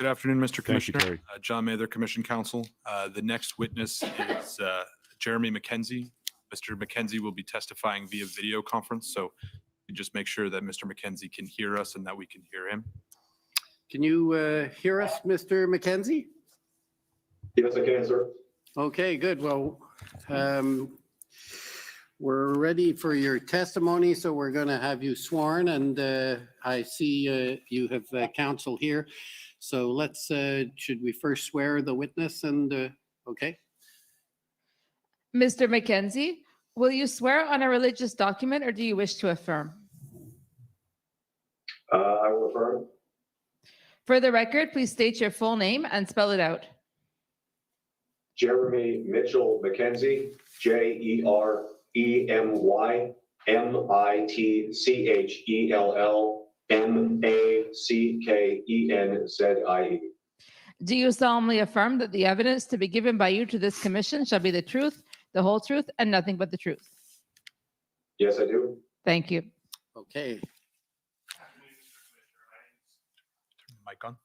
Good afternoon, Mr. Commissioner. Terry. John Mather, Commission Counsel. The next witness is Jeremy MacKenzie. Mr. MacKenzie will be testifying via video conference, so you just make sure that Mr. MacKenzie can hear us and that we can hear him. Can you hear us, Mr. MacKenzie? Yes, I can, sir. Okay, good. Well, we're ready for your testimony, so we're going to have you sworn, and I see you have counsel here. So let's, should we first swear the witness and, okay? Mr. MacKenzie, will you swear on a religious document or do you wish to affirm? I will affirm. For the record, please state your full name and spell it out. Jeremy Mitchell MacKenzie, JeremyMitchell Do you solemnly affirm that the evidence to be given by you to this commission shall be the truth, the whole truth, and nothing but the truth? Yes, I do. Thank you. Okay. Mic on.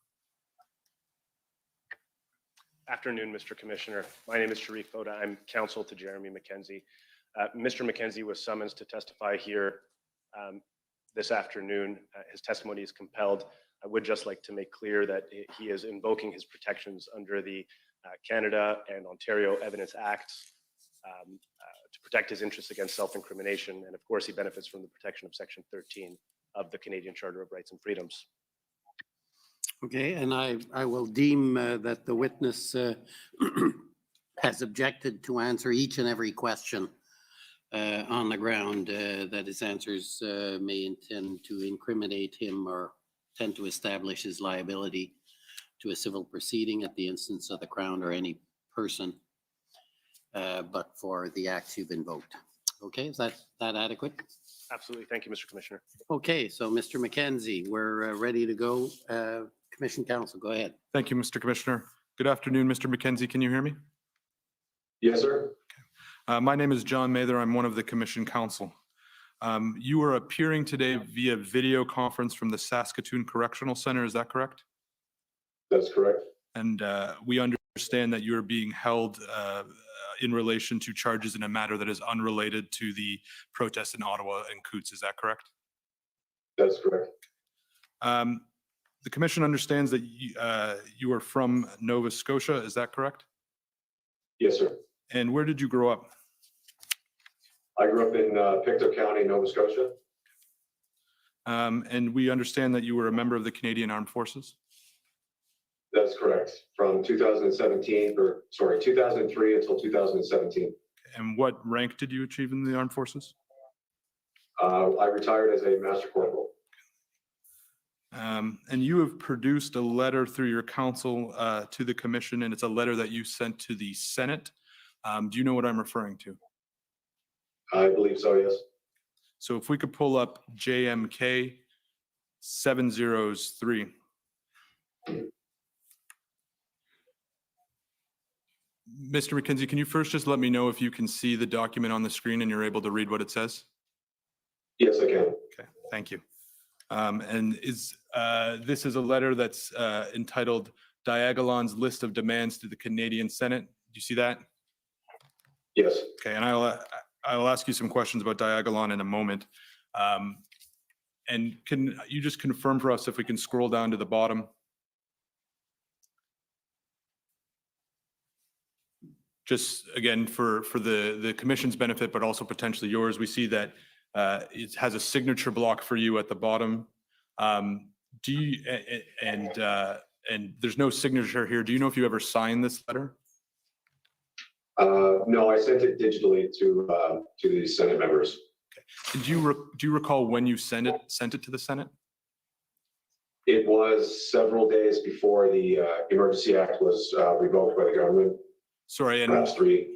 Afternoon, Mr. Commissioner. My name is Sharif Boda. I'm counsel to Jeremy MacKenzie. Mr. MacKenzie was summoned to testify here this afternoon. His testimony is compelled. I would just like to make clear that he is invoking his protections under the Canada and Ontario Evidence Acts to protect his interests against self-incrimination. And of course, he benefits from the protection of Section 13 of the Canadian Charter of Rights and Freedoms. Okay, and I will deem that the witness has objected to answer each and every question on the ground that his answers may intend to incriminate him or tend to establish his liability to a civil proceeding at the instance of the Crown or any person, but for the acts you've invoked. Okay, is that adequate? Absolutely. Thank you, Mr. Commissioner. Okay, so Mr. MacKenzie, we're ready to go. Commission Counsel, go ahead. Thank you, Mr. Commissioner. Good afternoon, Mr. MacKenzie. Can you hear me? Yes, sir. My name is John Mather. I'm one of the Commission Counsel. You are appearing today via video conference from the Saskatoon Correctional Center. Is that correct? That's correct. And we understand that you are being held in relation to charges in a matter that is unrelated to the protest in Ottawa and Coutts. Is that correct? That's correct. The Commission understands that you are from Nova Scotia. Is that correct? Yes, sir. And where did you grow up? I grew up in Pictou County, Nova Scotia. And we understand that you were a member of the Canadian Armed Forces. That's correct. From 2003 until 2017. And what rank did you achieve in the Armed Forces? I retired as a Master Corporal. And you have produced a letter through your counsel to the Commission, and it's a letter that you sent to the Senate. Do you know what I'm referring to? I believe so, yes. So if we could pull up JMK 703. Mr. MacKenzie, can you first just let me know if you can see the document on the screen and you're able to read what it says? Yes, I can. Okay, thank you. And this is a letter that's entitled Diagolon's List of Demands to the Canadian Senate. Do you see that? Yes. Okay, and I'll ask you some questions about Diagolon in a moment. And can you just confirm for us if we can scroll down to the bottom? Just again, for the Commission's benefit, but also potentially yours, we see that it has a signature block for you at the bottom. Do you, and there's no signature here. Do you know if you ever signed this letter? No, I sent it digitally to the Senate members. Okay. Do you recall when you sent it to the Senate? It was several days before the Emergency Act was revoked by the government. Sorry, perhaps 3.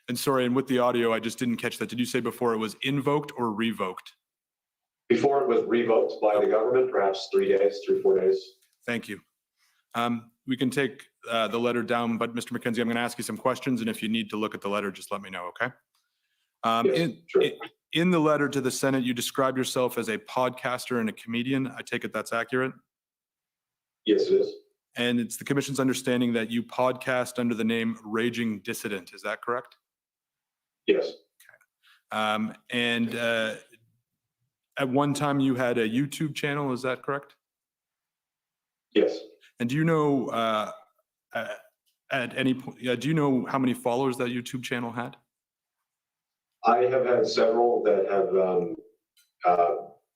And sorry, and with the audio, I just didn't catch that. Did you say before it was invoked or revoked? Before it was revoked by the government, perhaps 3 days, 3-4 days. Thank you. We can take the letter down, but Mr. MacKenzie, I'm going to ask you some questions, and if you need to look at the letter, just let me know, okay? Yes, sure. In the letter to the Senate, you describe yourself as a podcaster and a comedian. I take it that's accurate? Yes, it is. And it's the commission's understanding that you podcast under the name Raging Dissident. Is that correct? Yes, And at one time you had a YouTube channel. Is that correct? yes. And do you know at any point, do you know how many followers that YouTube channel had? I have had several that have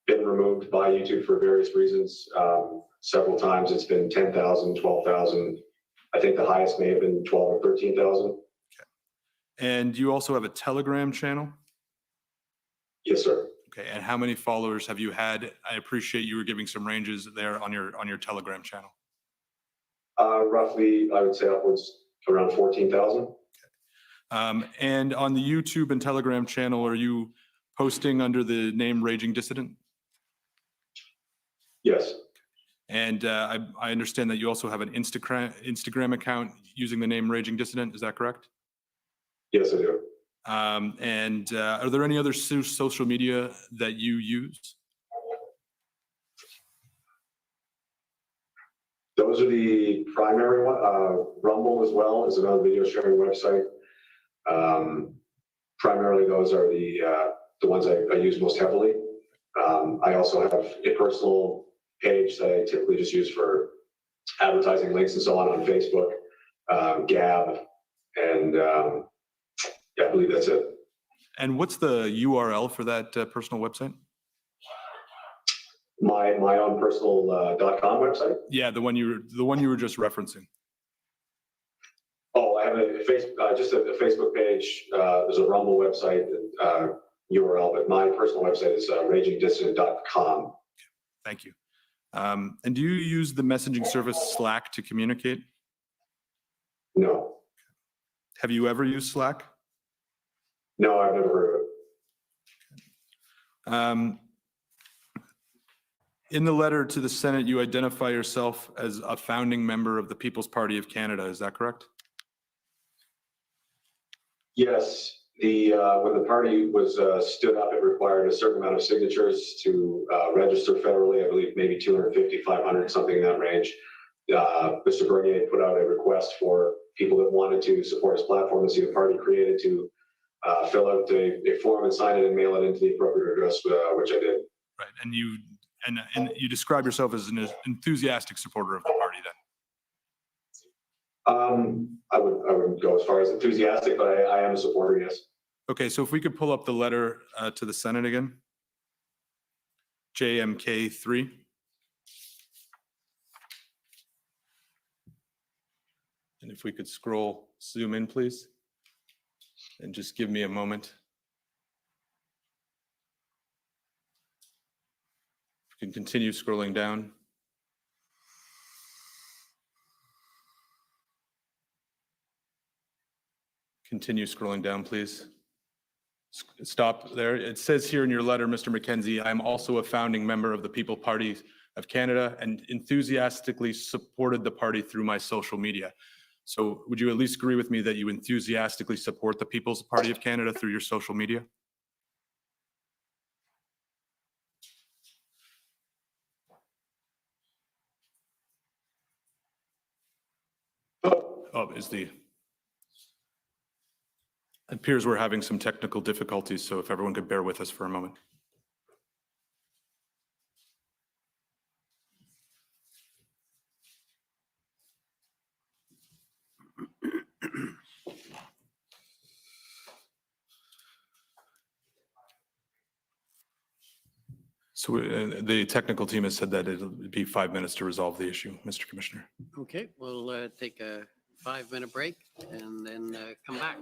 been removed by YouTube for various reasons. Several times it's been 10,000, 12,000. I think the highest may have been 12 or 13,000. And you also have a Telegram channel? Yes, sir. Okay, and how many followers have you had? I appreciate you were giving some ranges there on your Telegram channel. Roughly, I would say upwards around 14,000. And on the YouTube and Telegram channel, are you posting under the name Raging Dissident? Yes, And I understand that you also have an Instagram account using the name Raging Dissident. Is that correct? yes, I do. And are there any other social media that you use? Those are the primary one. Rumble as well is another video sharing website. Primarily, those are the ones I use most heavily. I also have a personal page that I typically just use for advertising links and so on Facebook, Gab, and yeah, I believe that's it. And what's the URL for that personal website? My own personal .com website. Yeah, the one you were just referencing. Oh, I have just a Facebook page. There's a Rumble website URL, but my personal website is ragingdissident.com. Thank you. And do you use the messaging service Slack to communicate? No, Have you ever used Slack? no, I've never heard of it. In the letter to the Senate, you identify yourself as a founding member of the People's Party of Canada. Is that correct? Yes, when the party was stood up, it required a certain amount of signatures to register federally. I believe maybe 250, 500, something in that range. Mr. Bernier put out a request for people that wanted to support his platform and see the party created to fill out a form and sign it and mail it into the appropriate address, which I did. Right. And you describe yourself as an enthusiastic supporter of the party then? I wouldn't go as far as enthusiastic, but I am a supporter, yes. Okay, so if we could pull up the letter to the Senate again. JMK3. And if we could zoom in, please, and just give me a moment. If you can continue scrolling down. Continue scrolling down, please. Stop there. It says here in your letter, Mr. MacKenzie, I'm also a founding member of the People's Party of Canada and enthusiastically supported the party through my social media. So would you at least agree with me that you enthusiastically support the People's Party of Canada through your social media? Oh, it appears we're having some technical difficulties, so if everyone could bear with us for a moment. So the technical team has said that it'll be 5 minutes to resolve the issue, Mr. Commissioner. Okay, we'll take a 5-minute break and then come back.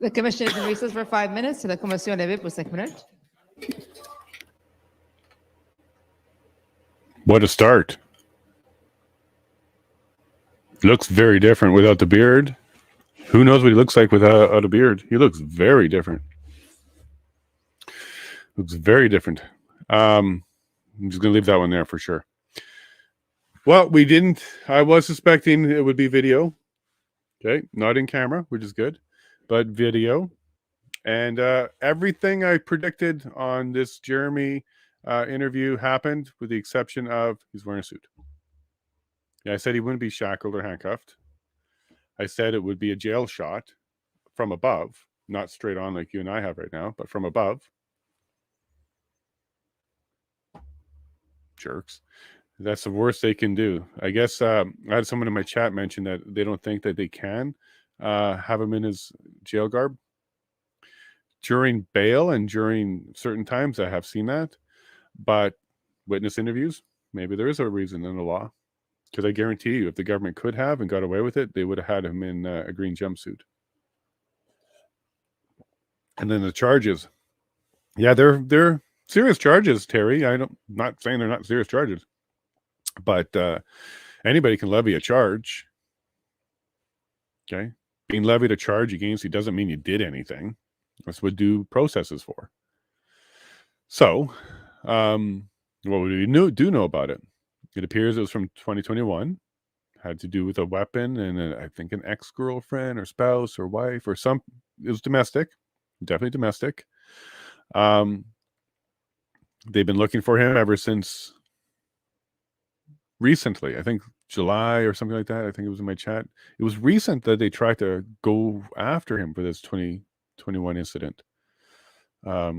The commission is in recess for 5 minutes. La commission est levée pour 5 minutes. What a start. Looks very different without the beard. Who knows what he looks like without a beard? He looks very different. Looks very different. I'm just going to leave that one there for sure. Well, I was suspecting it would be video. Okay, not in camera, which is good, but video. And everything I predicted on this Jeremy interview happened, with the exception of he's wearing a suit. Yeah, I said he wouldn't be shackled or handcuffed. I said it would be a jail shot from above, not straight on like you and I have right now, but from above. Jerks. That's the worst they can do. I guess I had someone in my chat mention that they don't think that they can have him in his jail garb during bail and during certain times. I have seen that, but witness interviews, maybe there is a reason in the law. Because I guarantee you, if the government could have and got away with it, they would have had him in a green jumpsuit. And then the charges, yeah, they're serious charges, Terry. Not saying they're not serious charges, but anybody can levy a charge. Okay, being levied a charge against you doesn't mean you did anything. That's what due process is for. So, what we do know about it? It appears it was from 2021. Had to do with a weapon and I think an ex-girlfriend or spouse or wife or some. It was domestic, definitely domestic. They've been looking for him ever since recently. I think July or something like that. I think it was in my chat. It was recent that they tried to go after him for this 2021 incident. A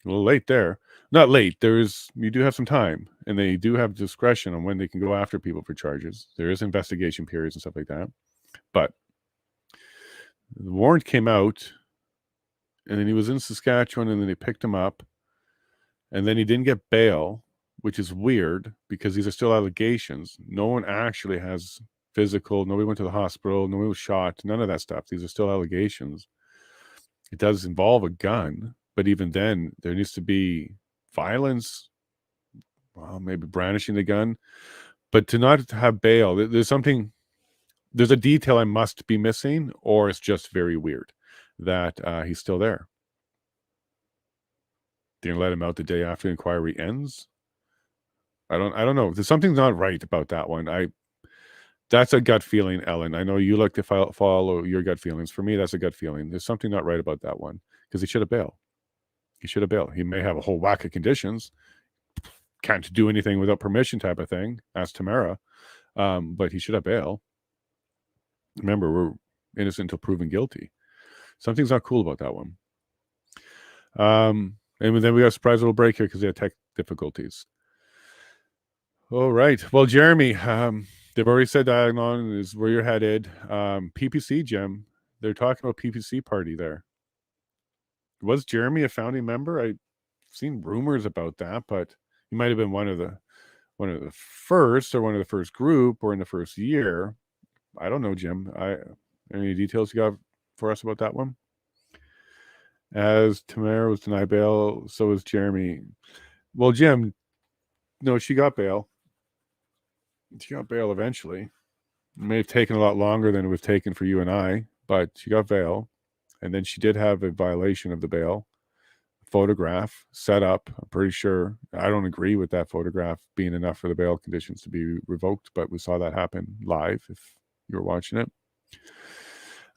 little late there. Not late. You do have some time, and they do have discretion on when they can go after people for charges. There is investigation periods and stuff like that. But the warrant came out, and then he was in Saskatchewan, and then they picked him up, and then he didn't get bail, which is weird because these are still allegations. No one actually has physical. Nobody went to the hospital. Nobody was shot. None of that stuff. These are still allegations. It does involve a gun, but even then, there needs to be violence. Well, maybe brandishing the gun, but to not have bail, there's a detail I must be missing, or it's just very weird that he's still there. They're gonna let him out the day after the inquiry ends. I don't know. There's something's not right about that one. That's a gut feeling, Ellen. I know you like to follow your gut feelings. For me, that's a gut feeling. There's something not right about that one because he should have bail. He should have bail. He may have a whole whack of conditions. Can't do anything without permission type of thing. Ask Tamara. But he should have bail. Remember, we're innocent until proven guilty. Something's not cool about that one. And then we got a surprise little break here because they had tech difficulties. All right. Well, Jeremy, they've already said Diagon is where you're headed. PPC, Jim, they're talking about PPC party there. Was Jeremy a founding member? I've seen rumors about that, but he might have been one of the first or one of the first group or in the first year. I don't know, Jim. Any details you got for us about that one? As Tamara was denied bail, so was Jeremy. Well, Jim, no, she got bail. She got bail eventually. It may have taken a lot longer than it was taken for you and I, but she got bail. And then she did have a violation of the bail. Photograph set up. I'm pretty sure. I don't agree with that photograph being enough for the bail conditions to be revoked, but we saw that happen live if you were watching it.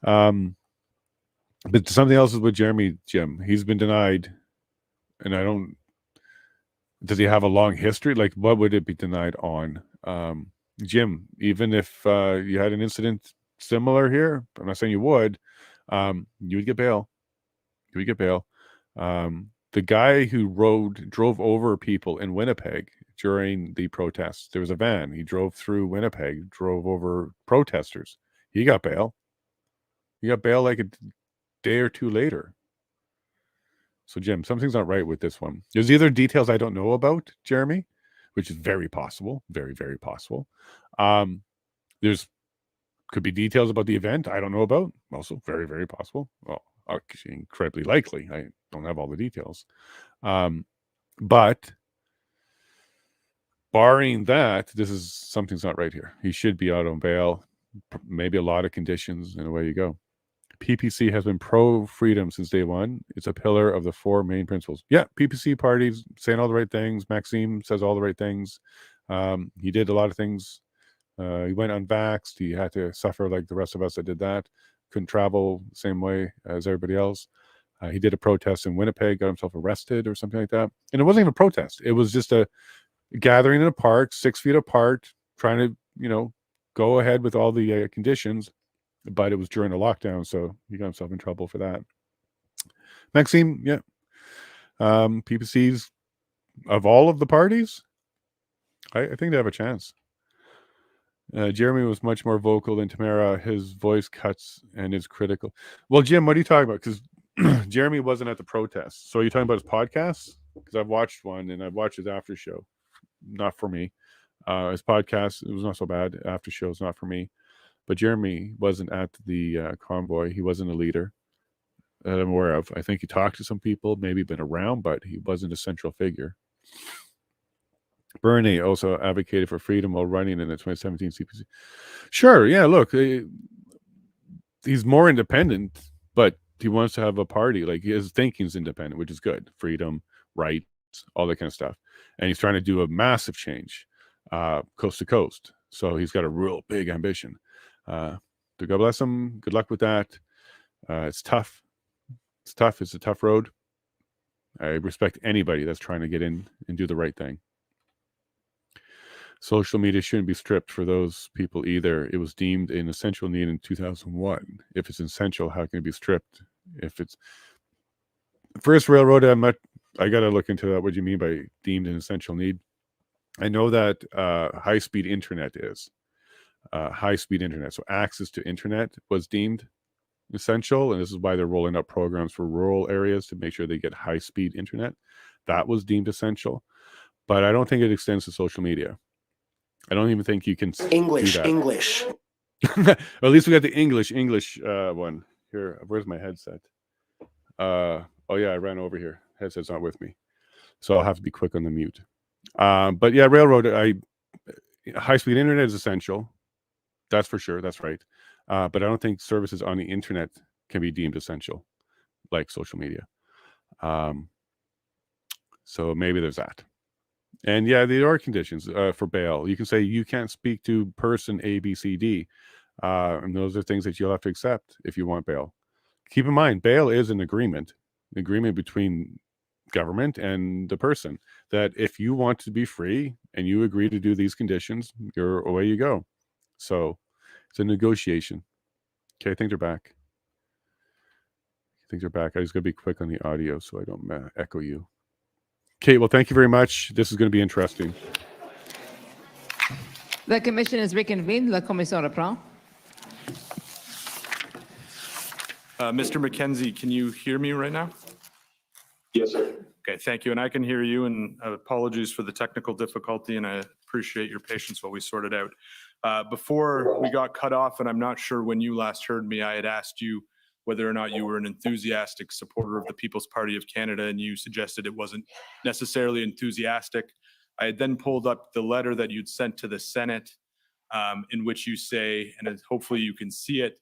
But something else is with Jeremy, Jim. He's been denied, and does he have a long history? Like, what would it be denied on? Jim, even if you had an incident similar here, I'm not saying you would get bail. You would get bail. The guy who drove over people in Winnipeg during the protests, there was a van. He drove through Winnipeg, drove over protesters. He got bail. He got bail like a day or two later. So, Jim, something's not right with this one. There's either details I don't know about, Jeremy, which is very possible, very, very possible. Could be details about the event I don't know about, also very, very possible. Well, actually, incredibly likely. I don't have all the details. But barring that, something's not right here. He should be out on bail, maybe a lot of conditions, and away you go. PPC has been pro-freedom since day one. It's a pillar of the four main principles. Yeah, PPC parties saying all the right things. Maxime says all the right things. He did a lot of things. He went unvaxxed. He had to suffer like the rest of us that did that. Couldn't travel the same way as everybody else. He did a protest in Winnipeg, got himself arrested or something like that. And it wasn't even a protest. It was just a gathering in a park, 6 feet apart, trying to go ahead with all the conditions, but it was during a lockdown, so he got himself in trouble for that. Maxime, yeah. PPCs, of all of the parties, I think they have a chance. Jeremy was much more vocal than Tamara. His voice cuts and is critical. Well, Jim, what are you talking about? Because Jeremy wasn't at the protest. So are you talking about his podcasts? Because I've watched one and I've watched his after show. Not for me. His podcast, it was not so bad. After show is not for me. But Jeremy wasn't at the convoy. He wasn't a leader that I'm aware of. I think he talked to some people, maybe been around, but he wasn't a central figure. Bernie also advocated for freedom while running in the 2017 CPC. Sure, yeah, look, he's more independent, but he wants to have a party. Like, his thinking's independent, which is good. Freedom, rights, all that kind of stuff. And he's trying to do a massive change, coast to coast. So he's got a real big ambition. So God bless him. Good luck with that. It's tough. It's tough. It's a tough road. I respect anybody that's trying to get in and do the right thing. Social media shouldn't be stripped for those people either. It was deemed an essential need in 2001. If it's essential, how can it be stripped? If it's first railroad, I got to look into that. What do you mean by deemed an essential need? I know that high-speed internet is high-speed internet. So access to internet was deemed essential, and this is why they're rolling out programs for rural areas to make sure they get high-speed internet. That was deemed essential, but I don't think it extends to social media. I don't even think you can English, do that. English. Well, at least we got the English one here. Where's my headset? Oh yeah, I ran over here. Headset's not with me, so I'll have to be quick on the mute. But yeah, railroad. High-speed internet is essential. That's for sure. That's right. But I don't think services on the internet can be deemed essential, like social media. So maybe there's that. And yeah, there are conditions for bail. You can say you can't speak to person A, B, C, D. And those are things that you'll have to accept if you want bail. Keep in mind, bail is an agreement between government and the person, that if you want to be free and you agree to do these conditions, away you go. So it's a negotiation. Okay, I think they're back. I just got to be quick on the audio so I don't echo you. Okay, well, thank you very much. This is going to be interesting. The commission is reconvened. La commission reprend. Mr. MacKenzie, can you hear me right now? Yes, sir. Okay, thank you. And I can hear you, and apologies for the technical difficulty, and I appreciate your patience while we sort it out. Before we got cut off, and I'm not sure when you last heard me, I had asked you whether or not you were an enthusiastic supporter of the People's Party of Canada, and you suggested it wasn't necessarily enthusiastic. I had then pulled up the letter that you'd sent to the Senate, in which you say, and hopefully you can see it,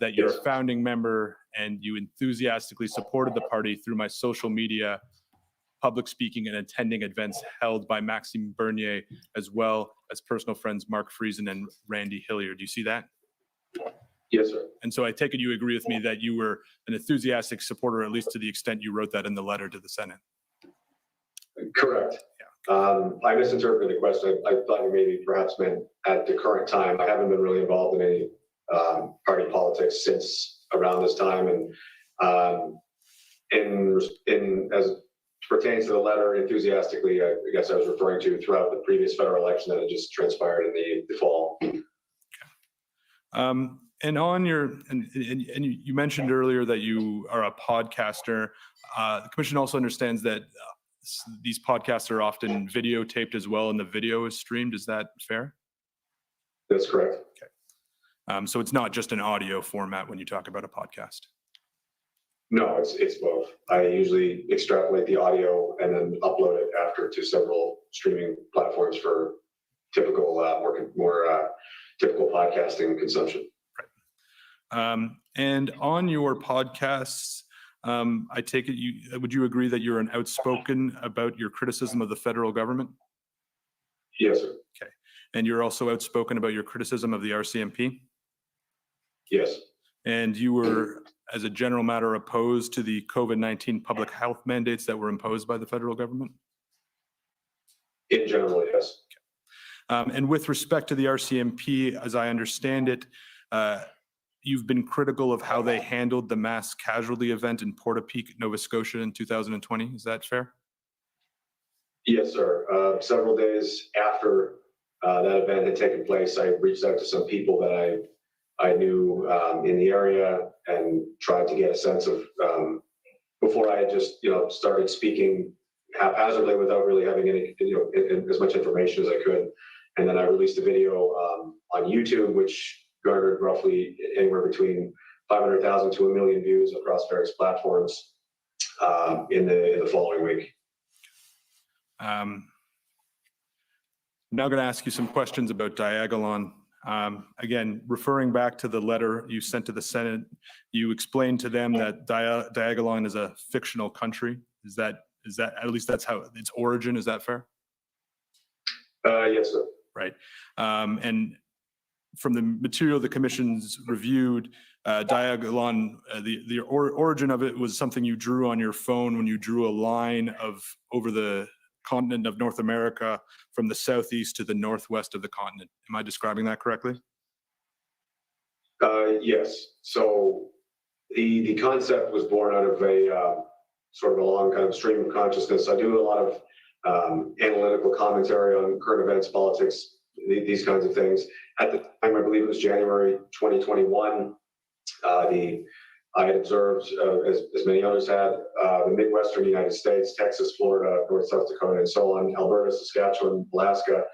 that you're a founding member and you enthusiastically supported the party through my social media, public speaking, and attending events held by Maxime Bernier, as well as personal friends Mark Friesen and Randy Hilliard. Do you see that? Yes, sir. And so I take it you agree with me that you were an enthusiastic supporter, at least to the extent you wrote that in the letter to the Senate. Correct. I misinterpreted the question. I thought you maybe perhaps meant at the current time. I haven't been really involved in any party politics since around this time. And in as pertains to the letter, enthusiastically, I guess I was referring to throughout the previous federal election that had just transpired in the fall. And on your, and you mentioned earlier that you are a podcaster. The commission also understands that these podcasts are often videotaped as well, and the video is streamed. Is that fair? That's correct. Okay. So it's not just an audio format when you talk about a podcast. No, it's both. I usually extrapolate the audio and then upload it after to several streaming platforms for typical, more typical podcasting consumption. And on your podcasts, I take it would you agree that you're an outspoken about your criticism of the federal government? Yes, sir. Okay. And you're also outspoken about your criticism of the RCMP? Yes. And you were, as a general matter, opposed to the COVID-19 public health mandates that were imposed by the federal government? In general, yes. And with respect to the RCMP, as I understand it, you've been critical of how they handled the mass casualty event in Portapique, Nova Scotia in 2020. Is that fair? Yes, sir. Several days after that event had taken place, I reached out to some people that I knew in the area and tried to get a sense of, before I had just, started speaking haphazardly without really having any, as much information as I could. And then I released a video on YouTube, which garnered roughly anywhere between 500,000 to 1 million views across various platforms in the following week. Now I'm going to ask you some questions about Diagolon. Again, referring back to the letter you sent to the Senate, you explained to them that Diagolon is a fictional country. Is that at least that's how its origin? Is that fair? Yes, sir. Right. And from the material the commission's reviewed, Diagolon, the origin of it was something you drew on your phone when you drew a line over the continent of North America from the southeast to the northwest of the continent. Am I describing that correctly? Yes. So the concept was born out of a sort of a long kind of stream of consciousness. I do a lot of analytical commentary on current events, politics, these kinds of things. At the time, I believe it was January 2021, I had observed, as many others had, the Midwestern United States, Texas, Florida, North South Dakota, and so on, Alberta, Saskatchewan, Alaska,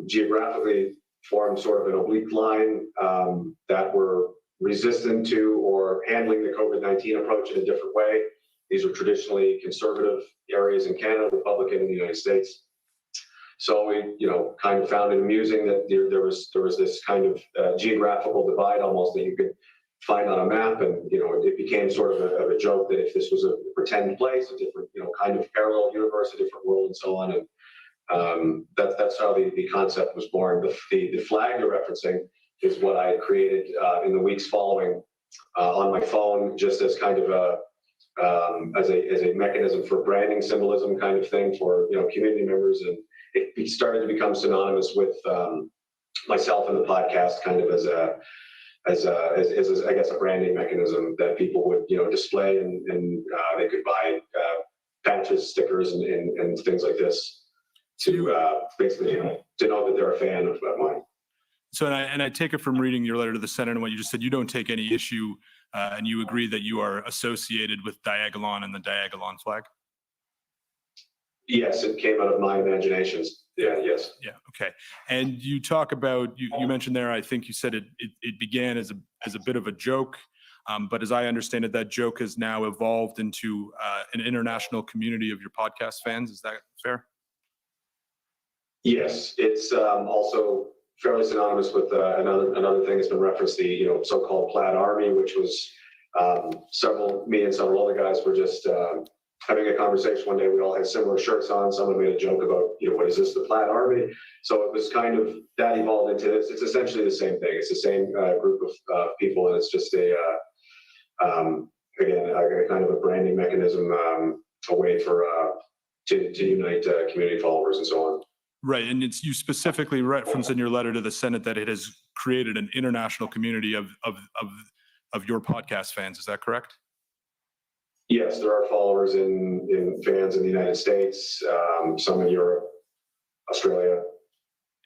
geographically formed sort of an oblique line that were resistant to or handling the COVID-19 approach in a different way. These were traditionally conservative areas in Canada, Republican in the United States. So we, kind of found it amusing that there was this kind of geographical divide almost that you could find on a map, and it became sort of a joke that if this was a pretend place, a different kind of parallel universe, a different world, and so on. And that's how the concept was born. The flag you're referencing is what I had created in the weeks following on my phone, just as kind of as a mechanism for branding symbolism kind of thing for community members, and it started to become synonymous with myself and the podcast, kind of as I guess a branding mechanism that people would display, and they could buy patches, stickers, and things like this to basically to know that they're a fan of mine. So, and I take it from reading your letter to the Senate and what you just said, you don't take any issue, and you agree that you are associated with Diagolon and the Diagolon flag? Yes, it came out of my imaginations. Yeah, yes. Yeah, okay. And you talk about, you mentioned there, I think you said it began as a bit of a joke, but as I understand it, that joke has now evolved into an international community of your podcast fans. Is that fair? Yes, it's also fairly synonymous with another thing that's been referenced, the so-called Plaid Army, which was me and several other guys were just having a conversation one day. We all had similar shirts on. Someone made a joke about, what is this, the Plaid Army? So it was kind of, that evolved into this. It's essentially the same thing. It's the same group of people, and it's just again, a kind of a branding mechanism, a way for to unite community followers and so on. Right, and you specifically reference in your letter to the Senate that it has created an international community of your podcast fans. Is that correct? Yes, there are followers in fans in the United States, some in Europe, Australia.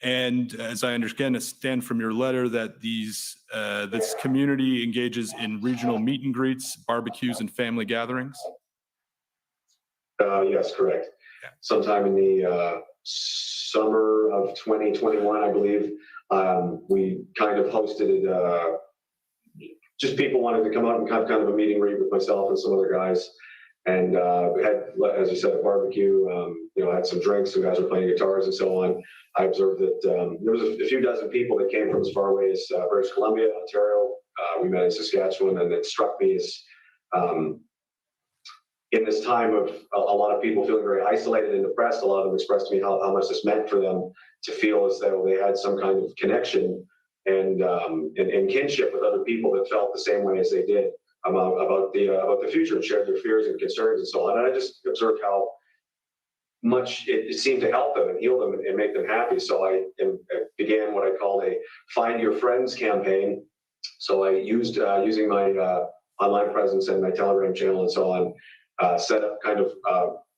And as I understand from your letter, that this community engages in regional meet and greets, barbecues, and family gatherings? Yes, correct. Yeah. Sometime in the summer of 2021, I believe, we kind of hosted it. Just people wanted to come out and have kind of a meeting greet with myself and some other guys. And we had, as you said, a barbecue, had some drinks, some guys were playing guitars and so on. I observed that there was a few dozen people that came from as far away as British Columbia, Ontario. We met in Saskatchewan, and it struck me as in this time of a lot of people feeling very isolated and depressed, a lot of them expressed to me how much this meant for them to feel as though they had some kind of connection and kinship with other people that felt the same way as they did about the future, and shared their fears and concerns and so on. And I just observed how much it seemed to help them and heal them and make them happy. So I began what I called a Find Your Friends campaign. So I used using my online presence and my Telegram channel and so on, set up kind of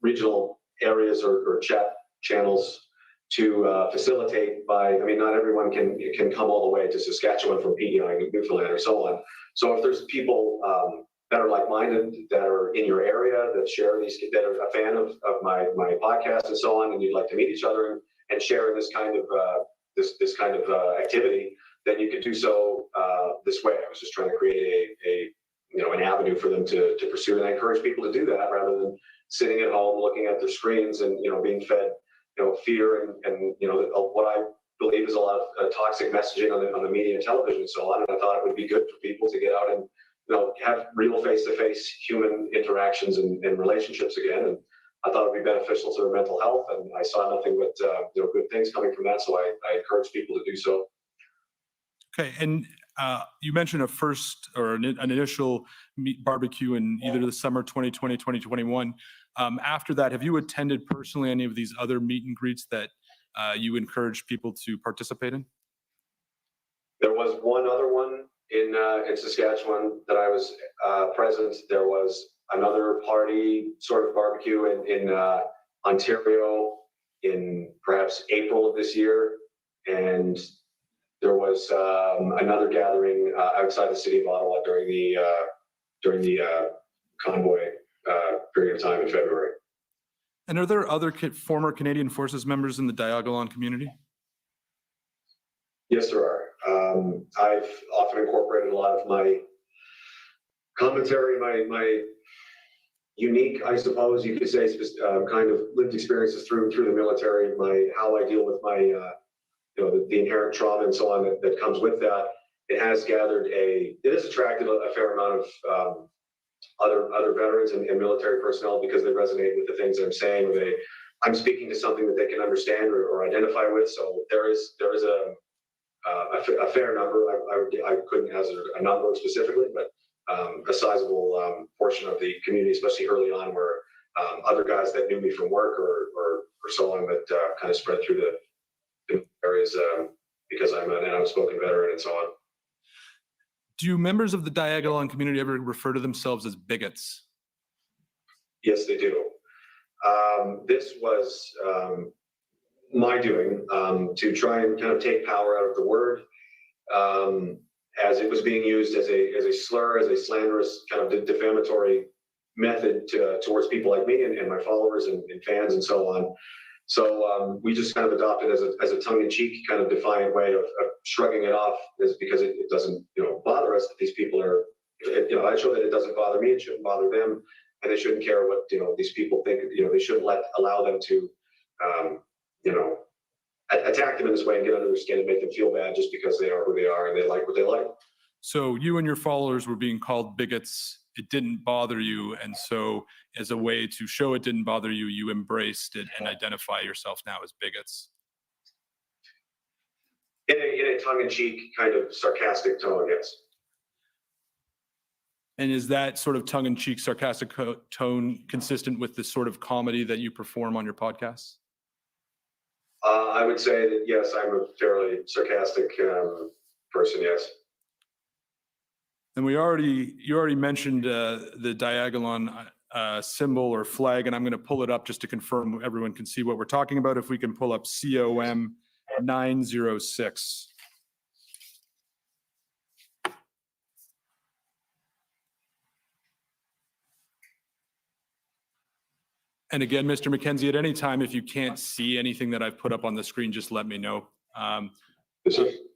regional areas or chat channels to facilitate by, I mean, not everyone can come all the way to Saskatchewan from PEI, Newfoundland or so on. So if there's people that are like-minded, that are in your area, that share these, that are a fan of my podcast and so on, and you'd like to meet each other and share this kind of this kind of activity, then you could do so this way. I was just trying to create an avenue for them to pursue, and I encourage people to do that rather than sitting at home looking at their screens and being fed fear and what I believe is a lot of toxic messaging on the media and television and so on. And I thought it would be good for people to get out and have real face-to-face human interactions and relationships again. And I thought it would be beneficial to their mental health. And I saw nothing but good things coming from that. So I encourage people to do so. Okay, and you mentioned a first or an initial barbecue in either the summer 2020, 2021. After that, have you attended personally any of these other meet and greets that you encourage people to participate in? There was one other one in Saskatchewan that I was present. There was another party sort of barbecue in Ontario in perhaps April of this year, and there was another gathering outside the city of Ottawa during the convoy period of time in February. And are there other former Canadian Forces members in the Diagolon community? Yes, there are. I've often incorporated a lot of my commentary, my unique, I suppose you could say, kind of lived experiences through the military, how I deal with my the inherent trauma and so on that comes with that. It has attracted a fair amount of other veterans and military personnel because they resonate with the things I'm saying, or I'm speaking to something that they can understand or identify with. So there is a fair number. I couldn't hazard a number specifically, but a sizable portion of the community, especially early on, where other guys that knew me from work or so on, that kind of spread through the areas because I'm an outspoken veteran and so on. Do members of the Diagolon community ever refer to themselves as bigots? Yes, they do. This was my doing to try and kind of take power out of the word, as it was being used as a slur, as a slanderous kind of defamatory method towards people like me and my followers and fans and so on. So we just kind of adopted as a tongue-in-cheek kind of defiant way of shrugging it off, is because it doesn't bother us that these people are I show that it doesn't bother me, it shouldn't bother them, and they shouldn't care what these people think. They shouldn't allow them to attack them in this way and get under their skin and make them feel bad just because they are who they are and they like what they like. So you and your followers were being called bigots. It didn't bother you, and so as a way to show it didn't bother you, you embraced it and identify yourself now as bigots. In a tongue-in-cheek kind of sarcastic tone, yes. And is that sort of tongue-in-cheek sarcastic tone consistent with the sort of comedy that you perform on your podcasts? I would say that yes, I'm a fairly sarcastic person, yes. And you already mentioned the Diagolon symbol or flag, and I'm going to pull it up just to confirm everyone can see what we're talking about. If we can pull up COM 906. And again, Mr. MacKenzie, at any time, if you can't see anything that I've put up on the screen, just let me know.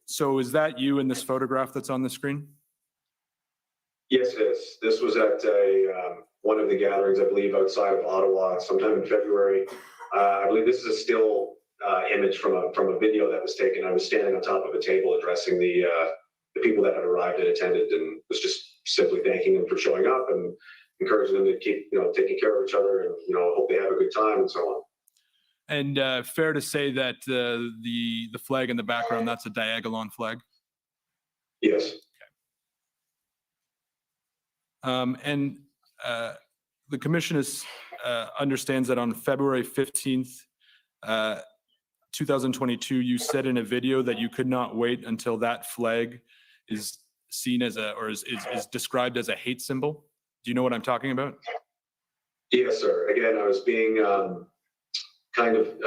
So is that you in this photograph that's on the screen? Yes, it is. This was at one of the gatherings, I believe, outside of Ottawa, sometime in February. I believe this is a still image from a video that was taken. I was standing on top of a table addressing the people that had arrived and attended, and was just simply thanking them for showing up and encouraging them to keep taking care of each other and hope they have a good time and so on. And fair to say that the flag in the background, that's a Diagolon flag? Yes. And the commission has understands that on February 15th, 2022, you said in a video that you could not wait until that flag is seen as is described as a hate symbol. Do you know what I'm talking about? Yes, sir. Again, I was being kind of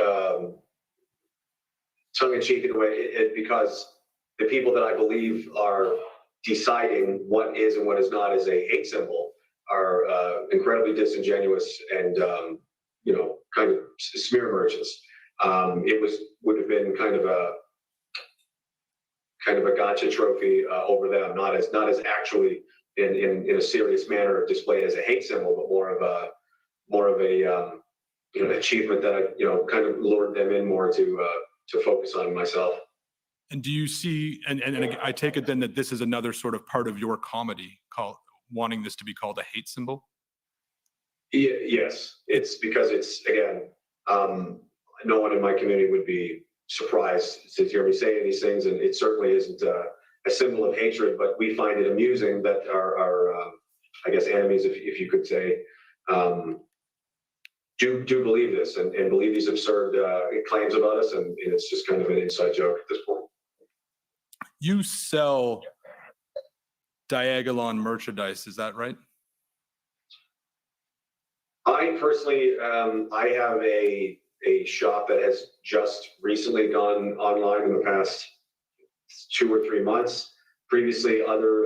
tongue-in-cheek in a way, because the people that I believe are deciding what is and what is not as a hate symbol are incredibly disingenuous and kind of smear merchants. It would have been kind of a gotcha trophy over them, not as actually in a serious manner displayed as a hate symbol, but more of a achievement that kind of lured them in more to focus on myself. And do you see, and I take it then that this is another sort of part of your comedy, wanting this to be called a hate symbol? Yes, it's because it's, again, no one in my community would be surprised to hear me saying these things, and it certainly isn't a symbol of hatred, but we find it amusing that our I guess, enemies, if you could say, do believe this and believe these absurd claims about us, and it's just kind of an inside joke at this point. You sell Diagolon merchandise, is that right? I personally, I have a shop that has just recently gone online in the past 2 or 3 months. Previously, other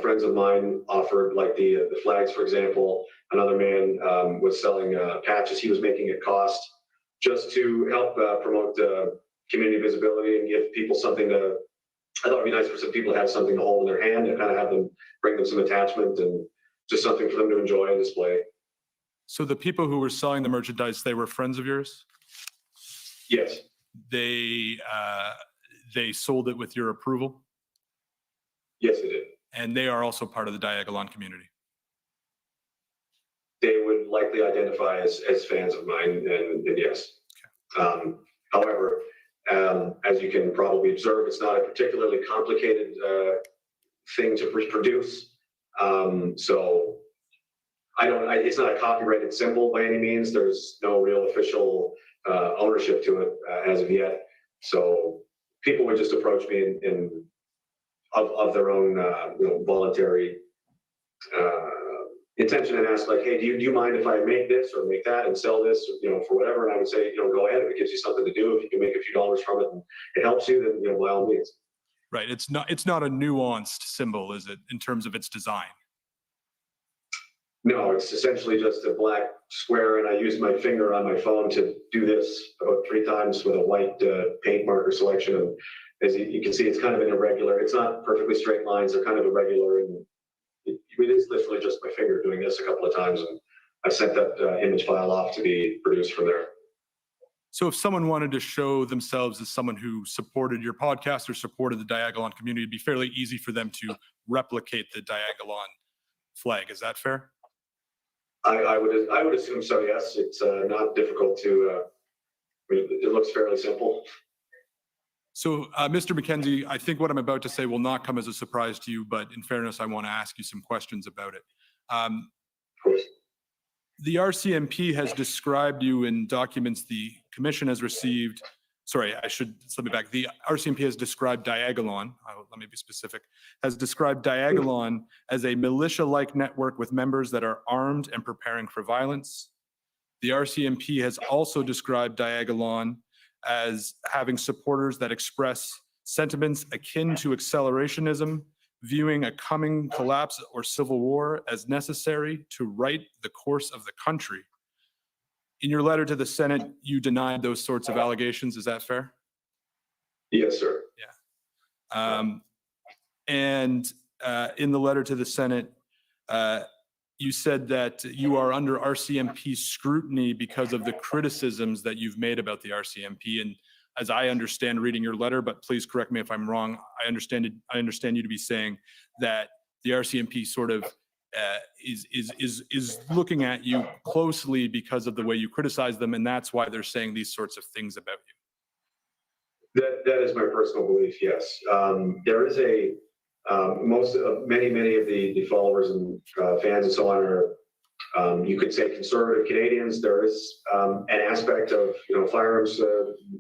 friends of mine offered, like the flags, for example. Another man was selling patches. He was making it cost just to help promote community visibility and give people something to. I thought it'd be nice for some people to have something to hold in their hand and kind of have them bring them some attachment and just something for them to enjoy and display. So the people who were selling the merchandise, they were friends of yours? Yes. They sold it with your approval? Yes, they did. And they are also part of the Diagolon community? They would likely identify as fans of mine, and yes. Okay. However, as you can probably observe, it's not a particularly complicated thing to produce. So it's not a copyrighted symbol by any means. There's no real official ownership to it as of yet. So people would just approach me of their own voluntary intention and ask, like, hey, do you mind if I make this or make that and sell this, for whatever? And I would say, go ahead. If it gives you something to do, if you can make a few dollars from it and it helps you, then by all means. Right. It's not a nuanced symbol, is it, in terms of its design? No, it's essentially just a black square, and I use my finger on my phone to do this about 3 times with a white paint marker selection. And as you can see, it's kind of an irregular. It's not perfectly straight lines. They're kind of irregular, and it is literally just my finger doing this a couple of times. And I sent that image file off to be produced from there. So if someone wanted to show themselves as someone who supported your podcast or supported the Diagolon community, it'd be fairly easy for them to replicate the Diagolon flag. Is that fair? I would assume so. Yes, it's not difficult to. It looks fairly simple. So, Mr. MacKenzie, I think what I'm about to say will not come as a surprise to you, but in fairness, I want to ask you some questions about it. Of course. The RCMP has described you in documents the commission has received. Sorry, let me back. The RCMP has described Diagolon, let me be specific, has described Diagolon as a militia-like network with members that are armed and preparing for violence. The RCMP has also described Diagolon as having supporters that express sentiments akin to accelerationism, viewing a coming collapse or civil war as necessary to right the course of the country. In your letter to the Senate, you denied those sorts of allegations. Is that fair? Yes, sir. Yeah. And in the letter to the Senate, you said that you are under RCMP scrutiny because of the criticisms that you've made about the RCMP. And as I understand reading your letter, but please correct me if I'm wrong, I understand you to be saying that the RCMP sort of is looking at you closely because of the way you criticize them, and that's why they're saying these sorts of things about you. That is my personal belief. Yes, there is many of the followers and fans and so on are You could say conservative Canadians. There is an aspect of firearms,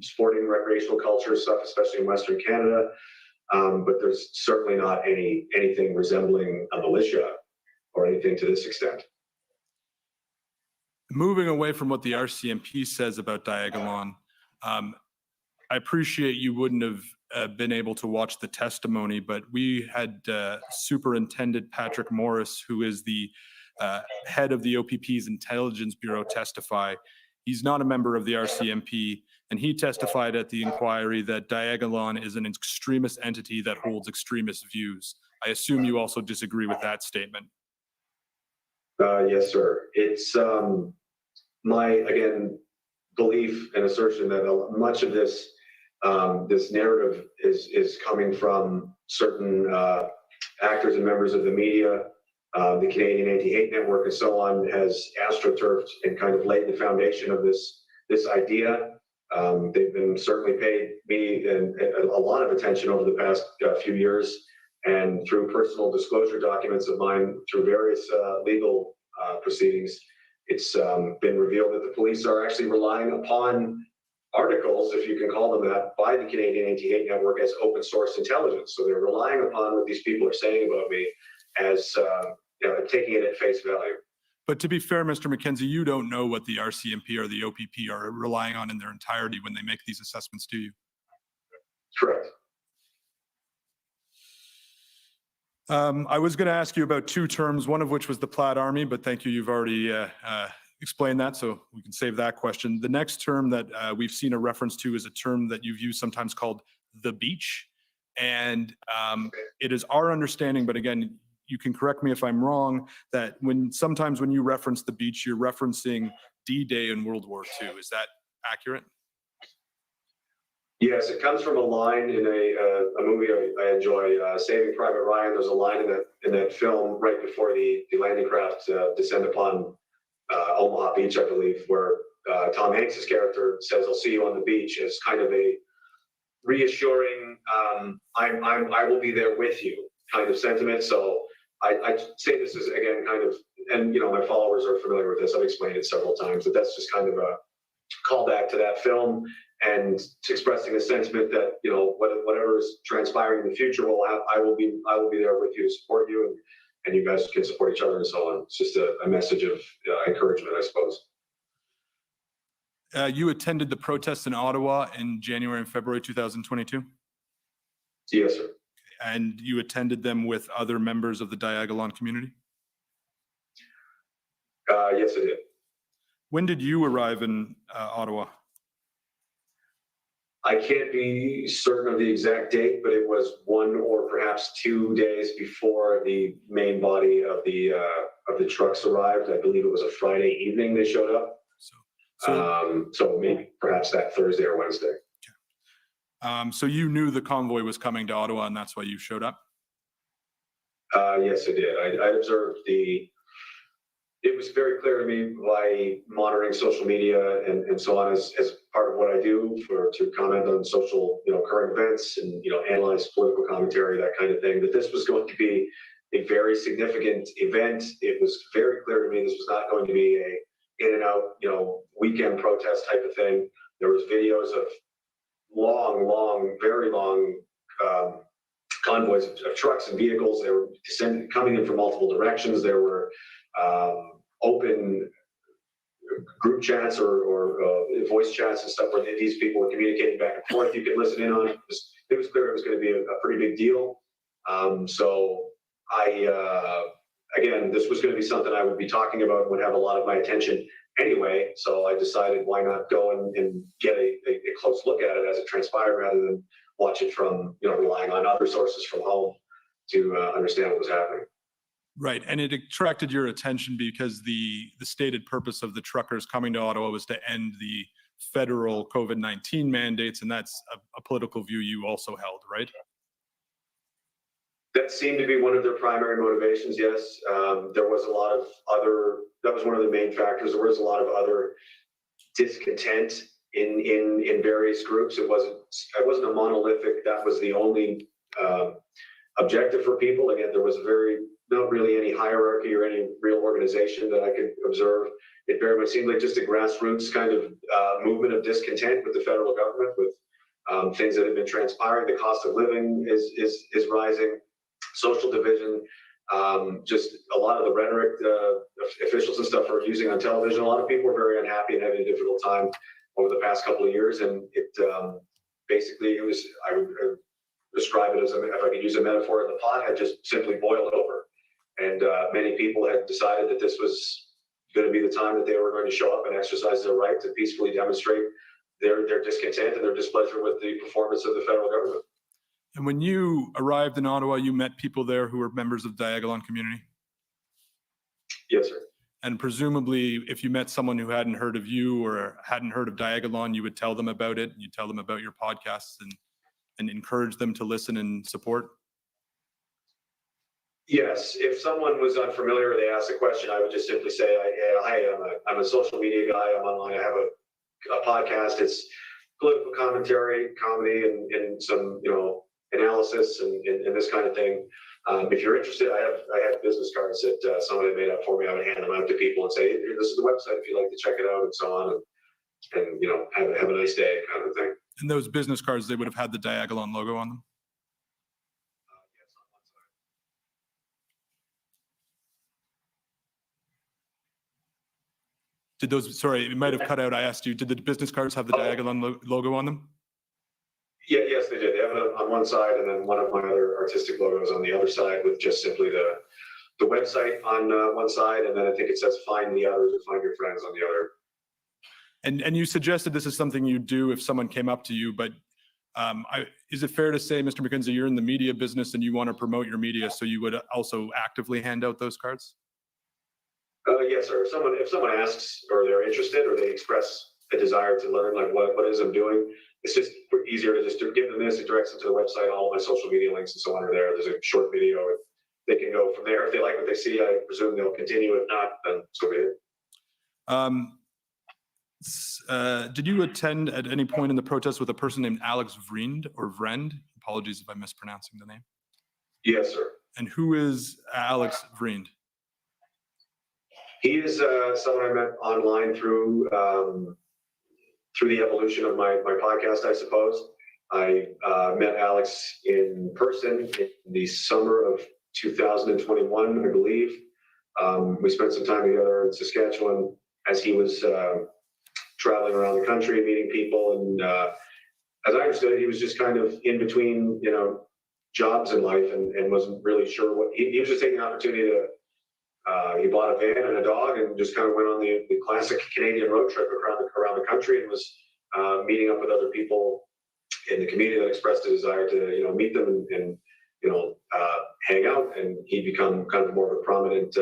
sporting, recreational culture stuff, especially in Western Canada. But there's certainly not anything resembling a militia or anything to this extent. Moving away from what the RCMP says about Diagolon, I appreciate you wouldn't have been able to watch the testimony, but we had Superintendent Patrick Morris, who is the head of the OPP's Intelligence Bureau, testify. He's not a member of the RCMP, and he testified at the inquiry that Diagolon is an extremist entity that holds extremist views. I assume you also disagree with that statement. Yes, sir. It's my, again, belief and assertion that much of this this narrative is coming from certain actors and members of the media. The Canadian Anti-Hate Network and so on has astroturfed and kind of laid the foundation of this idea. They've been certainly paid me a lot of attention over the past few years, and through personal disclosure documents of mine, through various legal proceedings, it's been revealed that the police are actually relying upon articles, if you can call them that, by the Canadian Anti-Hate Network as open source intelligence. So they're relying upon what these people are saying about me as taking it at face value. But to be fair, Mr. MacKenzie, you don't know what the RCMP or the OPP are relying on in their entirety when they make these assessments, do you? Correct. I was going to ask you about two terms, one of which was the Plaid Army, but thank you. You've already explained that, so we can save that question. The next term that we've seen a reference to is a term that you've used sometimes called the beach. And it is our understanding, but again, you can correct me if I'm wrong, that sometimes when you reference the beach, you're referencing D-Day in World War II. Is that accurate? Yes, it comes from a line in a movie I enjoy, Saving Private Ryan. There's a line in that film right before the landing craft descend upon Omaha Beach, I believe, where Tom Hanks's character says, "I'll see you on the beach," as kind of a reassuring, I will be there with you kind of sentiment. So I say this is, again, kind of, and my followers are familiar with this, I've explained it several times, but that's just kind of a callback to that film and expressing a sentiment that whatever is transpiring in the future I will be there with you to support you, and you guys can support each other and so on. It's just a message of encouragement, I suppose. You attended the protests in Ottawa in January and February 2022? Yes, sir. And you attended them with other members of the Diagolon community? Yes, I did. When did you arrive in Ottawa? I can't be certain of the exact date, but it was 1 or perhaps 2 days before the main body of the trucks arrived. I believe it was a Friday evening they showed up. So maybe perhaps that Thursday or Wednesday. Okay. So you knew the convoy was coming to Ottawa, and that's why you showed up? Yes, I did. I observed it was very clear to me by monitoring social media and so on as part of what I do to comment on social, current events and, analyze political commentary, that kind of thing, that this was going to be a very significant event. It was very clear to me this was not going to be a in and out, weekend protest type of thing. There was videos of long, very long convoys of trucks and vehicles. They were coming in from multiple directions. There were open group chats or voice chats and stuff where these people were communicating back and forth. You could listen in on it. It was clear it was going to be a pretty big deal. So again, this was going to be something I would be talking about and would have a lot of my attention anyway. So I decided why not go and get a close look at it as it transpired rather than watch it from, relying on other sources from home to understand what was happening. Right. And it attracted your attention because the stated purpose of the truckers coming to Ottawa was to end the federal COVID-19 mandates. And that's a political view you also held, right? That seemed to be one of their primary motivations, yes. There was a lot of that was one of the main factors. There was a lot of other discontent in various groups. It wasn't a monolithic, that was the only objective for people. Again, there was a very not really any hierarchy or any real organization that I could observe. It very much seemed like just a grassroots kind of movement of discontent with the federal government, with things that have been transpiring. The cost of living is rising, social division, just a lot of the rhetoric officials and stuff are using on television. A lot of people are very unhappy and having a difficult time over the past couple of years. And it basically, I would describe it as, if I could use a metaphor, the pot had just simply boiled over. And many people had decided that this was going to be the time that they were going to show up and exercise their right to peacefully demonstrate their discontent and their displeasure with the performance of the federal government. And when you arrived in Ottawa, you met people there who were members of the Diagolon community? Yes, sir. And presumably, if you met someone who hadn't heard of you or hadn't heard of Diagolon, you would tell them about it, and you tell them about your podcasts and encourage them to listen and support? Yes, if someone was unfamiliar or they asked a question, I would just simply say, "Hi, I'm a social media guy. I'm online. I have a podcast. It's political commentary, comedy, and some analysis and this kind of thing. If you're interested, I have business cards that someone had made up for me. I would hand them out to people and say, hey, this is the website if you'd like to check it out, and so on, and have a nice day, kind of thing." And those business cards, they would have had the Diagolon logo on them? Yes, on one side. Did those, sorry, it might have cut out. I asked you, did the business cards have the Diagolon logo on them? Yeah, yes, they did. They have it on one side, and then one of my other artistic logos on the other side, with just simply the website on one side, and then I think it says "Find the others" or "Find your friends" on the other. And you suggested this is something you do if someone came up to you, but is it fair to say, Mr. MacKenzie, you're in the media business and you want to promote your media, so you would also actively hand out those cards? Yes, sir. If someone asks or they're interested or they express a desire to learn, like what it is I'm doing, it's just easier to just give them this. It directs them to the website. All my social media links and so on are there. There's a short video. They can go from there. If they like what they see, I presume they'll continue. If not, then so be it. Did you attend at any point in the protest with a person named Alex Vriend or Vrend? Apologies if I'm mispronouncing the name. Yes, sir. And who is Alex Vriend? He is someone I met online through the evolution of my podcast, I suppose. I met Alex in person in the summer of 2021, I believe. We spent some time together in Saskatchewan as he was traveling around the country, meeting people. And as I understood it, he was just kind of in between, jobs in life and wasn't really sure what he was just taking the opportunity to. He bought a van and a dog and just kind of went on the classic Canadian road trip around the country, and was meeting up with other people in the community that expressed a desire to meet them and hang out. And he'd become kind of more of a prominent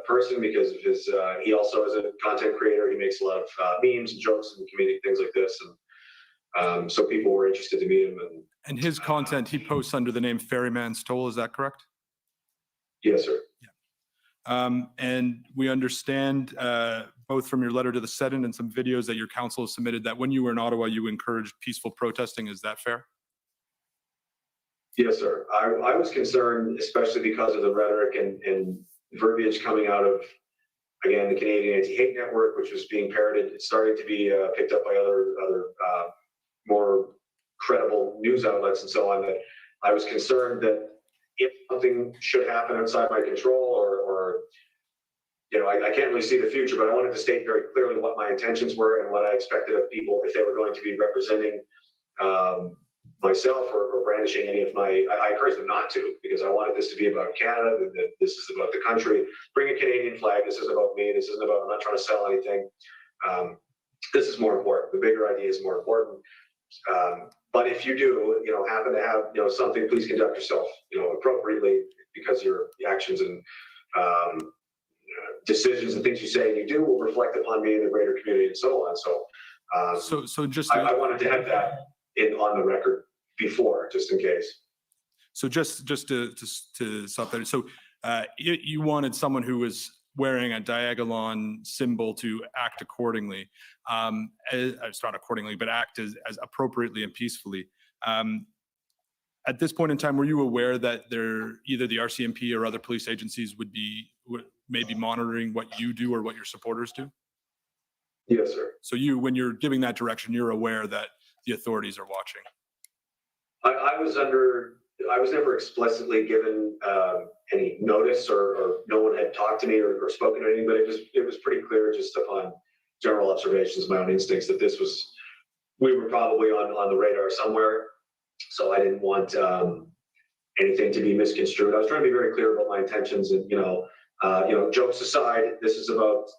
person because of his. He also is a content creator. He makes a lot of memes and jokes and comedic things like this, and so people were interested to meet him. And his content he posts under the name Ferryman Stoll. Is that correct? Yes, sir. Yeah. And we understand both from your letter to the Senate and some videos that your council has submitted that when you were in Ottawa, you encouraged peaceful protesting. Is that fair? Yes, sir. I was concerned, especially because of the rhetoric and verbiage coming out of, again, the Canadian Anti-Hate Network, which was being parroted. It started to be picked up by other more credible news outlets and so on. That I was concerned that if something should happen outside my control, or I can't really see the future, but I wanted to state very clearly what my intentions were and what I expected of people if they were going to be representing myself or brandishing any of my. I encouraged them not to, because I wanted this to be about Canada. That this is about the country. Bring a Canadian flag. This is about me. This isn't about. I'm not trying to sell anything. This is more important. The bigger idea is more important. But if you do, happen to have, something, please conduct yourself, appropriately, because your actions and decisions and things you say and you do will reflect upon me and the greater community and so on. So, I wanted to have that on the record before, just in case. So just to stop there. So you wanted someone who was wearing a Diagolon symbol to act accordingly, not accordingly, but act as appropriately and peacefully. At this point in time, were you aware that either the RCMP or other police agencies would maybe monitoring what you do or what your supporters do? Yes, sir. So when you're giving that direction, you're aware that the authorities are watching. I was never explicitly given any notice, or no one had talked to me or spoken to anything, but it was pretty clear just upon general observations, my own instincts, that we were probably on the radar somewhere. So I didn't want anything to be misconstrued. I was trying to be very clear about my intentions, and jokes aside, this is about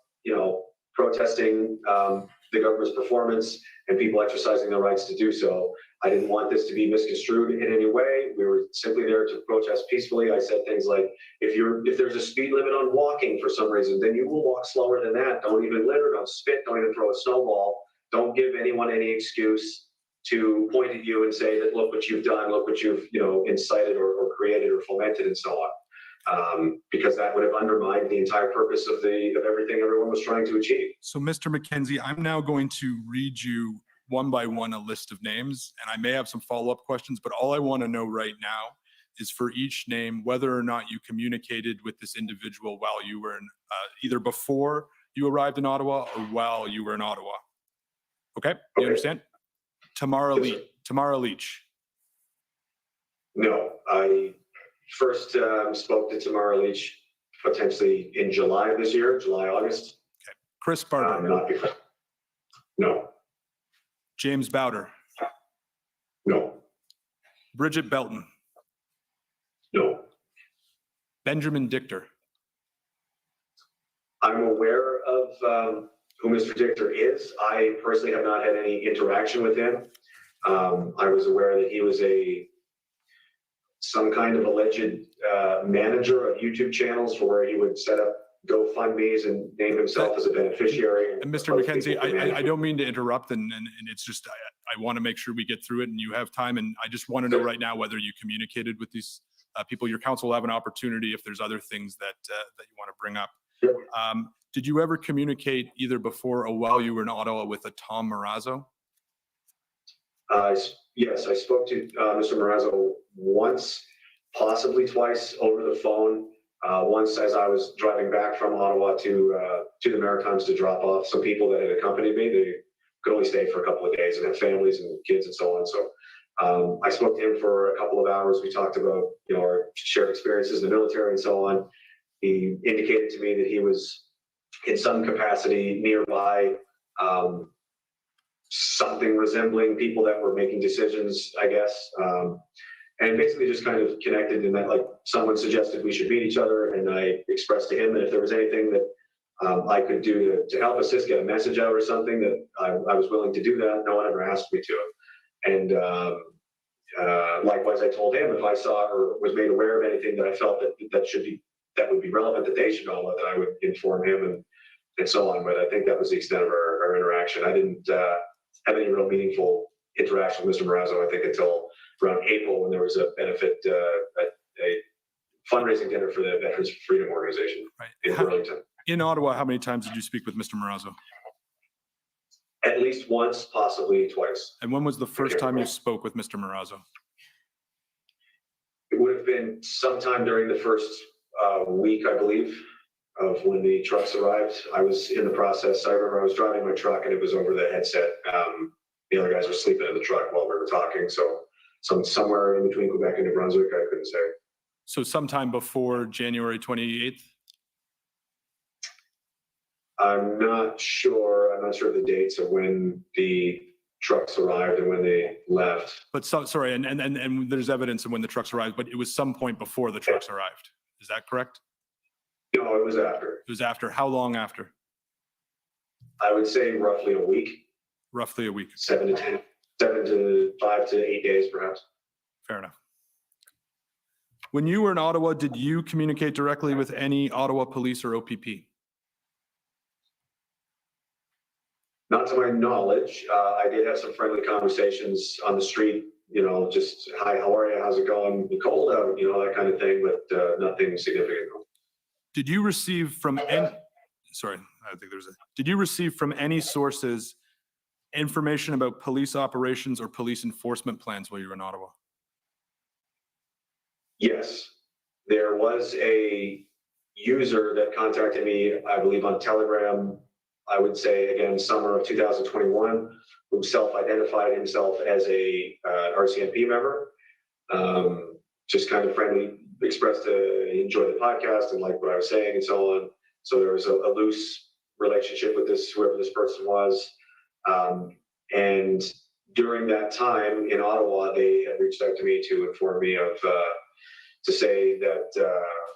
protesting the government's performance and people exercising their rights to do so. I didn't want this to be misconstrued in any way. We were simply there to protest peacefully. I said things like, if there's a speed limit on walking for some reason, then you will walk slower than that. Don't even litter, don't spit, don't even throw a snowball. Don't give anyone any excuse to point at you and say that, look what you've done, look what you've incited or created or fomented and so on. Because that would have undermined the entire purpose of everything everyone was trying to achieve. So Mr. MacKenzie, I'm now going to read you one by one a list of names, and I may have some follow-up questions, but all I want to know right now is for each name, whether or not you communicated with this individual while you were in, either before you arrived in Ottawa or while you were in Ottawa. Okay, you understand? Tamara Leach. No, I first spoke to Tamara Leach potentially in July of this year, August. Okay. Chris Barber. Not before. No. James Bowder. No. Bridget Belton. No. Benjamin Dichter. I'm aware of who Mr. Dichter is. I personally have not had any interaction with him. I was aware that he was some kind of alleged manager of YouTube channels for where he would set up GoFundMe's and name himself as a beneficiary. And Mr. MacKenzie, I don't mean to interrupt, and it's just I want to make sure we get through it, and you have time, and I just want to know right now whether you communicated with these people. Your counsel will have an opportunity if there's other things that you want to bring up. Sure. Did you ever communicate either before or while you were in Ottawa with a Tom Marazzo? Yes, I spoke to Mr. Marazzo once, possibly twice over the phone. Once as I was driving back from Ottawa to the Maritimes to drop off some people that had accompanied me. They could only stay for a couple of days and have families and kids and so on. So I spoke to him for a couple of hours. We talked about our shared experiences in the military and so on. He indicated to me that he was in some capacity nearby, something resembling people that were making decisions, I guess. And basically just kind of connected in that, like, someone suggested we should meet each other, and I expressed to him that if there was anything that I could do to help assist, get a message out or something, that I was willing to do that. No one ever asked me to. And likewise, I told him if I saw or was made aware of anything that I felt that would be relevant that they should know, that I would inform him and so on. But I think that was the extent of our interaction. I didn't have any real meaningful interaction with Mr. Marazzo, I think, until around April, when there was a benefit, a fundraising dinner for the Veterans for Freedom organization in Burlington. In Ottawa, how many times did you speak with Mr. Marazzo? At least once, possibly twice. And when was the first time you spoke with Mr. Marazzo? It would have been sometime during the first week, I believe, of when the trucks arrived. I was in the process. I remember I was driving my truck and it was over the headset. The other guys were sleeping in the truck while we were talking. So somewhere in between Quebec and New Brunswick, I couldn't say. So sometime before January 28th? I'm not sure. I'm not sure of the dates of when the trucks arrived and when they left. But sorry, and there's evidence of when the trucks arrived, but it was some point before the trucks arrived. Is that correct? No, it was after. It was after. How long after? I would say roughly a week. Roughly a week. 7 to 5 to 8 days, perhaps. Fair enough. When you were in Ottawa, did you communicate directly with any Ottawa police or OPP? Not to my knowledge. I did have some friendly conversations on the street, just, hi, how are you? How's it going? You cold out, that kind of thing, but nothing significant. Did you receive from any, did you receive from any sources information about police operations or police enforcement plans while you were in Ottawa? Yes, there was a user that contacted me, I believe on Telegram, I would say again, summer of 2021, who self-identified himself as a RCMP member. Just kind of friendly, expressed he enjoyed the podcast and liked what I was saying and so on. So there was a loose relationship with whoever this person was. And during that time in Ottawa, they had reached out to me to inform me of, to say that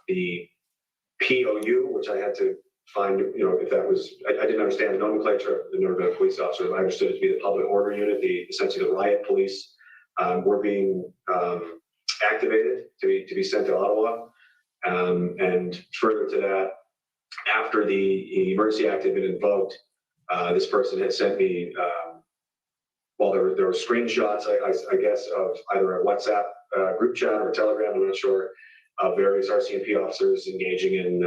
the POU, which I had to find, if that was, I didn't understand the nomenclature, the Nuremberg police officer, I understood it to be the public order unit, essentially the riot police, were being activated to be sent to Ottawa. And further to that, after the Emergency Act had been invoked, this person had sent me, well, there were screenshots, I guess, of either a WhatsApp group chat or a Telegram, I'm not sure, of various RCMP officers engaging in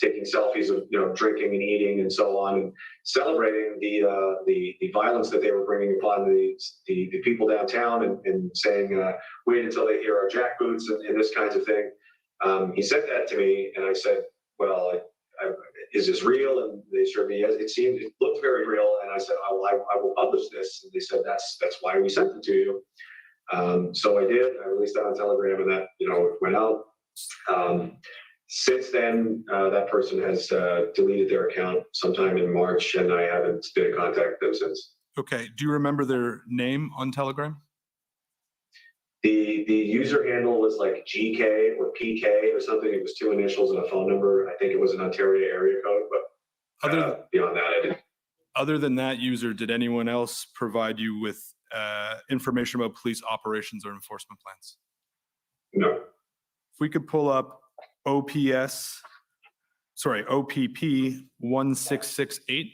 taking selfies of drinking and eating and so on, and celebrating the violence that they were bringing upon the people downtown, and saying, wait until they hear our jackboots and this kinds of thing. He sent that to me, and I said, well, is this real? And they assured me, yes, it looked very real. And I said, oh, I will publish this. And they said, that's why we sent it to you. So I did. I released that on Telegram, and that it went out. Since then, that person has deleted their account sometime in March, and I haven't been in contact with them since. Okay. Do you remember their name on Telegram? The user handle was like GK or PK or something. It was 2 initials and a phone number. I think it was an Ontario area code, but beyond that, I didn't. Other than that user, did anyone else provide you with information about police operations or enforcement plans? No. If we could pull up OPP 1668.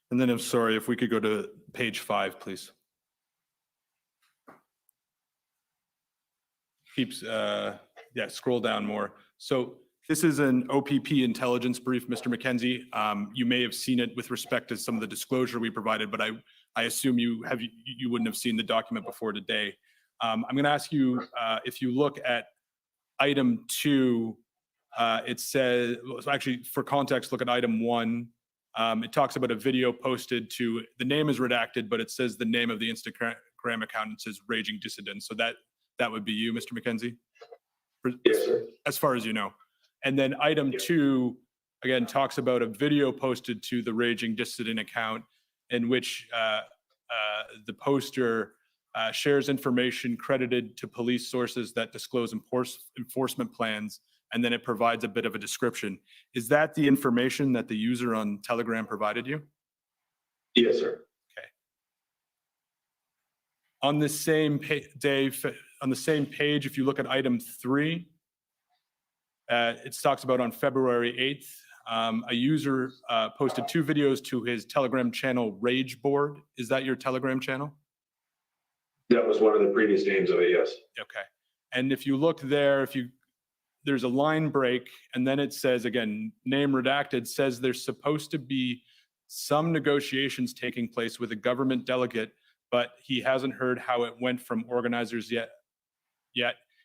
And then if we could go to page 5, please. Scroll down more. So this is an OPP intelligence brief, Mr. MacKenzie. You may have seen it with respect to some of the disclosure we provided, but I assume you wouldn't have seen the document before today. I'm going to ask you, if you look at item 2, it says, actually for context, look at item 1. It talks about a video posted to, the name is redacted, but it says the name of the Instagram account. It says Raging Dissident. So that would be you, Mr. MacKenzie? Yes, sir. As far as you know. And then item 2, again, talks about a video posted to the Raging Dissident account in which the poster shares information credited to police sources that disclose enforcement plans, and then it provides a bit of a description. Is that the information that the user on Telegram provided you? Yes, sir. Okay. On the same on the same page, if you look at item 3, it talks about on February 8th, a user posted 2 videos to his Telegram channel, Rage Board. Is that your Telegram channel? That was one of the previous names of it, yes. Okay. And if you look there, there's a line break, and then it says, again, name redacted, says there's supposed to be some negotiations taking place with a government delegate, but he hasn't heard how it went from organizers yet.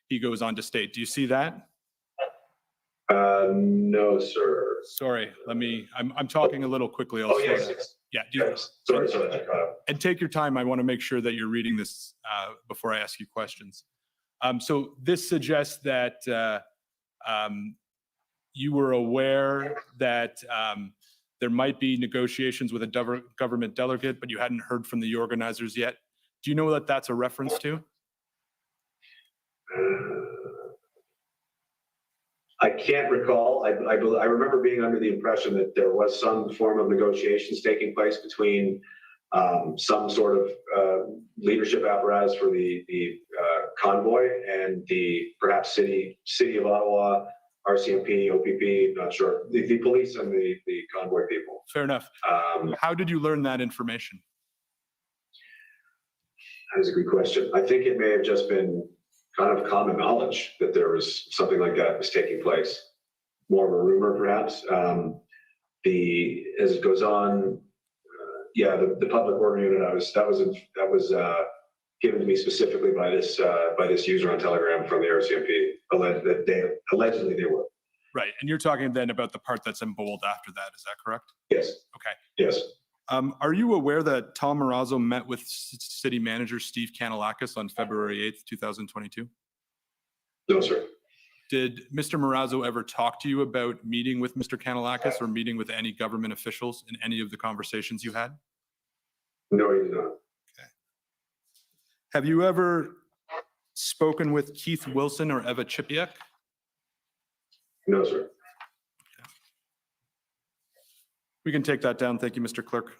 He goes on to state. Do you see that? No, sir. Sorry, I'm talking a little quickly. Oh, yes, yes. Yeah. Yes. Sorry. And take your time. I want to make sure that you're reading this before I ask you questions. So this suggests that you were aware that there might be negotiations with a government delegate, but you hadn't heard from the organizers yet. Do you know what that's a reference to? I can't recall. I remember being under the impression that there was some form of negotiations taking place between some sort of leadership apparatus for the convoy and the perhaps city of Ottawa, RCMP, OPP, not sure, the police and the convoy people. Fair enough. How did you learn that information? That is a good question. I think it may have just been kind of common knowledge that there was something like that was taking place. More of a rumor, perhaps. As it goes on, the public order unit, that was given to me specifically by this user on Telegram from the RCMP. Allegedly they were. Right. And you're talking then about the part that's in bold after that. Is that correct? Yes. Okay. Yes. Are you aware that Tom Marazzo met with City Manager Steve Kanellakis on February 8th, 2022? No, sir. Did Mr. Marazzo ever talk to you about meeting with Mr. Kanellakis or meeting with any government officials in any of the conversations you had? No, he did not. Okay. Have you ever spoken with Keith Wilson or Eva Chipiak? No, sir. We can take that down. Thank you, Mr. Clerk.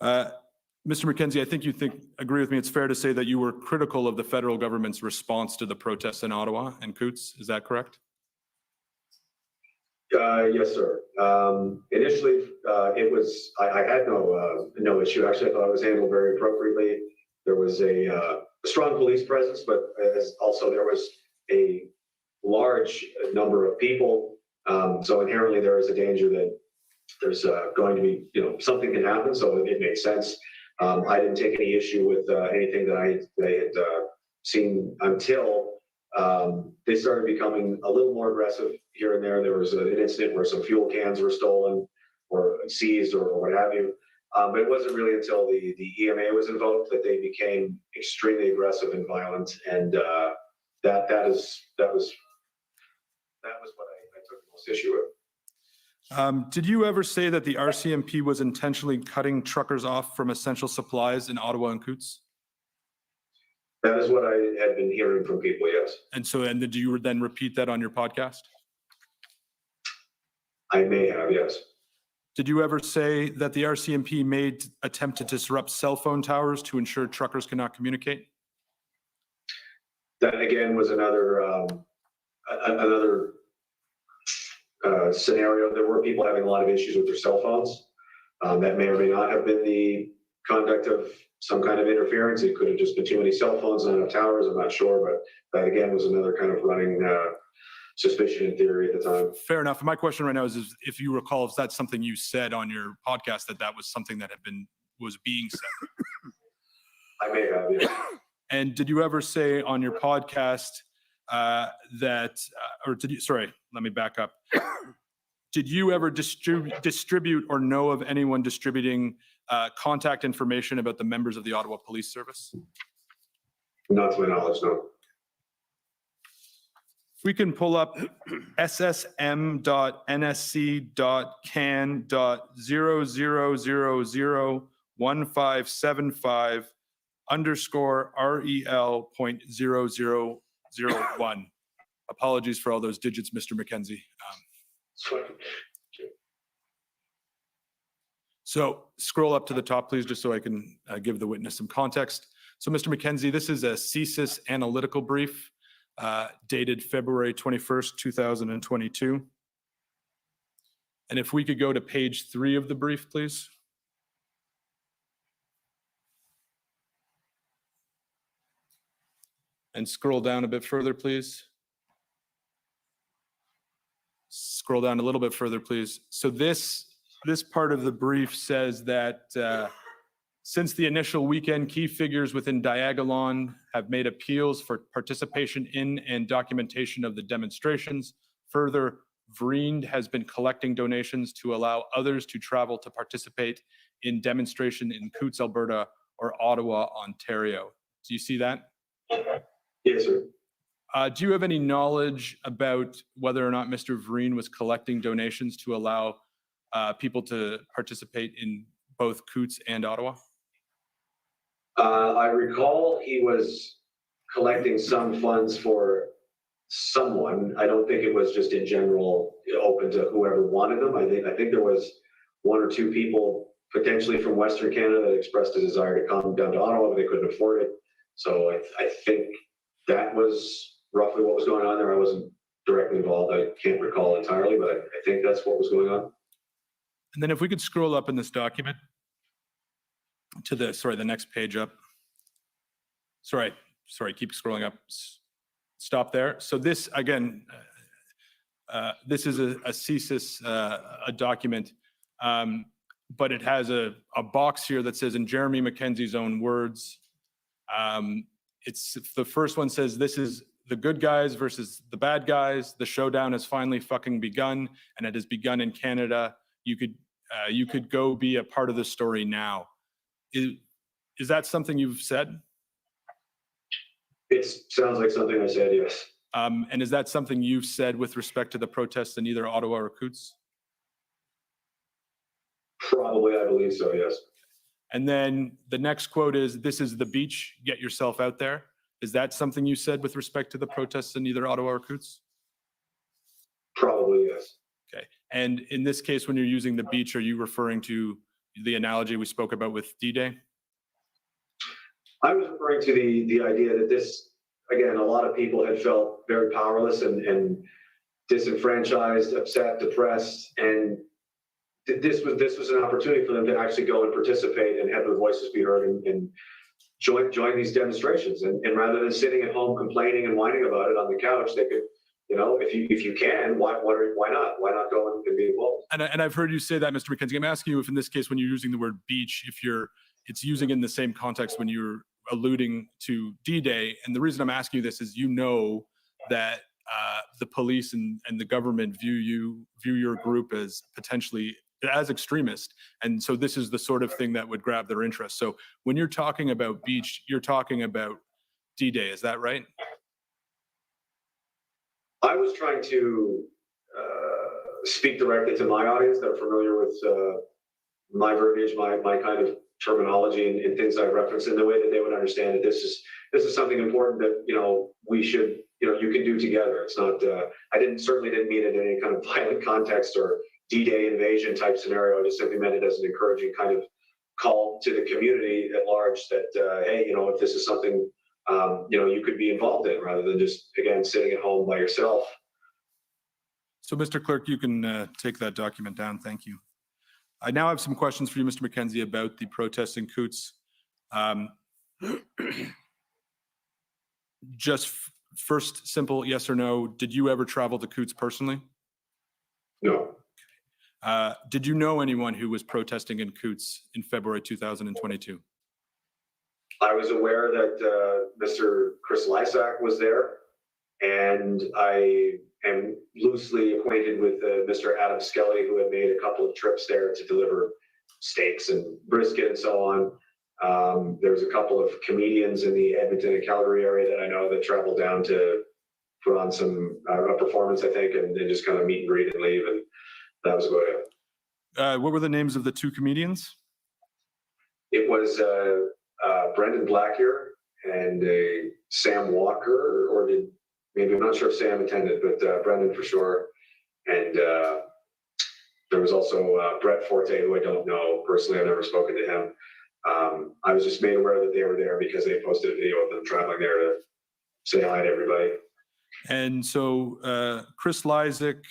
Mr. MacKenzie, I think you agree with me. It's fair to say that you were critical of the federal government's response to the protests in Ottawa and Coutts. Is that correct? Yes, sir. Initially, I had no issue. Actually, I thought it was handled very appropriately. There was a strong police presence, but also there was a large number of people. So inherently, there is a danger that there's going to be, something can happen. So it made sense. I didn't take any issue with anything that they had seen until they started becoming a little more aggressive here and there. There was an incident where some fuel cans were stolen or seized or what have you. But it wasn't really until the EMA was invoked that they became extremely aggressive and violent. And that was what I took the most issue with. Did you ever say that the RCMP was intentionally cutting truckers off from essential supplies in Ottawa and Coutts? That is what I had been hearing from people, yes. And did you then repeat that on your podcast? I may have, yes. Did you ever say that the RCMP made attempt to disrupt cell phone towers to ensure truckers cannot communicate? That again was another scenario. There were people having a lot of issues with their cell phones. That may or may not have been the conduct of some kind of interference. It could have just been too many cell phones, not enough towers. I'm not sure, but that again was another kind of running suspicion in theory at the time. Fair enough. My question right now is if you recall, if that's something you said on your podcast, that was something that was being said. I may have, yeah. And did you ever say on your podcast let me back up. Did you ever distribute or know of anyone distributing contact information about the members of the Ottawa Police Service? Not to my knowledge, no. If we can pull up ssm.nsc.0001575_REL.0001. Apologies for all those digits, Mr. MacKenzie. So scroll up to the top, please, just so I can give the witness some context. So, Mr. MacKenzie, this is a CSIS analytical brief dated February 21st, 2022. And if we could go to page 3 of the brief, please. And scroll down a bit further, please. Scroll down a little bit further, please. So this part of the brief says that since the initial weekend, key figures within Diagolon have made appeals for participation in and documentation of the demonstrations. Further, Vreend has been collecting donations to allow others to travel to participate in demonstration in Coutts, Alberta, or Ottawa, Ontario. Do you see that? Yes, sir. Do you have any knowledge about whether or not Mr. Vreend was collecting donations to allow people to participate in both Coutts and Ottawa? I recall he was collecting some funds for someone. I don't think it was just in general open to whoever wanted them. I think there was 1 or 2 people potentially from Western Canada that expressed a desire to come down to Ottawa, but they couldn't afford it. So I think that was roughly what was going on there. I wasn't directly involved. I can't recall entirely, but I think that's what was going on. And then if we could scroll up in this document. to the next page up. Sorry, keep scrolling up. Stop there. So this, again, this is a CSIS, a document, but it has a box here that says, in Jeremy MacKenzie's own words, it's the first one says, this is the good guys versus the bad guys. The showdown has finally fucking begun, and it has begun in Canada. You could go be a part of the story now. Is that something you've said? It sounds like something I said, yes. And is that something you've said with respect to the protests in either Ottawa or Coutts? Probably, I believe so, yes. And then the next quote is, this is the beach, get yourself out there. Is that something you said with respect to the protests in either Ottawa or Coutts? Probably, yes. Okay. And in this case, when you're using the beach, are you referring to the analogy we spoke about with D-Day? I was referring to the idea that this, again, a lot of people had felt very powerless and disenfranchised, upset, depressed, and this was an opportunity for them to actually go and participate and have their voices be heard and join these demonstrations. And rather than sitting at home complaining and whining about it on the couch, they could, if you can, why not? Why not go and be involved? And I've heard you say that, Mr. MacKenzie. I'm asking you if in this case, when you're using the word beach, it's using in the same context when you're alluding to D-Day. And the reason I'm asking you this is, that the police and the government view your group as potentially as extremist. And so this is the sort of thing that would grab their interest. So when you're talking about beach, you're talking about D-Day, is that right? I was trying to speak directly to my audience that are familiar with my verbiage, my kind of terminology and things I've referenced, in the way that they would understand that this is something important that we should you can do together. It's not I certainly didn't mean it in any kind of violent context or D-Day invasion type scenario. I just simply meant it as an encouraging kind of call to the community at large that hey, if this is something you could be involved in, rather than just, again, sitting at home by yourself. So, Mr. Clerk, you can take that document down. Thank you. I now have some questions for you, Mr. MacKenzie, about the protests in Coutts. Just first, simple yes or no, did you ever travel to Coutts personally? No. Did you know anyone who was protesting in Coutts in February 2022? I was aware that Mr. Chris Lysak was there, and I am loosely acquainted with Mr. Adam Skelly, who had made a couple of trips there to deliver steaks and brisket and so on. There's a couple of comedians in the Edmonton and Calgary area that I know that traveled down to put on a performance, I think, and then just kind of meet and greet and leave, and that was about it. What were the names of the two comedians? It was Brendan Blackyer and Sam Walker, or I'm not sure if Sam attended, but Brendan for sure. And there was also Brett Forte, who I don't know personally. I've never spoken to him. I was just made aware that they were there because they posted a video of them traveling there to say hi to everybody. And so Chris Lysak,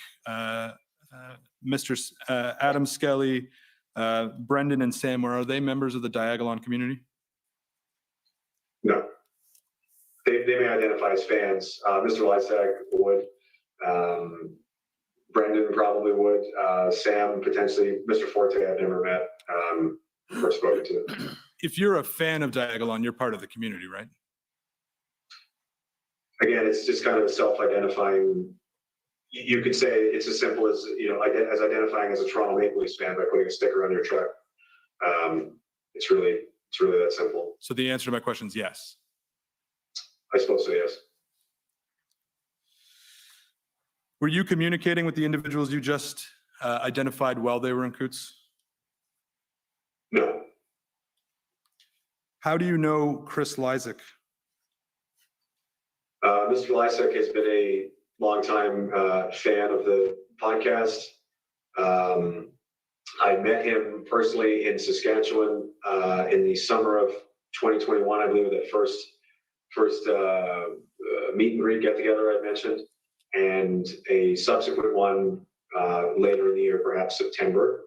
Mr. Adam Skelly, Brendan and Sam, are they members of the Diagolon community? No. They may identify as fans. Mr. Lysak would. Brendan probably would. Sam potentially. Mr. Forte I've never met or spoken to. If you're a fan of Diagolon, you're part of the community, right? Again, it's just kind of a self-identifying. You could say it's as simple as as identifying as a Toronto Maple Leafs fan by putting a sticker on your truck. It's really that simple. So the answer to my question is yes. I suppose so, yes. Were you communicating with the individuals you just identified while they were in Coutts? No. How do you know Chris Lysak? Mr. Lysak has been a longtime fan of the podcast. I met him personally in Saskatchewan in the summer of 2021, I believe, that first meet and greet get together I mentioned, and a subsequent one later in the year, perhaps September.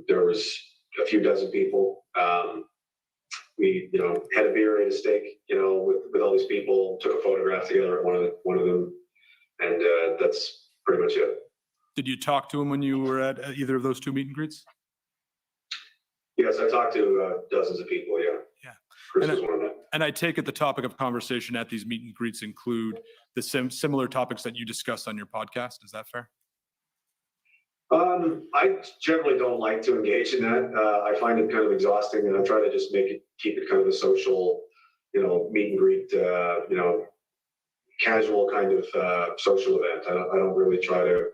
There was a few dozen people We, had a beer, ate a steak, with all these people, took a photograph together at one of them, and that's pretty much it. Did you talk to him when you were at either of those two meet and greets? Yes, I talked to dozens of people. Yeah. Yeah. Chris And was one of them. And I take it the topic of conversation at these meet and greets include the similar topics that you discussed on your podcast. Is that fair? I generally don't like to engage in that. I find it kind of exhausting, and I try to just keep it kind of a social, meet and greet, casual kind of social event. I don't really try to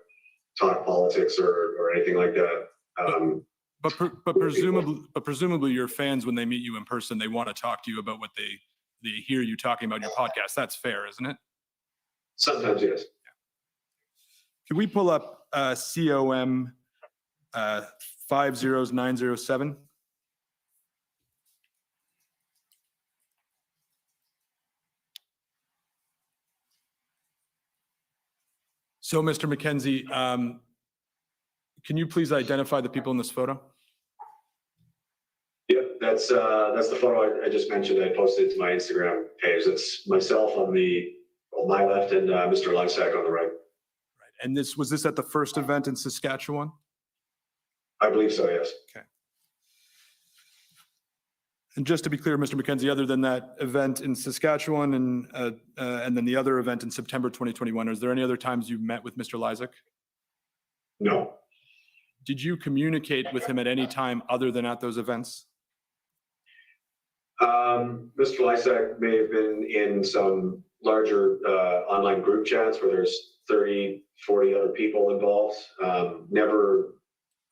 talk politics or anything like that. But presumably your fans, when they meet you in person, they want to talk to you about what they hear you talking about in your podcast. That's fair, isn't it? Sometimes, yes. Can we pull up COM 50907? So, Mr. MacKenzie, can you please identify the people in this photo? Yep, that's the photo I just mentioned. I posted it to my Instagram page. It's myself on my left and Mr. Lysak on the right. Right. And was this at the first event in Saskatchewan? I believe so, yes. Okay. And just to be clear, Mr. MacKenzie, other than that event in Saskatchewan and then the other event in September 2021, is there any other times you met with Mr. Lysak? No. Did you communicate with him at any time other than at those events? Mr. Lysak may have been in some larger online group chats where there's 30, 40 other people involved. Never,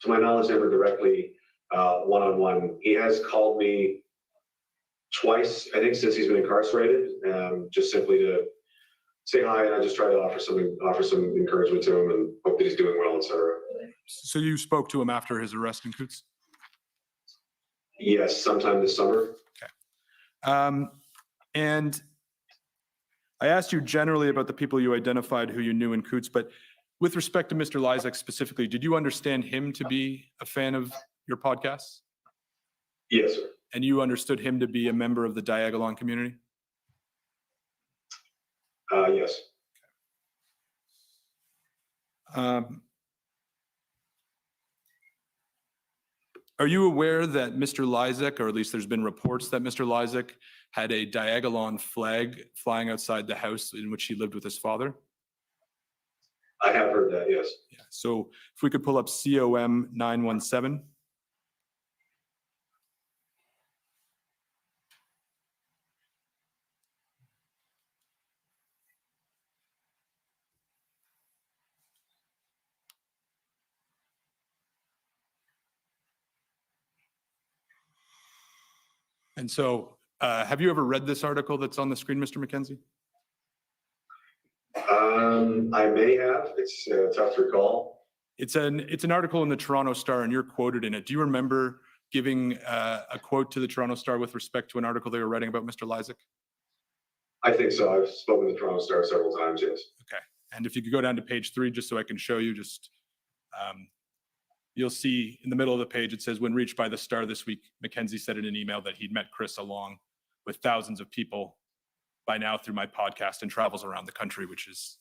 to my knowledge, never directly one-on-one. He has called me twice, I think, since he's been incarcerated, just simply to say hi, and I just try to offer some encouragement to him and hope that he's doing well, etc. So you spoke to him after his arrest in Coutts? Yes, sometime this summer. Okay. And I asked you generally about the people you identified who you knew in Coutts, but with respect to Mr. Lysak specifically, did you understand him to be a fan of your podcasts? Yes, sir. And you understood him to be a member of the Diagolon community? Yes. Are you aware that Mr. Lysak, or at least there's been reports that Mr. Lysak had a Diagolon flag flying outside the house in which he lived with his father? I have heard that, yes. Yeah. So if we could pull up COM 917. And so, have you ever read this article that's on the screen, Mr. MacKenzie? I may have. It's tough to recall. It's an article in the Toronto Star, and you're quoted in it. Do you remember giving a quote to the Toronto Star with respect to an article they were writing about Mr. Lysak? I think so. I've spoken to the Toronto Star several times, yes. Okay. And if you could go down to page 3, just so I can show you, you'll see in the middle of the page, it says, when reached by the Star this week, MacKenzie said in an email that he'd met Chris along with thousands of people by now through my podcast and travels around the country, which is,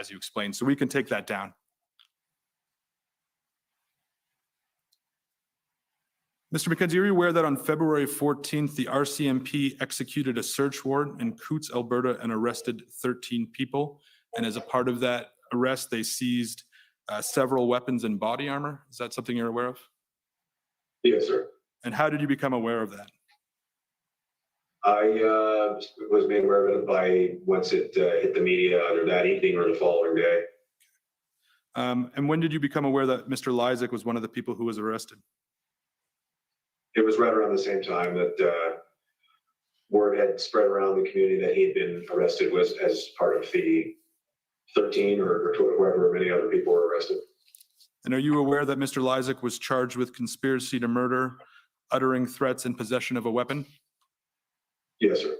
as you explained. So we can take that down. Mr. MacKenzie, are you aware that on February 14th, the RCMP executed a search warrant in Coutts, Alberta, and arrested 13 people? And as a part of that arrest, they seized several weapons and body armor. Is that something you're aware of? Yes, sir. And how did you become aware of that? I was made aware of it by once it hit the media either that evening or the following day. And when did you become aware that Mr. Lysak was one of the people who was arrested? It was right around the same time that word had spread around the community that he had been arrested was as part of the 13 or whoever many other people were arrested. And are you aware that Mr. Lysak was charged with conspiracy to murder, uttering threats, and possession of a weapon? Yes, sir.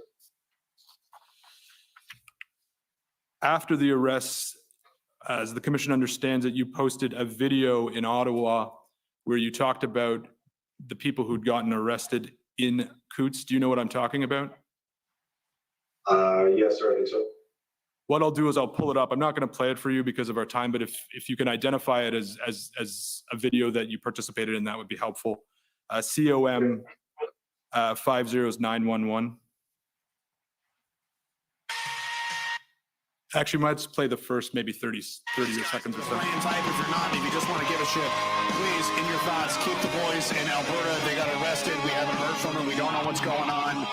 After the arrests, as the commission understands it, you posted a video in Ottawa where you talked about the people who'd gotten arrested in Coots. Do you know what I'm talking about? Yes, sir, I think so. What I'll do is I'll pull it up. I'm not going to play it for you because of our time, but if you can identify it as a video that you participated in, that would be helpful. COM 50911. Actually, might play the first maybe 30 seconds or so. Ryan type if you're not, if you just want to give a shit, please, in your thoughts, keep the boys in Alberta. They got arrested. We haven't heard from them. We don't know what's going on.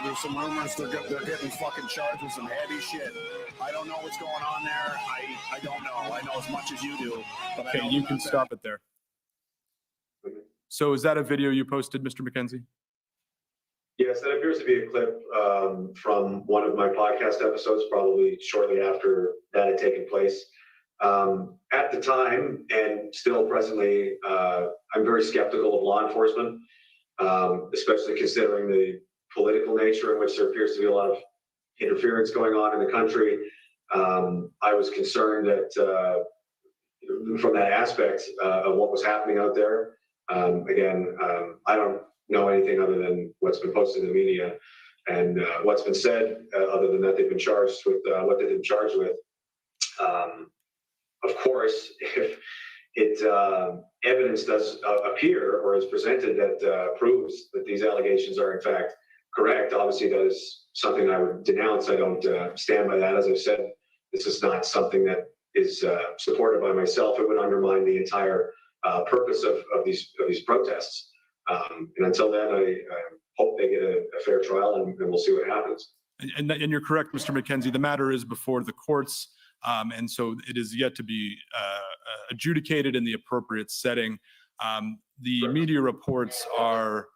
There's some rumors they're getting fucking charged with some heavy shit. I don't know what's going on there. I don't know. I know as much as you do. But I Okay, know you they're can not there. stop it there. So is that a video you posted, Mr. MacKenzie? Yes, that appears to be a clip from one of my podcast episodes, probably shortly after that had taken place. At the time, and still presently, I'm very skeptical of law enforcement, especially considering the political nature in which there appears to be a lot of interference going on in the country. I was concerned that from that aspect of what was happening out there. Again, I don't know anything other than what's been posted in the media and what's been said, other than that they've been charged with what they've been charged with. Of course, if evidence does appear or is presented that proves that these allegations are in fact correct, obviously that is something I would denounce. I don't stand by that. As I've said, this is not something that is supported by myself. It would undermine the entire purpose of these protests. And until then, I hope they get a fair trial, and we'll see what happens. And you're correct, Mr. MacKenzie. The matter is before the courts, and so it is yet to be adjudicated in the appropriate setting. The media reports are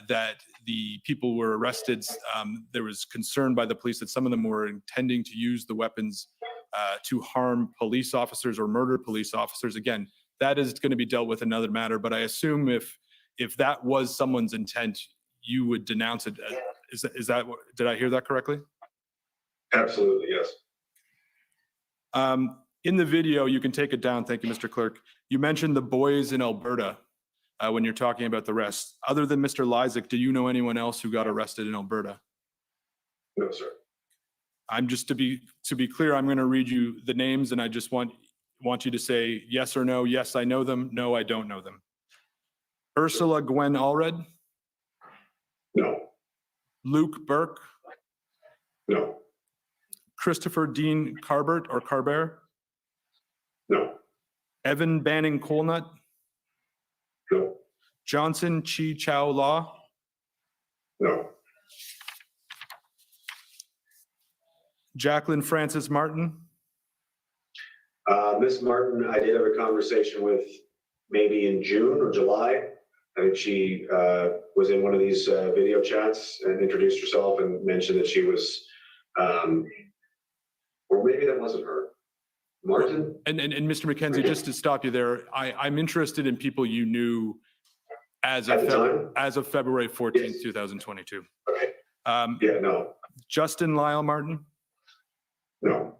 that the people were arrested. There was concern by the police that some of them were intending to use the weapons to harm police officers or murder police officers. Again, that is going to be dealt with another matter, but I assume if that was someone's intent, you would denounce it. Is that what, did I hear that correctly? Absolutely, yes. In the video, you can take it down. Thank you, Mr. Clerk. You mentioned the boys in Alberta when you're talking about the rest. Other than Mr. Lysak, do you know anyone else who got arrested in Alberta? No, sir. I'm just to be clear, I'm going to read you the names, and I just want you to say yes or no. Yes, I know them. No, I don't know them. Ursula Gwen Allred, No. Luke Burke, No. Christopher Dean Carbert or Carbert, No. Evan Banning Colnut, No. Johnson Chi Chow Law, No. Jacqueline Francis Martin, Miss Martin, I did have a conversation with maybe in June or July. I think she was in one of these video chats and introduced herself and mentioned that she was, or maybe that wasn't her. Martin? and Mr. MacKenzie, just to stop you there, I'm interested in people you knew as At the time? of February 14th, Yes. 2022. Okay. Yeah, no. Justin Lyle Martin, No.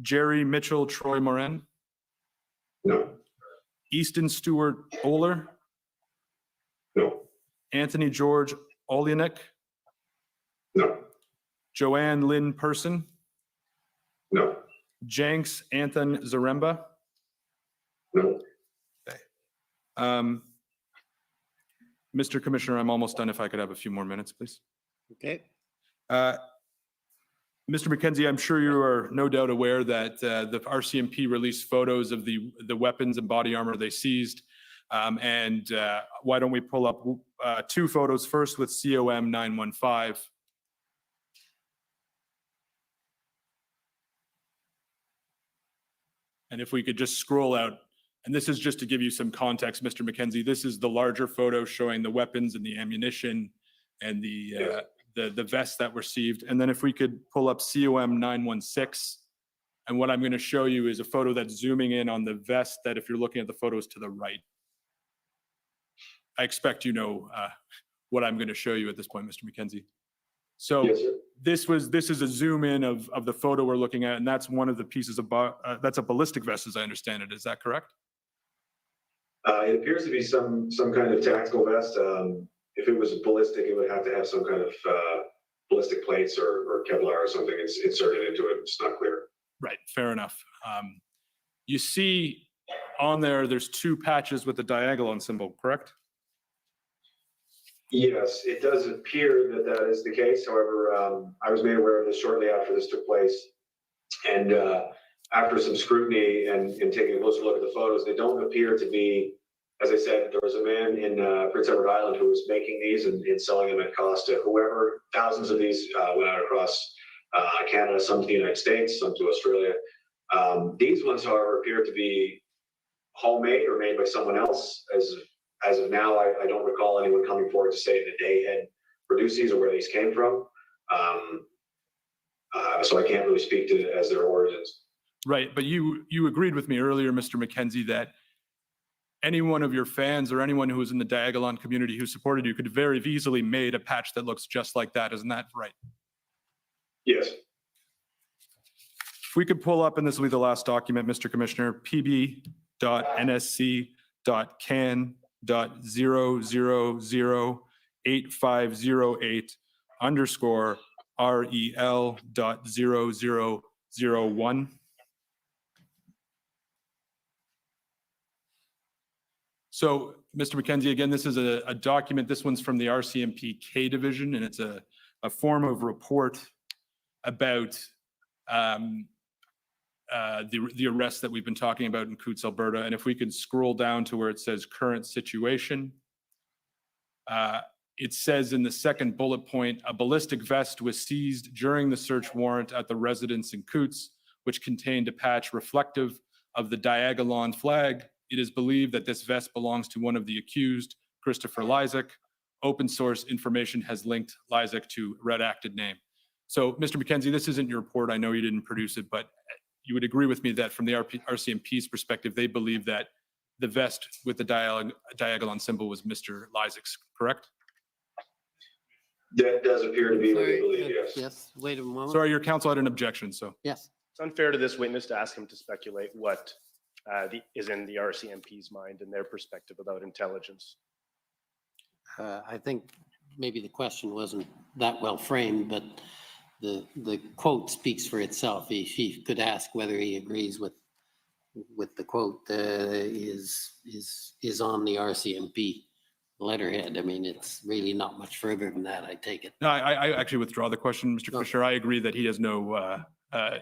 Jerry Mitchell Troy Morin, No. Easton Stewart Oler, No. Anthony George Olyanek, No. Joanne Lynn Person, No. Jenks Anthony Zaremba. No. Mr. Commissioner, I'm almost done. If I could have a few more minutes, please. Okay. Mr. MacKenzie, I'm sure you are no doubt aware that the RCMP released photos of the weapons and body armor they seized. And why don't we pull up two photos first with COM 915. And if we could just scroll out, and this is just to give you some context, Mr. MacKenzie, this is the larger photo showing the weapons and the ammunition and the vests that were seized. And then if we could pull up COM 916, and what I'm going to show you is a photo that's zooming in on the vest that if you're looking at the photos to the right. I expect you know what I'm going to show you at this point, Mr. MacKenzie. So Yes, sir. this is a zoom in of the photo we're looking at, and that's one of the pieces of that's a ballistic vest, as I understand it. Is that correct? It appears to be some kind of tactical vest. If it was ballistic, it would have to have some kind of ballistic plates or Kevlar or something inserted into it. It's not clear. Right, fair enough. You see on there's 2 patches with the diagolon symbol, correct? Yes, it does appear that is the case. However, I was made aware of this shortly after this took place. And after some scrutiny and taking a closer look at the photos, they don't appear to be, as I said, there was a man in Prince Edward Island who was making these and selling them at cost to whoever. Thousands of these went out across Canada, some to the United States, some to Australia. These ones, however, appear to be homemade or made by someone else. As of now, I don't recall anyone coming forward to say that they had produced these or where these came from. So I can't really speak to it as their origins. Right, but you agreed with me earlier, Mr. MacKenzie, that any one of your fans or anyone who was in the diagolon community who supported you could very easily made a patch that looks just like that. Isn't that right? Yes. If we could pull up, and this will be the last document, Mr. Commissioner, pb.nsc.0008508_rel.0001. So, Mr. MacKenzie, again, this is a document. This one's from the RCMP K division, and it's a form of report about the arrest that we've been talking about in Coutts, Alberta. And if we could scroll down to where it says current situation, it says in the second bullet point, a ballistic vest was seized during the search warrant at the residence in Coutts, which contained a patch reflective of the diagolon flag. It is believed that this vest belongs to one of the accused, Christopher Lysak. Open source information has linked Lysak to redacted name. So, Mr. MacKenzie, this isn't your report. I know you didn't produce it, but you would agree with me that from the RCMP's perspective, they believe that the vest with the diagolon symbol was Mr. Lysak's, correct? That does appear to be what they believe, yes. Yes, wait a moment. Sorry, your counsel had an objection, so. Yes. It's unfair to this witness to ask him to speculate what is in the RCMP's mind and their perspective about intelligence. I think maybe the question wasn't that well framed, but the quote speaks for itself. He could ask whether he agrees with the quote is on the RCMP letterhead. I mean, it's really not much further than that, I take it. No, I actually withdraw the question, Mr. Commissioner. I agree that he has no,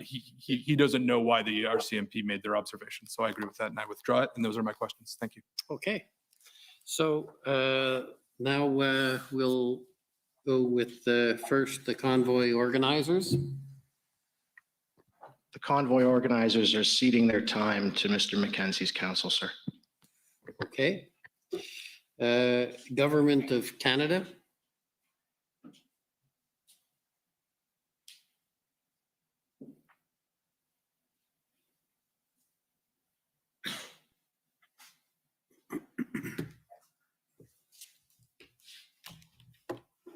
he doesn't know why the RCMP made their observation. So I agree with that and I withdraw it. And those are my questions. Thank you. Okay. So now we'll go with first the convoy organizers. The convoy organizers are ceding their time to Mr. MacKenzie's counsel, sir. Okay. Government of Canada.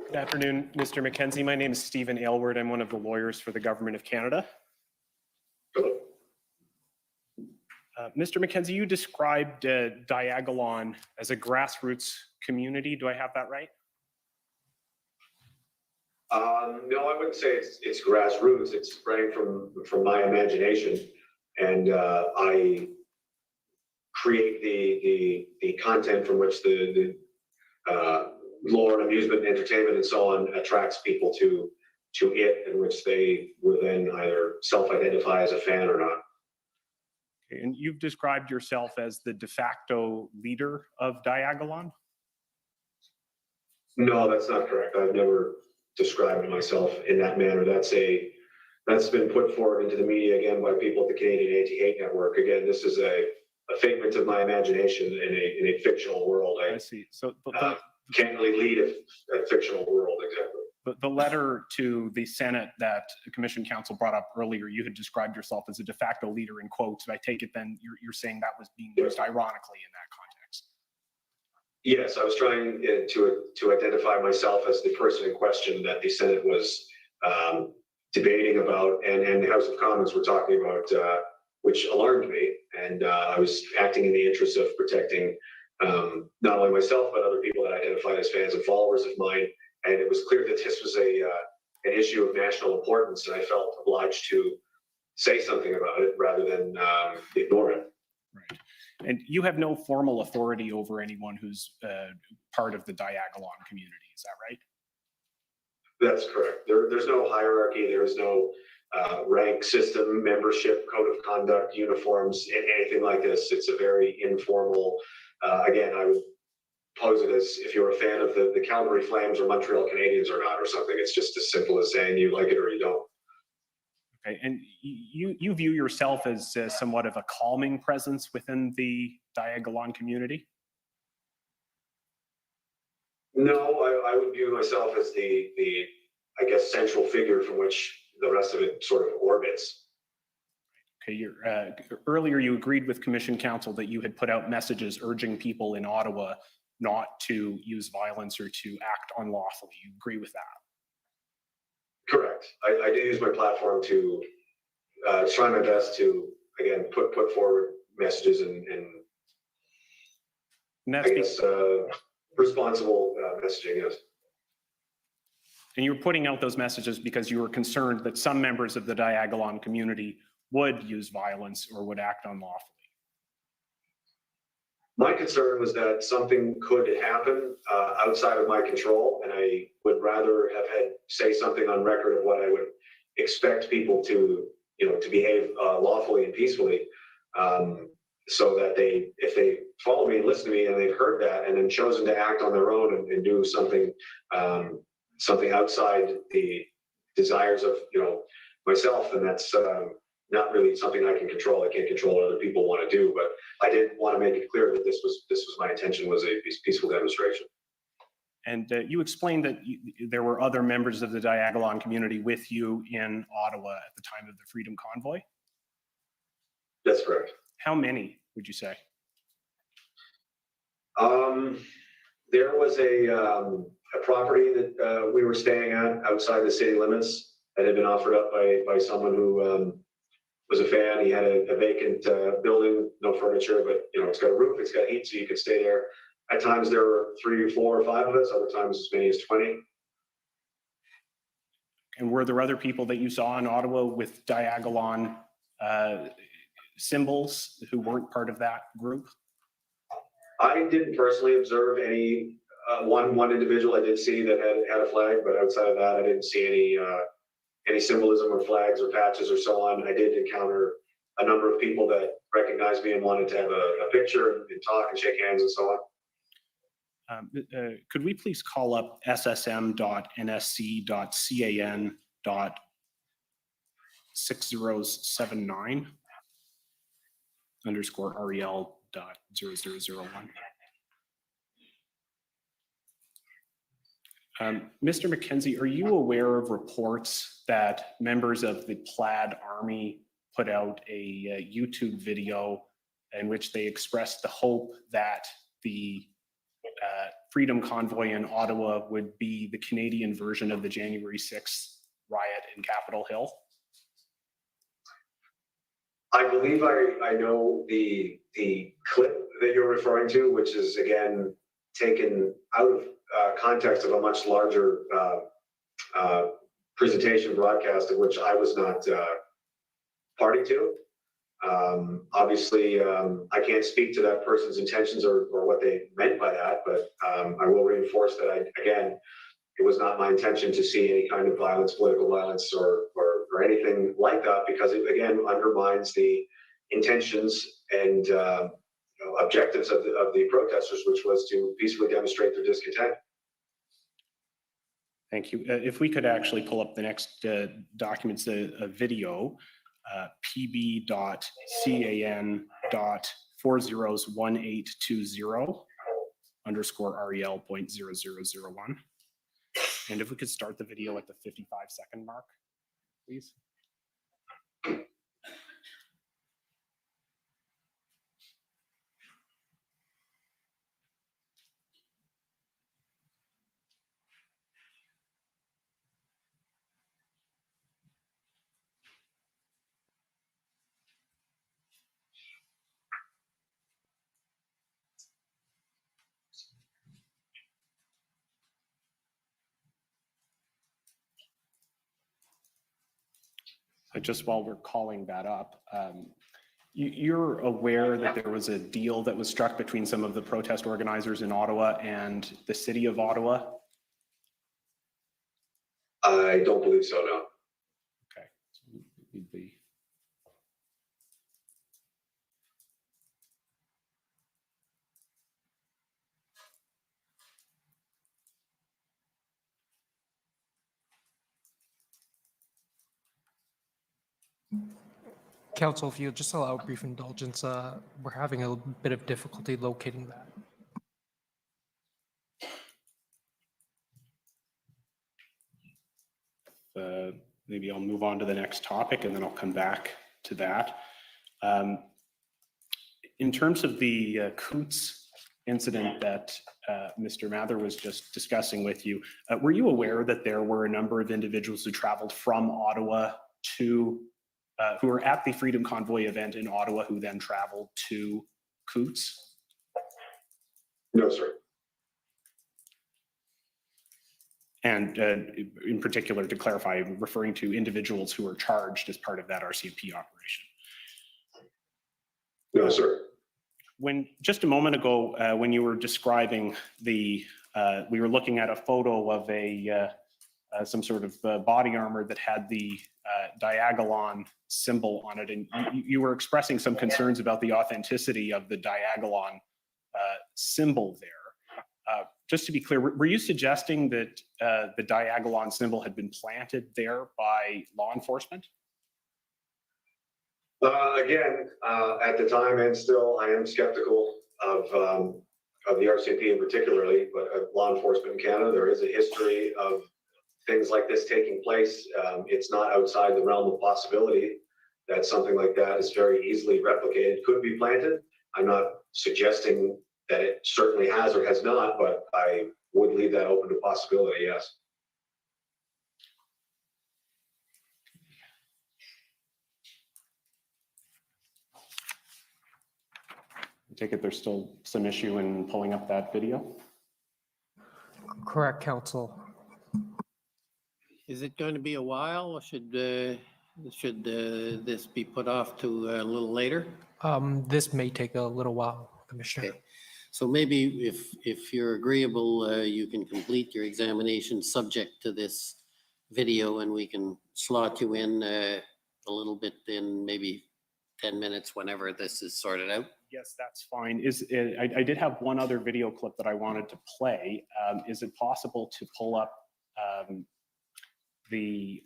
Good afternoon, Mr. MacKenzie. My name is Stephen Aylward. I'm one of the lawyers for the Government of Canada. Hello. Mr. MacKenzie, you described Diagolon as a grassroots community. Do I have that right? No, I wouldn't say it's grassroots. It's sprang from my imagination, and I create the content from which the lore and amusement and entertainment and so on attracts people to it, in which they will then either self-identify as a fan or not. Okay, and you've described yourself as the de facto leader of Diagolon? No, that's not correct. I've never described myself in that manner. That's been put forward into the media again by people at the Canadian Anti-Hate Network. Again, this is a figment of my imagination in a fictional world. I see. So can't really lead a fictional world exactly. the letter to the Senate that the Commission Counsel brought up earlier, you had described yourself as a de facto leader in quotes. I take it then you're saying that was being used ironically in that context. Yes, I was trying to identify myself as the person in question that the Senate was debating about, and the House of Commons were talking about which alarmed me. And I was acting in the interest of protecting not only myself, but other people that identified as fans and followers of mine. And it was clear that this was an issue of national importance, and I felt obliged to say something about it rather than ignore it. Right. And you have no formal authority over anyone who's part of the Diagolon community, is that right? That's correct. There's no hierarchy. There's no rank system, membership, code of conduct, uniforms, anything like this. It's a very informal, again, I would pose it as if you're a fan of the Calgary Flames or Montreal Canadiens or not or something. It's just as simple as saying you like it or you don't. Okay, and you view yourself as somewhat of a calming presence within the Diagolon community? No, I would view myself as the I guess central figure from which the rest of it sort of orbits. Okay, earlier you agreed with Commission Council that you had put out messages urging people in Ottawa not to use violence or to act unlawfully. You agree with that? Correct. I did use my platform to try my best to, again, put forward messages and that's I guess responsible messaging, yes. And you were putting out those messages because you were concerned that some members of the Diagolon community would use violence or would act unlawfully. My concern was that something could happen outside of my control, and I would rather have had say something on record of what I would expect people to, to behave lawfully and peacefully, so that if they follow me and listen to me and they've heard that and then chosen to act on their own and do something, something outside the desires of, myself, then that's not really something I can control. I can't control what other people want to do, but I did want to make it clear that this was my intention, was a peaceful demonstration. And you explained that there were other members of the Diagolon community with you in Ottawa at the time of the Freedom Convoy? That's correct. How many would you say? There was a property that we were staying at outside the city limits that had been offered up by someone who was a fan. He had a vacant building, no furniture, but it's got a roof, it's got heat, so you could stay there. At times there were 3 or 4 or 5 of us, other times as many as 20. And were there other people that you saw in Ottawa with Diagolon symbols who weren't part of that group? I didn't personally observe any one individual I did see that had a flag, but outside of that, I didn't see any symbolism or flags or patches or so on. I did encounter a number of people that recognized me and wanted to have a picture and talk and shake hands and so on. Could we please call up ssm.nsc.can.6079 _REL.0001? Mr. MacKenzie, are you aware of reports that members of the Plaid Army put out a YouTube video in which they expressed the hope that the Freedom Convoy in Ottawa would be the Canadian version of the January 6th riot in Capitol Hill? I believe I know the clip that you're referring to, which is again taken out of context of a much larger presentation broadcast of which I was not party to. Obviously, I can't speak to that person's intentions or what they meant by that, but I will reinforce that it was not my intention to see any kind of violence, political violence, or anything like that, because it again undermines the intentions and objectives of the protesters, which was to peacefully demonstrate their discontent. Thank you. If we could actually pull up the next documents, a video, pb.can.401820 _REL.0001. And if we could start the video at the 55-second mark, please. just while we're calling that up, you're aware that there was a deal that was struck between some of the protest organizers in Ottawa and the city of Ottawa? I don't believe so, no. Okay. So we'd be... Council, if you just allow a brief indulgence, we're having a bit of difficulty locating that. Maybe I'll move on to the next topic and then I'll come back to that. In terms of the Coots incident that Mr. Mather was just discussing with you, were you aware that there were a number of individuals who traveled from Ottawa to, who were at the Freedom Convoy event in Ottawa who then traveled to Coots? No, sir. And in particular, to clarify, I'm referring to individuals who were charged as part of that RCMP operation. No, sir. When just a moment ago, when you were describing the, we were looking at a photo of a some sort of body armor that had the diagolon symbol on it, and you were expressing some concerns about the authenticity of the diagolon symbol there. Just to be clear, were you suggesting that the diagolon symbol had been planted there by law enforcement? Again, at the time and still, I am skeptical of the RCMP in particularly, but of law enforcement in Canada. There is a history of things like this taking place. It's not outside the realm of possibility that something like that is very easily replicated, could be planted. I'm not suggesting that it certainly has or has not, but I would leave that open to possibility, yes. I take it there's still some issue in pulling up that video? Correct, Council. Is it going to be a while, or should this be put off to a little later? This may take a little while, Commissioner. Okay. So maybe if you're agreeable, you can complete your examination subject to this video, and we can slot you in a little bit in maybe 10 minutes whenever this is sorted out. Yes, that's fine. I did have one other video clip that I wanted to play. Is it possible to pull up a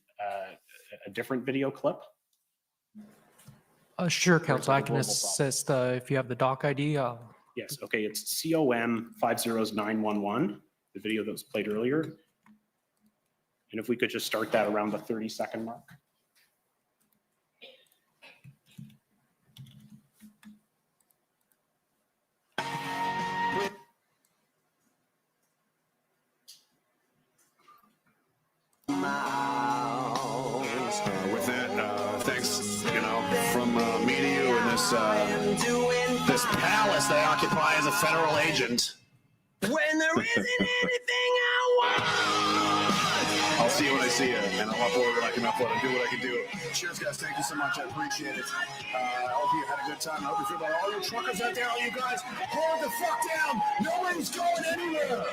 different video clip? Sure, Council. I can global assist if you have the doc ID. Yes, okay, it's COM 50911, the video that was played earlier. And if we could just start that around the 30-second mark. With that, thanks, from me to you in this palace they occupy as a federal agent. When there isn't anything I want. I'll see you when I see you, and I'll upload what I can upload and do what I can do. Cheers, guys. Thank you so much. I appreciate it. I hope you had a good time. I hope you feel about all your truckers out there, all you guys, hold the fuck down. No one's going anywhere.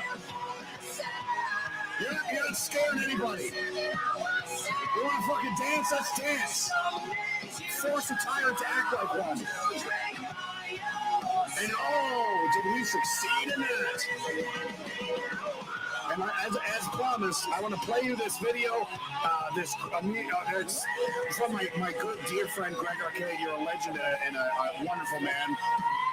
You're not scaring anybody. You want to fucking dance? Let's dance. Force a tyrant to act like one. And oh, did we succeed in that? And as promised, I want to play you this video. It's from my good dear friend Greg Arcade. You're a legend and a wonderful man.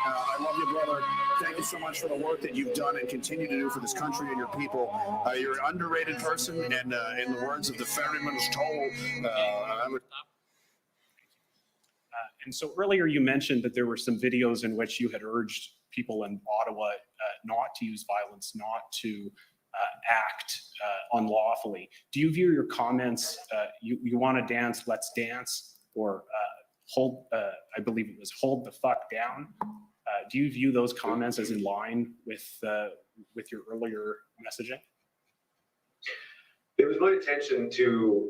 I love you, brother. Thank you so much for the work that you've done and continue to do for this country and your people. You're an underrated person, and in the words of the ferryman's toll, And so earlier you mentioned that there were some videos in which you had urged people in Ottawa not to use violence, not to act unlawfully. Do you view your comments, you want to dance, let's dance, or hold, I believe it was hold the fuck down? Do you view those comments as in line with your earlier messaging? It was my intention to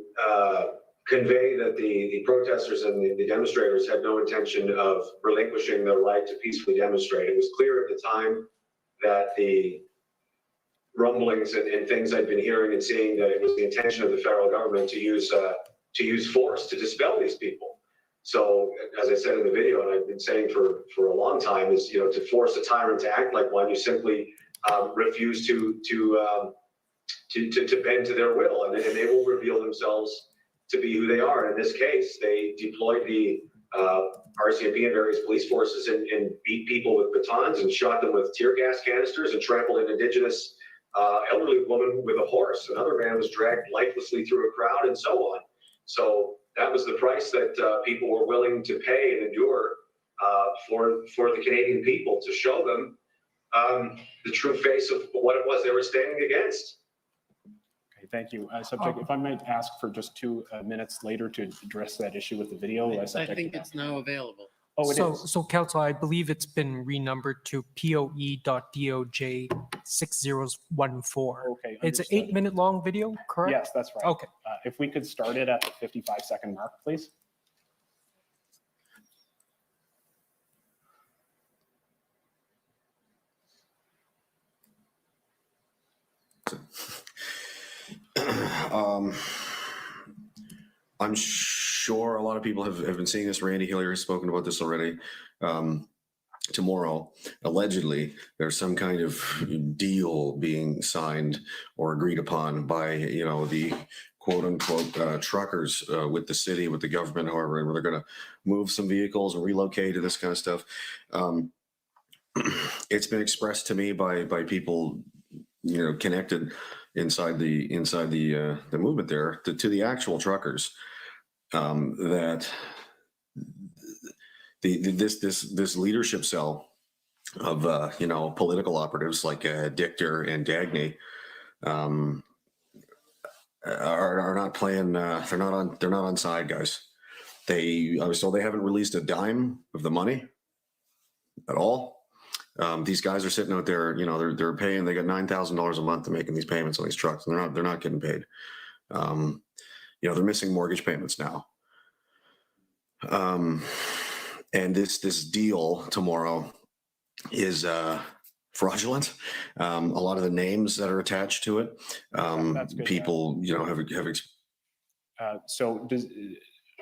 convey that the protesters and the demonstrators had no intention of relinquishing their right to peacefully demonstrate. It was clear at the time that the rumblings and things I'd been hearing and seeing, that it was the intention of the federal government to use force to dispel these people. So, as I said in the video, and I've been saying for a long time, is, to force a tyrant to act like one, you simply refuse to bend to their will, and they will reveal themselves to be who they are. And in this case, they deployed the RCMP and various police forces and beat people with batons and shot them with tear gas canisters and trampled an Indigenous elderly woman with a horse. Another man was dragged lifelessly through a crowd, and so on. So that was the price that people were willing to pay and endure for the Canadian people, to show them the true face of what it was they were standing against. Okay, thank you. Subject, if I might ask for just 2 minutes later to address that issue with the video. I think it's now available. Oh, it So, is. so Council, I believe it's been renumbered to POE.DOJ 6014. Okay. It's an understood. 8-minute long video, correct? Yes, that's right. Okay. If we could start it at the 55-second mark, please. I'm sure a lot of people have been seeing this. Randy Hillier has spoken about this already. Tomorrow, allegedly, there's some kind of deal being signed or agreed upon by, the quote unquote truckers with the city, with the government, however, where they're going to move some vehicles and relocate and this kind of stuff. It's been expressed to me by people, connected inside the movement there to the actual truckers, that this leadership cell of political operatives like Dichter and Dagny are not playing. They're not on side, guys. I was told they haven't released a dime of the money at all. These guys are sitting out there, they're paying. They got $9,000 a month to making these payments on these trucks, and they're not getting paid. They're missing mortgage payments now. And this deal tomorrow is fraudulent. A lot of the names that are attached to it, That's good, people, So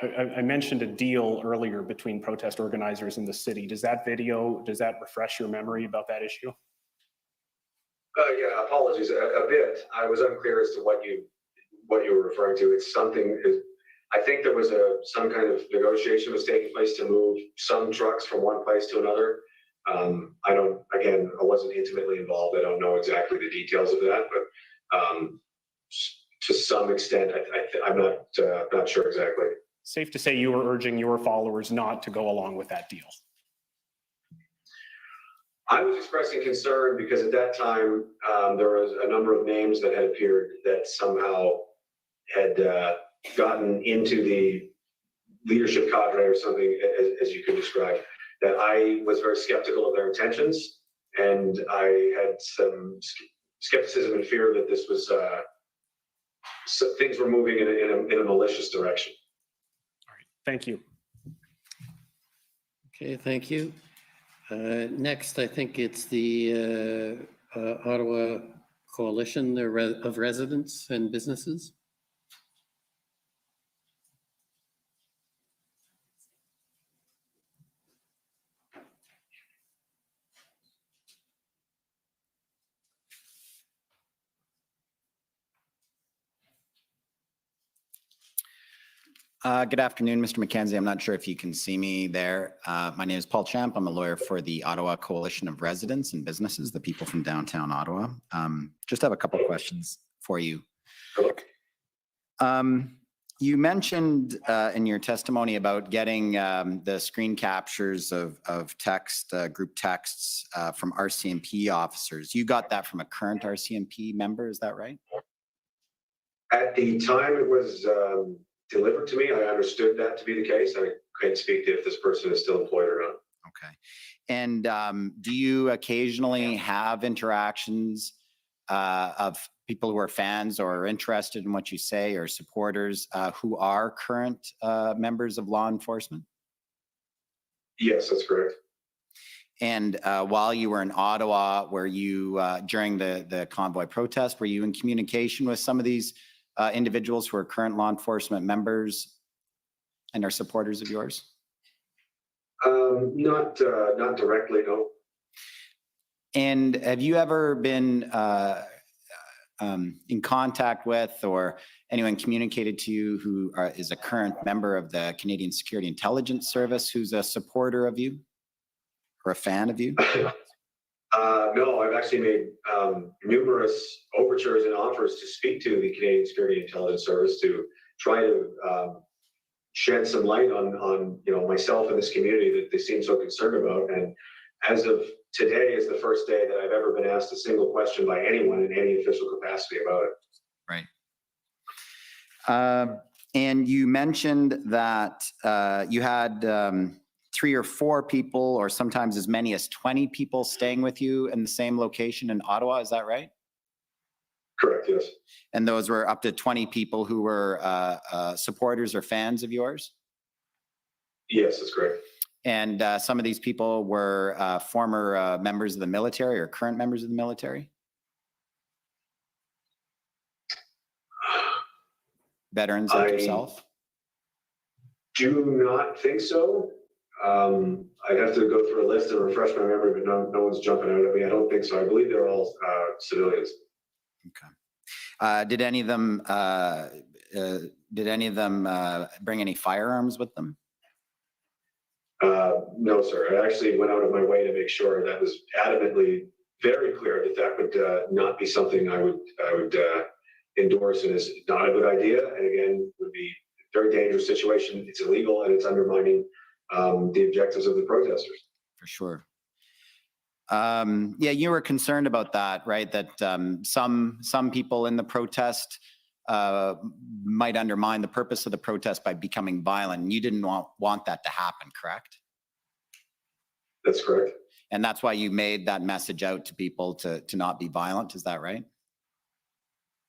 I mentioned a deal earlier between protest organizers and the city. Does that refresh your memory about that issue? Yeah, apologies a bit. I was unclear as to what you were referring to. It's something. I think there was some kind of negotiation was taking place to move some trucks from one place to another. I wasn't intimately involved. I don't know exactly the details of that, but to some extent, I'm not sure exactly. Safe to say you were urging your followers not to go along with that deal. I was expressing concern because at that time there was a number of names that had appeared that somehow had gotten into the leadership cadre or something, as you could describe, that I was very skeptical of their intentions, and I had some skepticism and fear that this was things were moving in a malicious direction. All right, thank you. Okay, thank you. Next, I think it's the Ottawa Coalition of Residents and Businesses. Good afternoon, Mr. MacKenzie. I'm not sure if you can see me there. My name is Paul Champ. I'm a lawyer for the Ottawa Coalition of Residents and Businesses, the people from downtown Ottawa. Just have a couple questions for you. You mentioned in your testimony about getting the screen captures of text, group texts from RCMP officers. You got that from a current RCMP member, is that right? At the time it was delivered to me, I understood that to be the case. I can't speak to if this person is still employed or not. Okay. And do you occasionally have interactions of people who are fans or interested in what you say or supporters who are current members of law enforcement? Yes, that's correct. And while you were in Ottawa, were you, during the convoy protest, were you in communication with some of these individuals who are current law enforcement members and are supporters of yours? Not directly, no. And have you ever been in contact with or anyone communicated to you who is a current member of the Canadian Security Intelligence Service who's a supporter of you or a fan of you? No, I've actually made numerous overtures and offers to speak to the Canadian Security Intelligence Service to try to shed some light on myself and this community that they seem so concerned about. And as of today is the first day that I've ever been asked a single question by anyone in any official capacity about it. Right. And you mentioned that you had 3 or 4 people, or sometimes as many as 20 people staying with you in the same location in Ottawa. Is that right? Correct, yes. And those were up to 20 people who were supporters or fans of yours? Yes, that's correct. And some of these people were former members of the military or current members of the military? Veterans like yourself? Do not think so. I'd have to go through a list and refresh my memory, but no one's jumping out at me. I don't think so. I believe they're all civilians. Okay. Did any of them bring any firearms with them? No, sir. I actually went out of my way to make sure that was adamantly very clear that would not be something I would endorse, and is not a good idea. And again, would be a very dangerous situation. It's illegal and it's undermining the objectives of the protesters. For sure. Yeah, you were concerned about that, right? That some people in the protest might undermine the purpose of the protest by becoming violent. And you didn't want that to happen, correct? That's correct. And that's why you made that message out to people to not be violent. Is that right?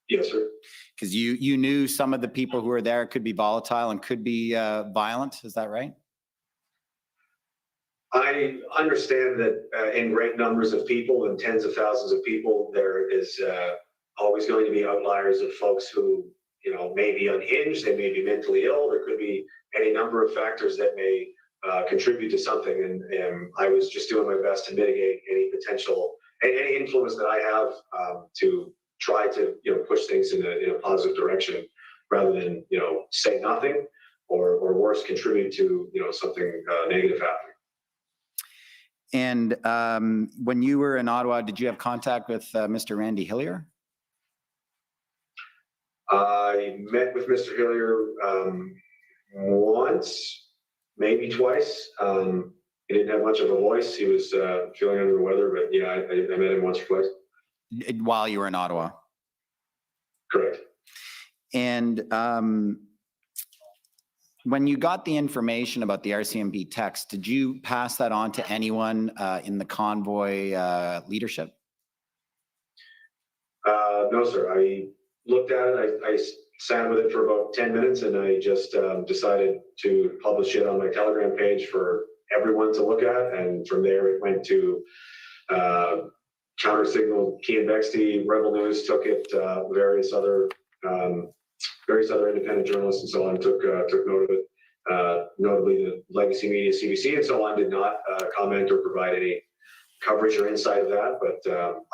Yes, sir. Because you knew some of the people who were there could be volatile and could be violent. Is that right? I understand that in great numbers of people and tens of thousands of people, there is always going to be outliers of folks who, may be unhinged, they may be mentally ill, there could be any number of factors that may contribute to something. And I was just doing my best to mitigate any potential, any influence that I have to try to, push things in a positive direction rather than, say nothing or worse, contribute to, something negative happening. And when you were in Ottawa, did you have contact with Mr. Randy Hillier? I met with Mr. Hillier once, maybe twice. He didn't have much of a voice. He was feeling under the weather, but yeah, I met him once or twice. While you were in Ottawa? Correct. And when you got the information about the RCMP text, did you pass that on to anyone in the convoy leadership? No, sir. I looked at it. I sat with it for about 10 minutes, and I just decided to publish it on my Telegram page for everyone to look at. And from there, it went to Counter Signal, Key and Bexley, Rebel News took it, various other independent journalists and so on took note of it. Notably, the legacy media, CBC, and so on did not comment or provide any coverage or insight of that. But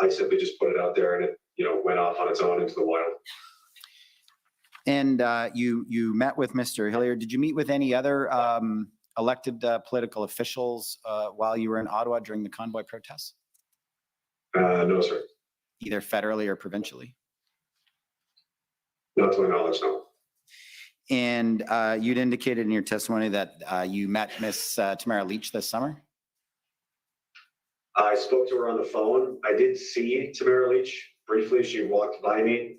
I simply just put it out there, and it went off on its own into the wild. And you met with Mr. Hillier. Did you meet with any other elected political officials while you were in Ottawa during the convoy protests? No, sir. Either federally or provincially? Not to my knowledge, no. And you'd indicated in your testimony that you met Miss Tamara Leach this summer? I spoke to her on the phone. I did see Tamara Leach briefly. She walked by me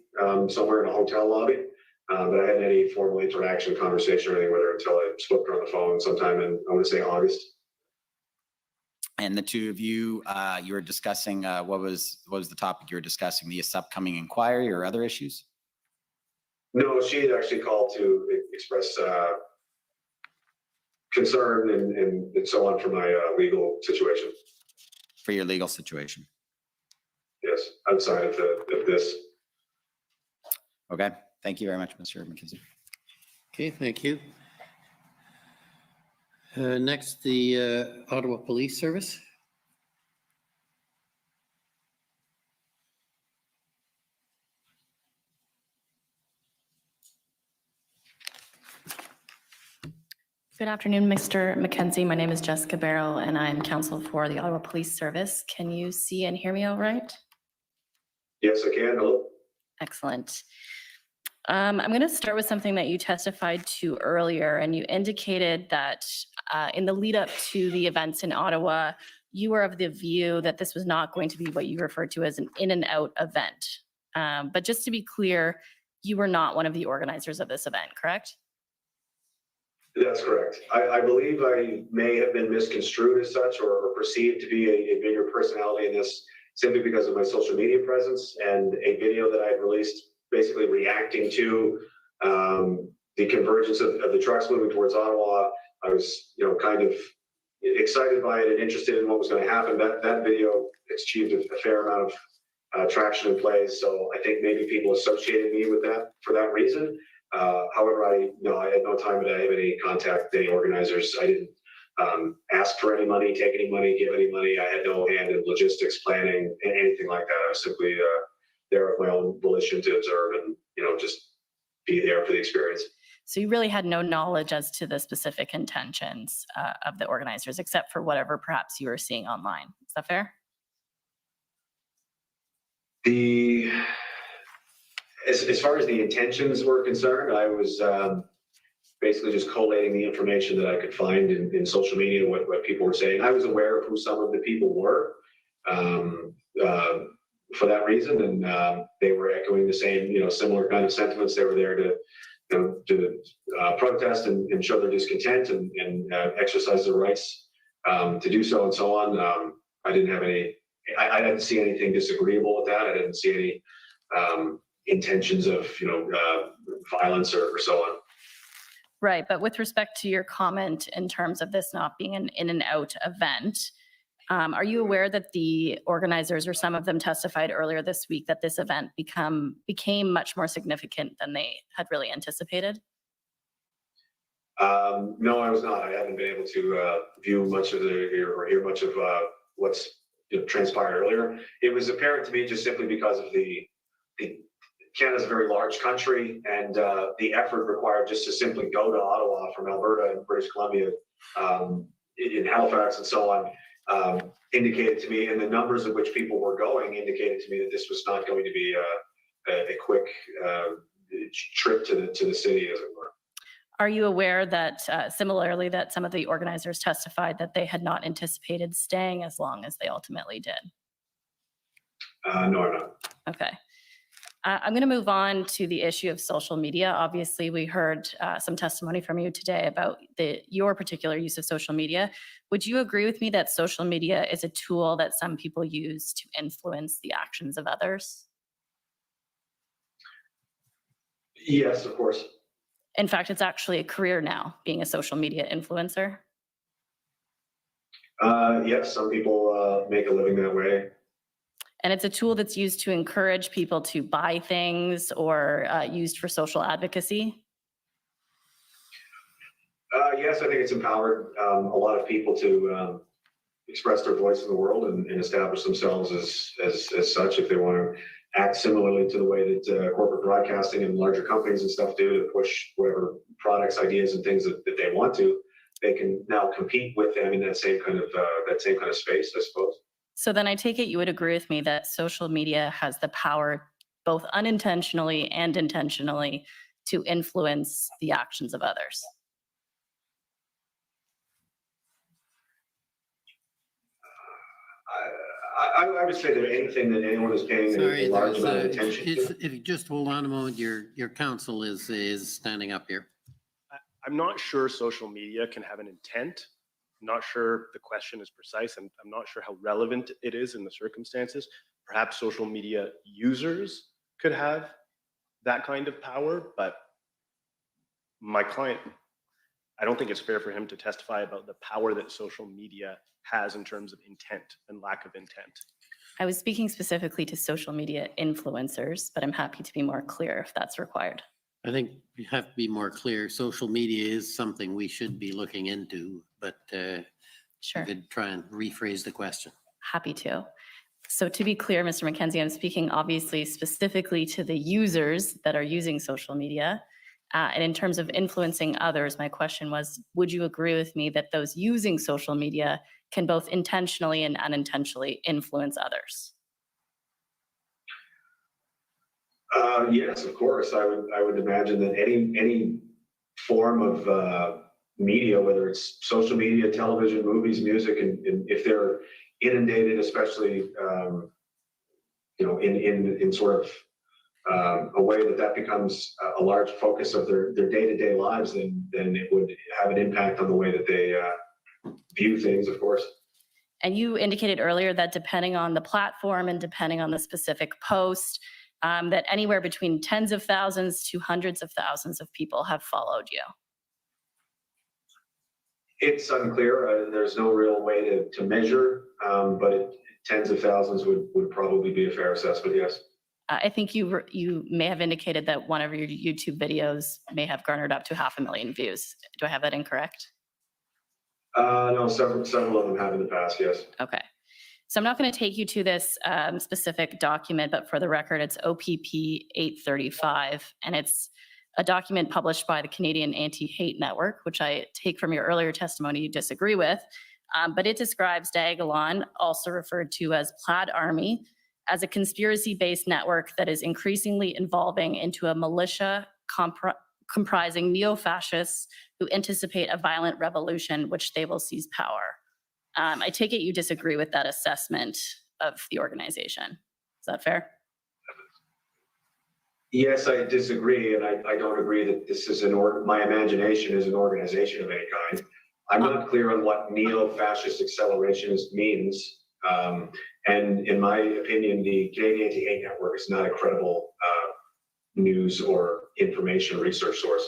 somewhere in a hotel lobby, but I hadn't any formal interaction, conversation, or anything with her until I spoke to her on the phone sometime in, I want to say, August. And the two of you, you were discussing, what was the topic you were discussing? This upcoming inquiry or other issues? No, she had actually called to express concern and so on for my legal situation. For your legal situation. Yes, outside of this. Okay. Thank you very much, Mr. MacKenzie. Okay, thank you. Next, the Ottawa Police Service. Good afternoon, Mr. MacKenzie. My name is Jessica Barrow, and I'm counsel for the Ottawa Police Service. Can you see and hear me all right? Yes, I can. Hello. Excellent. I'm going to start with something that you testified to earlier, and you indicated that in the lead up to the events in Ottawa, you were of the view that this was not going to be what you referred to as an in and out event. But just to be clear, you were not one of the organizers of this event, correct? That's correct. I believe I may have been misconstrued as such or perceived to be a bigger personality in this simply because of my social media presence and a video that I had released basically reacting to the convergence of the trucks moving towards Ottawa. I was, kind of excited by it and interested in what was going to happen. That video achieved a fair amount of traction and plays. So I think maybe people associated me with that for that reason. However, I had no time to have any contact with any organizers. I didn't ask for any money, take any money, give any money. I had no hand in logistics, planning, anything like that. I was simply there of my own volition to observe and, just be there for the experience. So you really had no knowledge as to the specific intentions of the organizers, except for whatever perhaps you were seeing online. Is that fair? As far as the intentions were concerned, I was basically just collating the information that I could find in social media, what people were saying. I was aware of who some of the people were for that reason, and they were echoing the same, similar kind of sentiments. They were there to protest and show their discontent and exercise their rights to do so and so on. I didn't see anything disagreeable with that. I didn't see any intentions of violence or so on. Right, but with respect to your comment in terms of this not being an in and out event, are you aware that the organizers or some of them testified earlier this week that this event became much more significant than they had really anticipated? No, I was not. I haven't been able to view much of or hear much of what's transpired earlier. It was apparent to me just simply because of the Canada's a very large country, and the effort required just to simply go to Ottawa from Alberta and British Columbia, in Halifax and so on, indicated to me, and the numbers of which people were going indicated to me that this was not going to be a quick trip to the city, as it were. Are you aware that similarly that some of the organizers testified that they had not anticipated staying as long as they ultimately did? No, I'm not. Okay. I'm going to move on to the issue of social media. Obviously, we heard some testimony from you today about your particular use of social media. Would you agree with me that social media is a tool that some people use to influence the actions of others? Yes, of course. In fact, it's actually a career now, being a social media influencer. Yes, some people make a living that way. And it's a tool that's used to encourage people to buy things or used for social advocacy? Yes, I think it's empowered a lot of people to express their voice in the world and establish themselves as such. If they want to act similarly to the way that corporate broadcasting and larger companies and stuff do to push whatever products, ideas, and things that they want to, they can now compete with them in that same kind of space, I suppose. So then I take it you would agree with me that social media has the power, both unintentionally and intentionally, to influence the actions of others. I would say that anything that anyone is paying a large amount of attention to. If you just hold on a moment, your counsel is standing up here. I'm not sure social media can have an intent not sure the question is precise, and I'm not sure how relevant it is in the circumstances. Perhaps social media users could have that kind of power, but my client, I don't think it's fair for him to testify about the power that social media has in terms of intent and lack of intent. I was speaking specifically to social media influencers, but I'm happy to be more clear if that's required. I think we have to be more clear. Social media is something we should be looking into, but Sure. you could try and rephrase the question. Happy to. So to be clear, Mr. MacKenzie, I'm speaking obviously specifically to the users that are using social media. And in terms of influencing others, my question was, would you agree with me that those using social media can both intentionally and unintentionally influence others? Yes, of course. I would imagine that any form of media, whether it's social media, television, movies, music, and if they're inundated, especially in sort of a way that becomes a large focus of their day-to-day lives, then it would have an impact on the way that they view things, of course. And you indicated earlier that depending on the platform and depending on the specific post, that anywhere between tens of thousands to hundreds of thousands of people have followed you. It's unclear. There's no real way to measure, but tens of thousands would probably be a fair assessment, yes. I think you may have indicated that one of your YouTube videos may have garnered up to 500,000 views. Do I have that incorrect? No, several of them have in the past, yes. Okay. So I'm not going to take you to this specific document, but for the record, it's OPP 835, and it's a document published by the Canadian Anti-Hate Network, which I take from your earlier testimony you disagree with, but it describes Diagolon, also referred to as Plaid Army, as a conspiracy-based network that is increasingly evolving into a militia comprising neo-fascists who anticipate a violent revolution which they will seize power. I take it you disagree with that assessment of the organization. Is that fair? Yes, I disagree, and I don't agree that this is my imagination is an organization of any kind. I'm not clear on what neo-fascist accelerationist means. And in my opinion, the Canadian Anti-Hate Network is not a credible news or information research source.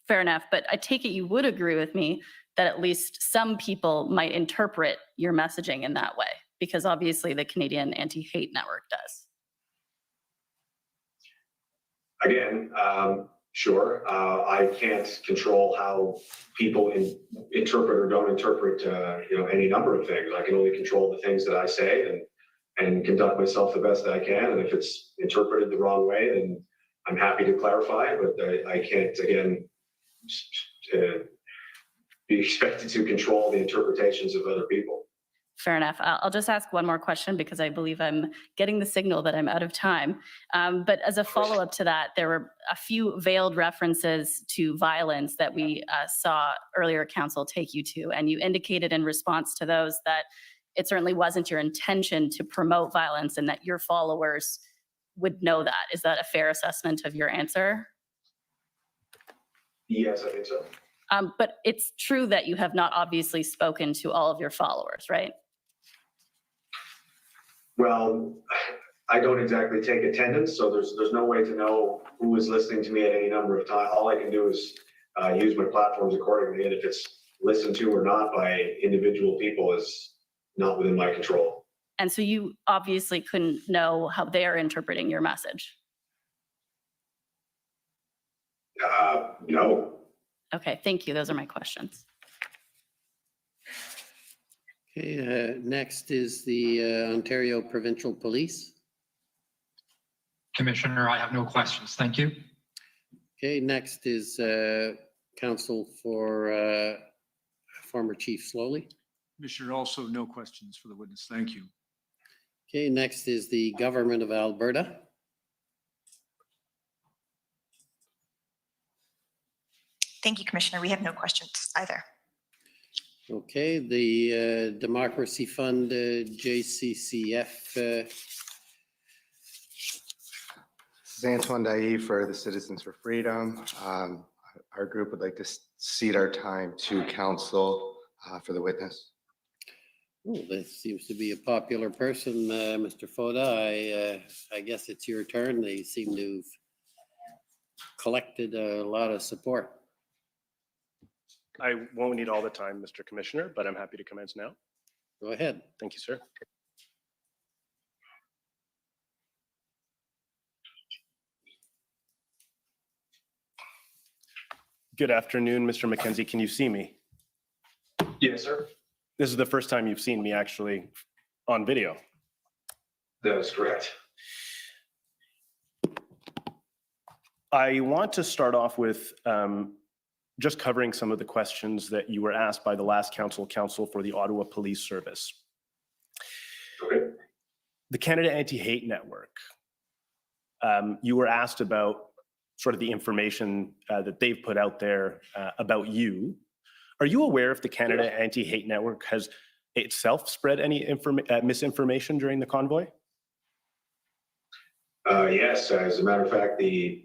Fair enough, but I take it you would agree with me that at least some people might interpret your messaging in that way, because obviously the Canadian Anti-Hate Network does. Again, sure. I can't control how people interpret or don't interpret, any number of things. I can only control the things that I say and conduct myself the best that I can. And if it's interpreted the wrong way, then I'm happy to clarify. But I can't, again, be expected to control the interpretations of other people. Fair enough. I'll just ask one more question because I believe I'm getting the signal that I'm out of time. But as a follow-up to that, there were a few veiled references to violence that we saw earlier council take you to, and you indicated in response to those that it certainly wasn't your intention to promote violence and that your followers would know that. Is that a fair assessment of your answer? Yes, I think so. But it's true that you have not obviously spoken to all of your followers, right? Well, I don't exactly take attendance, so there's no way to know who is listening to me at any number of times. All I can do is use my platforms accordingly, and if it's listened to or not by individual people is not within my control. And so you obviously couldn't know how they're interpreting your message. No. Okay, thank you. Those are my questions. Okay, next is the Ontario Provincial Police. Commissioner, I have no questions. Thank you. Okay, next is counsel for former Chief Slowly. Commissioner, also no questions for the witness. Thank you. Okay, next is the Government of Alberta. Thank you, Commissioner. We have no questions either. Okay, the Democracy Fund, JCCF. This is Antoine Dailly for the Citizens for Freedom. Our group would like to cede our time to council for the witness. Oh, this seems to be a popular person, Mr. Foda. I guess it's your turn. They seem to have collected a lot of support. I won't need all the time, Mr. Commissioner, but I'm happy to commence now. Go ahead. Thank you, sir. Good afternoon, Mr. MacKenzie. Can you see me? Yes, sir. This is the first time you've seen me actually on video. That is correct. I want to start off with just covering some of the questions that you were asked by the last council for the Ottawa Police Service. Okay. The Canada Anti-Hate Network. You were asked about sort of the information that they've put out there about you. Are you aware if the Canada Anti-Hate Network has itself spread any misinformation during the convoy? Yes, as a matter of fact, the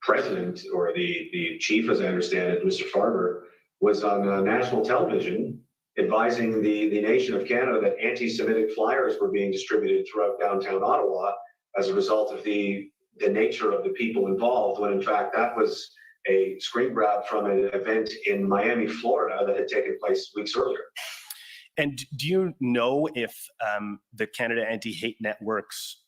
president or the chief, as I understand it, Mr. Farber, was on national television advising the nation of Canada that anti-Semitic flyers were being distributed throughout downtown Ottawa as a result of the nature of the people involved, when in fact that was a screen grab from an event in Miami, Florida that had taken place weeks earlier. And do you know if the Canada Anti-Hate Network's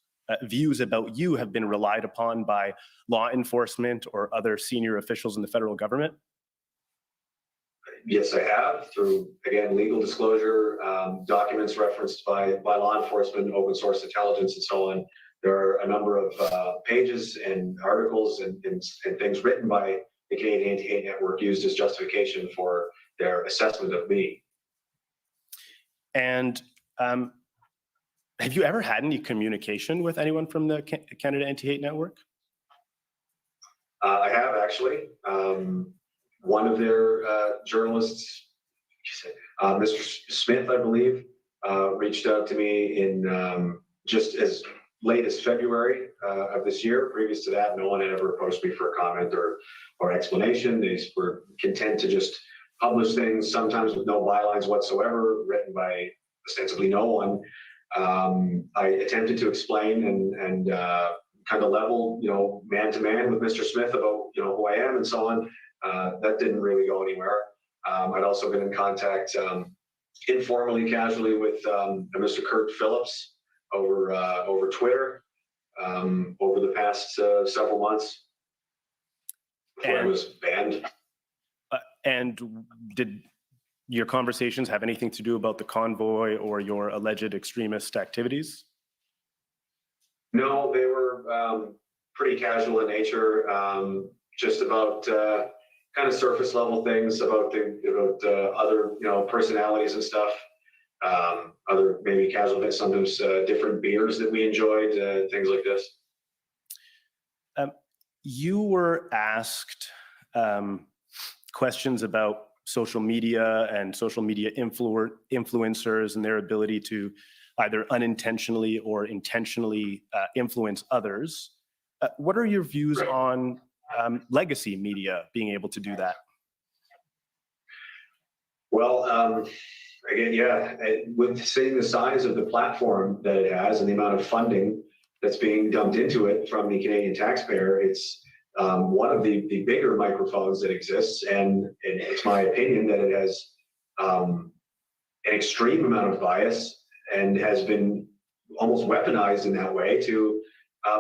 views about you have been relied upon by law enforcement or other senior officials in the federal government? Yes, I have, through, again, legal disclosure, documents referenced by law enforcement, open source intelligence, and so on. There are a number of pages and articles and things written by the Canadian Anti-Hate Network used as justification for their assessment of me. And have you ever had any communication with anyone from the Canada Anti-Hate Network? I have, actually. One of their journalists, Mr. Smith, I believe, reached out to me in just as late as February of this year. Previous to that, no one had ever approached me for a comment or explanation. They were content to just publish things, sometimes with no bylines whatsoever, written by ostensibly no one. I attempted to explain and kind of level, man to man with Mr. Smith about, who I am and so on. That didn't really go anywhere. I'd also been in contact informally, casually with Mr. Kurt Phillips over Twitter over the past several months before I was banned. And did your conversations have anything to do about the convoy or your alleged extremist activities? No, they were pretty casual in nature, just about kind of surface level things about other personalities and stuff. Other maybe casual things, sometimes different beers that we enjoyed, things like this. You were asked questions about social media and social media influencers and their ability to either unintentionally or intentionally influence others. What are your views on legacy media being able to do that? Well, again, yeah, with seeing the size of the platform that it has and the amount of funding that's being dumped into it from the Canadian taxpayer, it's one of the bigger microphones that exists, and it's my opinion that it has an extreme amount of bias and has been almost weaponized in that way to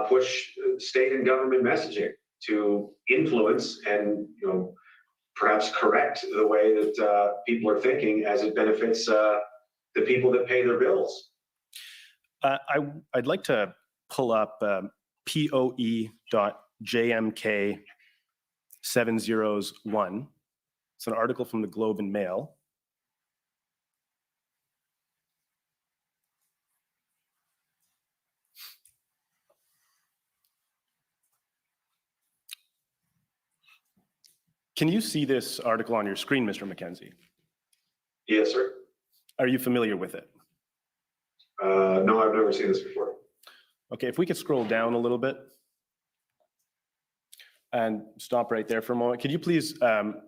push state and government messaging, to influence and perhaps correct the way that people are thinking as it benefits the people that pay their bills. I'd like to pull up POE.JMK701. It's an article from the Globe and Mail. Can you see this article on your screen, Mr. MacKenzie? Yes, sir. Are you familiar with it? No, I've never seen this before. Okay, if we could scroll down a little bit and stop right there for a moment. Could you please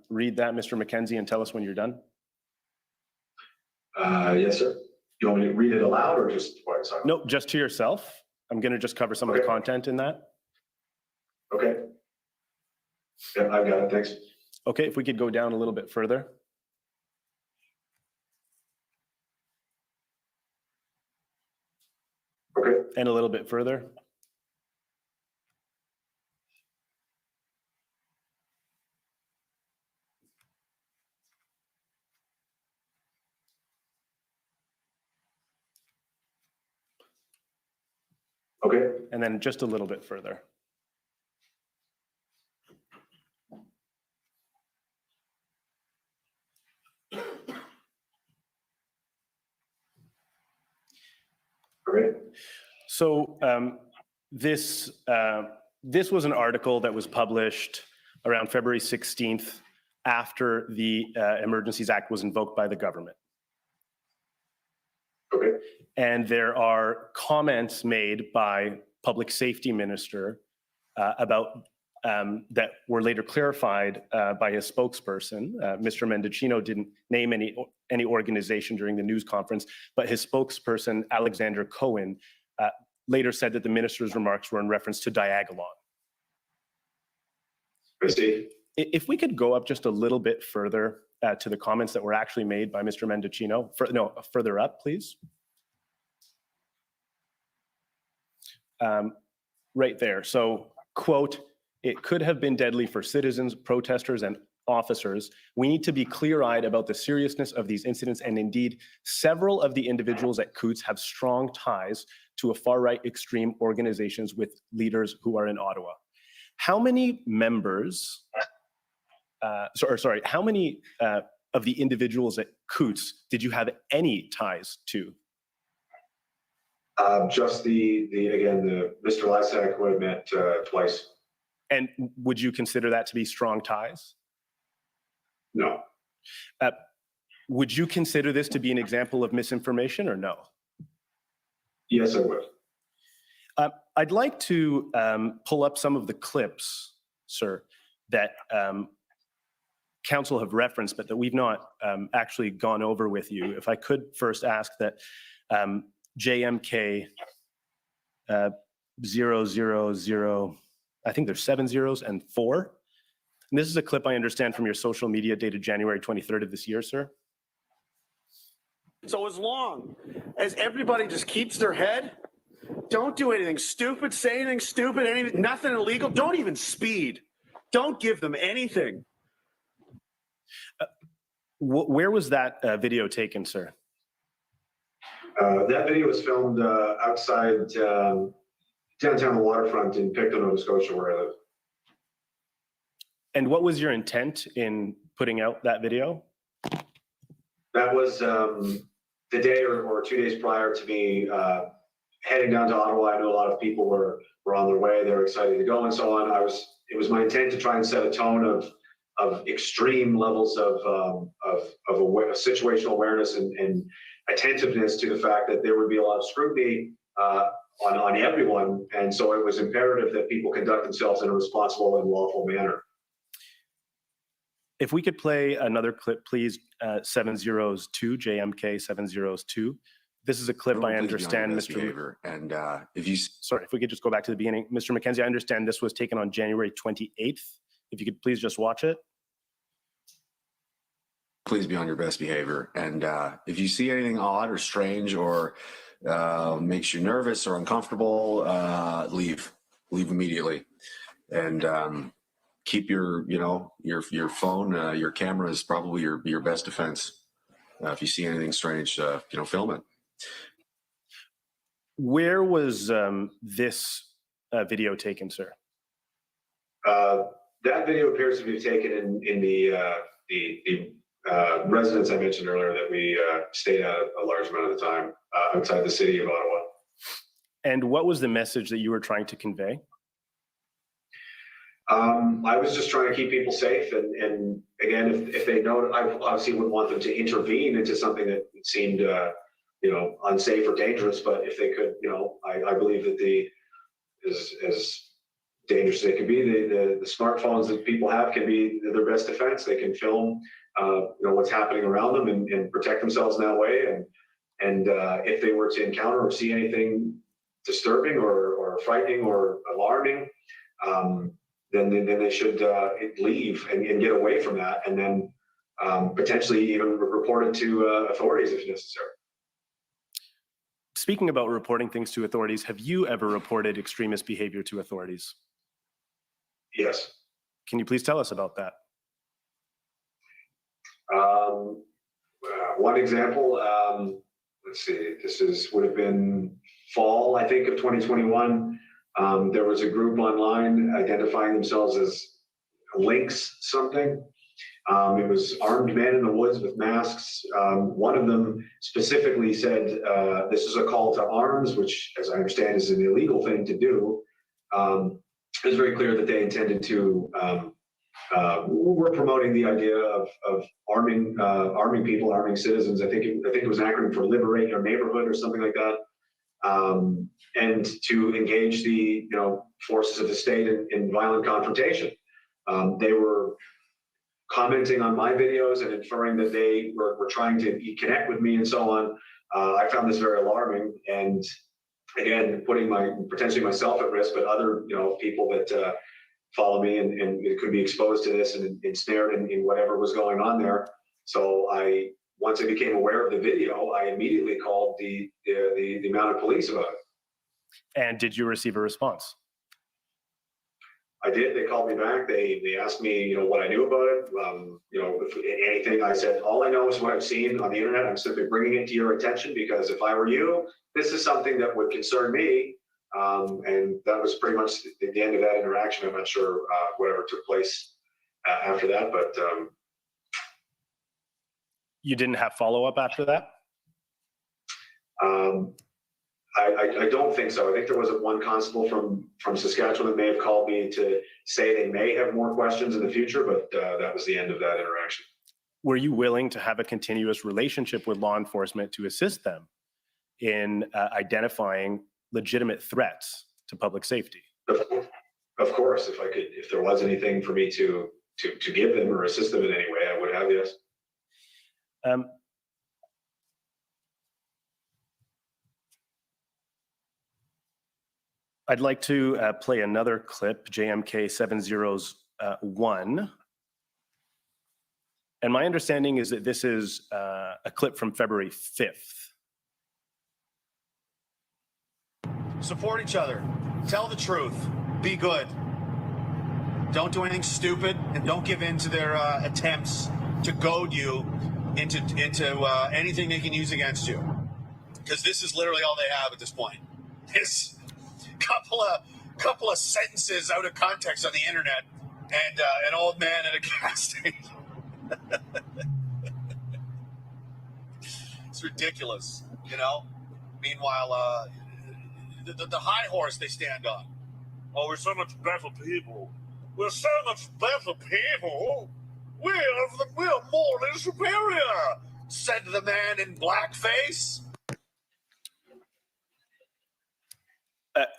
read that, Mr. MacKenzie, and tell us when you're done? Yes, sir. You want me to read it aloud or just quiet silent? No, just to yourself. I'm going to just cover some of the Okay. content in that. Okay. Yeah, I've got it. Thanks. Okay, if we could go down a little bit further. Okay. And a little bit further. Okay. And then just a little bit further. Okay. So this was an article that was published around February 16th after the Emergencies Act was invoked by the government. Okay. And there are comments made by Public Safety Minister about that were later clarified by his spokesperson. Mr. Mendocino didn't name any organization during the news conference, but his spokesperson, Alexander Cohen, later said that the minister's remarks were in reference to Diagolon. I see. If we could go up just a little bit further to the comments that were actually made by Mr. Mendocino, further up, please. Right there. So, quote, "It could have been deadly for citizens, protesters, and officers. We need to be clear-eyed about the seriousness of these incidents, and indeed, several of the individuals at Coots have strong ties to a far-right extreme organizations with leaders who are in Ottawa." How many members, how many of the individuals at Coots did you have any ties to? Just the Mr. Lysak, who I met twice. And would you consider that to be strong ties? No. Would you consider this to be an example of misinformation or no? Yes, I would. I'd like to pull up some of the clips, sir, that council have referenced, but that we've not actually gone over with you. If I could first ask that JMK 000, I think there's 7 zeros and 4. And this is a clip I understand from your social media dated January 23rd of this year, sir. So as long as everybody just keeps their head, don't do anything stupid, say anything stupid, anything, nothing illegal, don't even speed. Don't give them anything. Where was that video taken, sir? That video was filmed outside downtown the waterfront in Pictou, Nova Scotia, where I live. And what was your intent in putting out that video? That was the day or 2 days prior to me heading down to Ottawa. I know a lot of people were on their way. They were excited to go and so on. It was my intent to try and set a tone of extreme levels of situational awareness and attentiveness to the fact that there would be a lot of scrutiny on everyone. And so it was imperative that people conduct themselves in a responsible and lawful manner. If we could play another clip, please, 702, JMK 702. This is a clip I understand, Mr. And sorry, if we could just go back to the beginning. Mr. MacKenzie, I understand this was taken on January 28th. If you could please just watch it. Please be on your best behavior. And if you see anything odd or strange or makes you nervous or uncomfortable, leave immediately. And keep your phone, your camera is probably your best defense. If you see anything strange, film it. Where was this video taken, sir? That video appears to be taken in the residence I mentioned earlier that we stayed at a large amount of the time outside the city of Ottawa. And what was the message that you were trying to convey? I was just trying to keep people safe, and again, if they know, I obviously wouldn't want them to intervene into something that seemed, unsafe or dangerous. But if they could, I believe that as dangerous as they can be, the smartphones that people have can be their best defense. They can film what's happening around them and protect themselves in that way. And if they were to encounter or see anything disturbing or frightening or alarming, then they should leave and get away from that, and then potentially even report it to authorities if necessary. Speaking about reporting things to authorities, have you ever reported extremist behavior to authorities? Yes. Can you please tell us about that? One example, let's see, would have been fall, I think, of 2021. There was a group online identifying themselves as Lynx something. It was armed men in the woods with masks. One of them specifically said, this is a call to arms, which, as I understand, is an illegal thing to do. It was very clear that they intended to, we're promoting the idea of arming people, arming citizens. I think it was an acronym for Liberate Your Neighborhood or something like that. And to engage the forces of the state in violent confrontation. They were commenting on my videos and inferring that they were trying to connect with me and so on. I found this very alarming, and again, putting potentially myself at risk, but other people that follow me and it could be exposed to this and ensnared in whatever was going on there. So once I became aware of the video, I immediately called the mounted police about it. And did you receive a response? I did. They called me back. They asked me, what I knew about it. If anything, I said, all I know is what I've seen on the internet. I'm simply bringing it to your attention because if I were you, this is something that would concern me. And that was pretty much the end of that interaction. I'm not sure whatever took place after that, but. You didn't have follow-up after that? I don't think so. I think there was one constable from Saskatchewan that may have called me to say they may have more questions in the future, but that was the end of that interaction. Were you willing to have a continuous relationship with law enforcement to assist them in identifying legitimate threats to public safety? Of course, if there was anything for me to give them or assist them in any way, I would have, yes. I'd like to play another clip, JMK 701. And my understanding is that this is a clip from February 5th. Support each other. Tell the truth. Be good. Don't do anything stupid, and don't give in to their attempts to goad you into anything they can use against you. Because this is literally all they have at this point. This couple of sentences out of context on the internet, and an old man at a gas station. It's ridiculous, Meanwhile, the high horse they stand on. Oh, we're so much better people. We're so much better people. We're morally superior, said the man in blackface.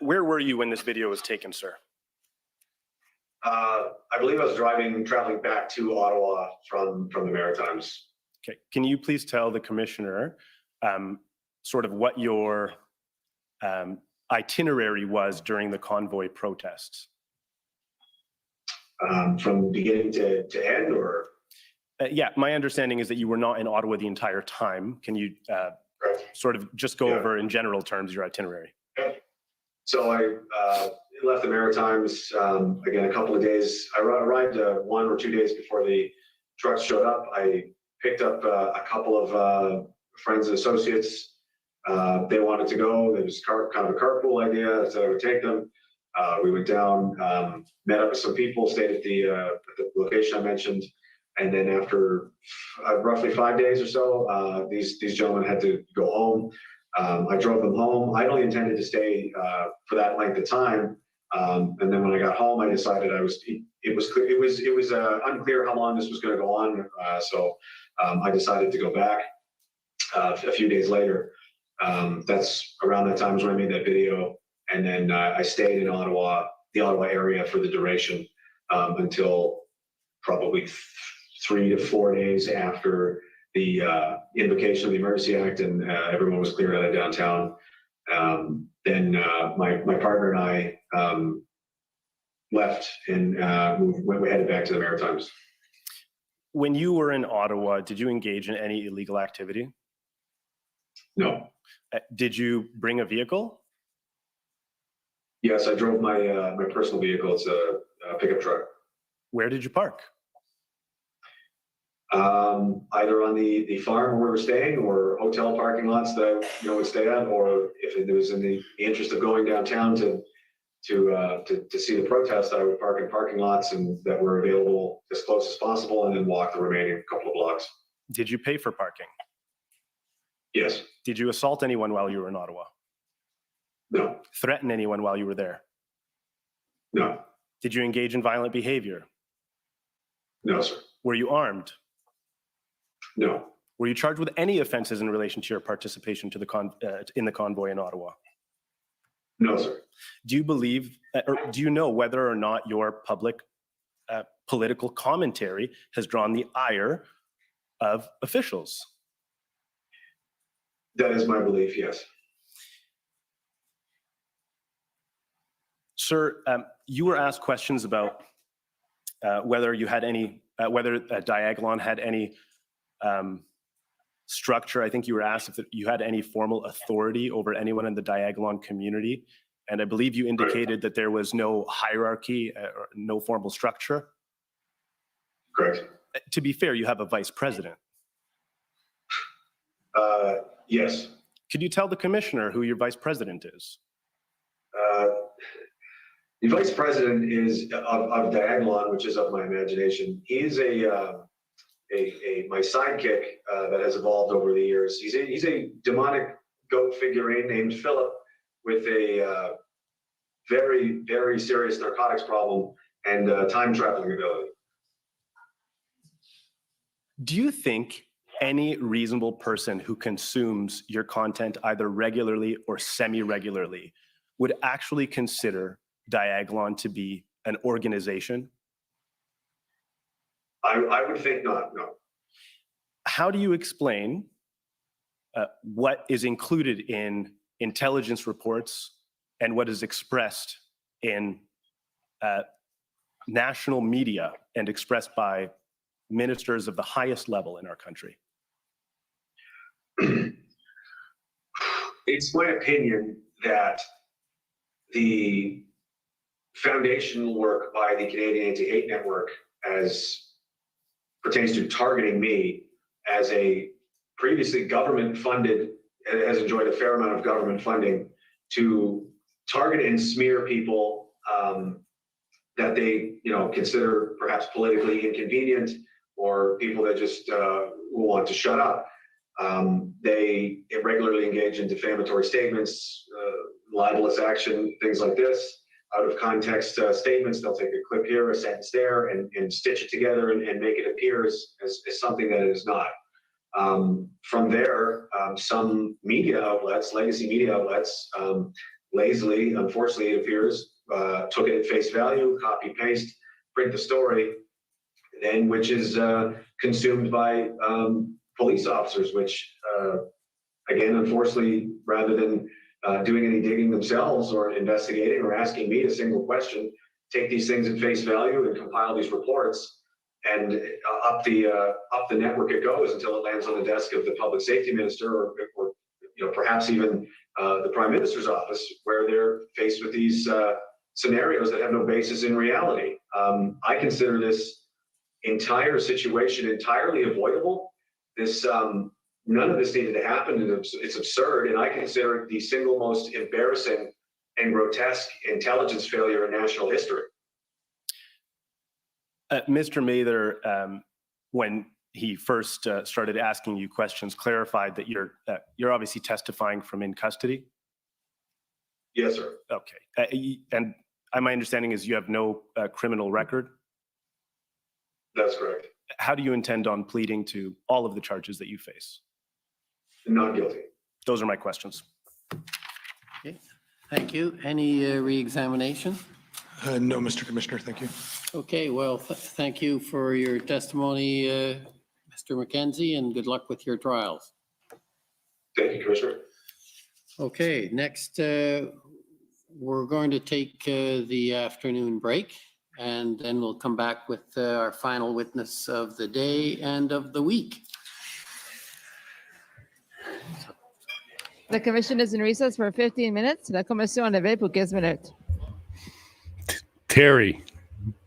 Where were you when this video was taken, sir? I believe I was traveling back to Ottawa from the Maritimes. Okay. Can you please tell the commissioner sort of what your itinerary was during the convoy protests? From beginning to end, or? Yeah, my understanding is that you were not in Ottawa the entire time. Can you sort of just go over in general terms your itinerary? So I left the Maritimes, again, a couple of days. I arrived 1 or 2 days before the trucks showed up. I picked up a couple of friends and associates. They wanted to go. It was kind of a carpool idea, so I would take them. We went down, met up with some people, stayed at the location I mentioned. And then after roughly 5 days or so, these gentlemen had to go home. I drove them home. I only intended to stay for that length of time, and then when I got home, I decided it was unclear how long this was going to go on. So I decided to go back a few days later. That's around that time when I made that video, and then I stayed in Ottawa, the Ottawa area, for the duration until probably 3 to 4 days after the invocation of the Emergency Act, and everyone was cleared out of downtown. Then my partner and I left and we headed back to the Maritimes. When you were in Ottawa, did you engage in any illegal activity? No. Did you bring a vehicle? Yes, I drove my my personal vehicle. It's a pickup truck. Where did you park? Either on the farm where we're staying, or hotel parking lots that I would stay at, or if it was in the interest of going downtown to see the protest, I would park in parking lots and that were available as close as possible, and then walk the remaining couple of blocks. Did you pay for parking? Yes. Did you assault anyone while you were in Ottawa? No. Threaten anyone while you were there? No. Did you engage in violent behavior? No, sir. Were you armed? No. Were you charged with any offenses in relation to your participation to in the convoy in Ottawa? No, sir. Do you believe, or do you know whether or not your public political commentary has drawn the ire of officials? That is my belief, yes. Sir, you were asked questions about whether you had any, whether Diagolon had any structure. I think you were asked if you had any formal authority over anyone in the Diagolon community. And I believe you indicated that there was no hierarchy or no formal structure. Correct. To be fair, you have a vice president. Yes. Could you tell the commissioner who your vice president is? The vice president is of Diagolon, which is of my imagination. He is my sidekick that has evolved over the years. He's a demonic goat figurine named Philip with a very, very serious narcotics problem and time traveling ability. Do you think any reasonable person who consumes your content either regularly or semi-regularly would actually consider Diagolon to be an organization? I would think not, no. How do you explain what is included in intelligence reports and what is expressed in national media and expressed by ministers of the highest level in our country? It's my opinion that the foundational work by the Canadian Anti-Hate Network as pertains to targeting me as a previously government funded, has enjoyed a fair amount of government funding to target and smear people that they consider perhaps politically inconvenient, or people that just want to shut up. They regularly engage in defamatory statements, libelous action, things like this. Out of context statements, they'll take a clip here, a sentence there, and stitch it together and make it appear as something that it is not. From there, some media outlets, legacy media outlets, lazily, unfortunately it appears, took it at face value, copy, paste, print the story, then which is consumed by police officers, which again, unfortunately, rather than doing any digging themselves or investigating or asking me a single question, take these things at face value and compile these reports, and up the network it goes until it lands on the desk of the public safety minister, or perhaps even the prime minister's office, where they're faced with these scenarios that have no basis in reality. I consider this entire situation entirely avoidable. This none of this needed to happen. It's absurd, and I consider it the single most embarrassing and grotesque intelligence failure in national history. Mr. Mather, when he first started asking you questions, clarified that you're obviously testifying from in custody? Yes, sir. Okay. And my understanding is you have no criminal record? That's correct. How do you intend on pleading to all of the charges that you face? Not guilty. Those are my questions. Okay, thank you. Any re-examination? No, Mr. Commissioner, thank you. Okay, well, thank you for your testimony, Mr. MacKenzie, and good luck with your trials. Thank you, Commissioner. Okay, next, we're going to take the afternoon break, and then we'll come back with our final witness of the day and of the week. The commission is in recess for 15 minutes. La commission est levée pour 15 minutes. Terry,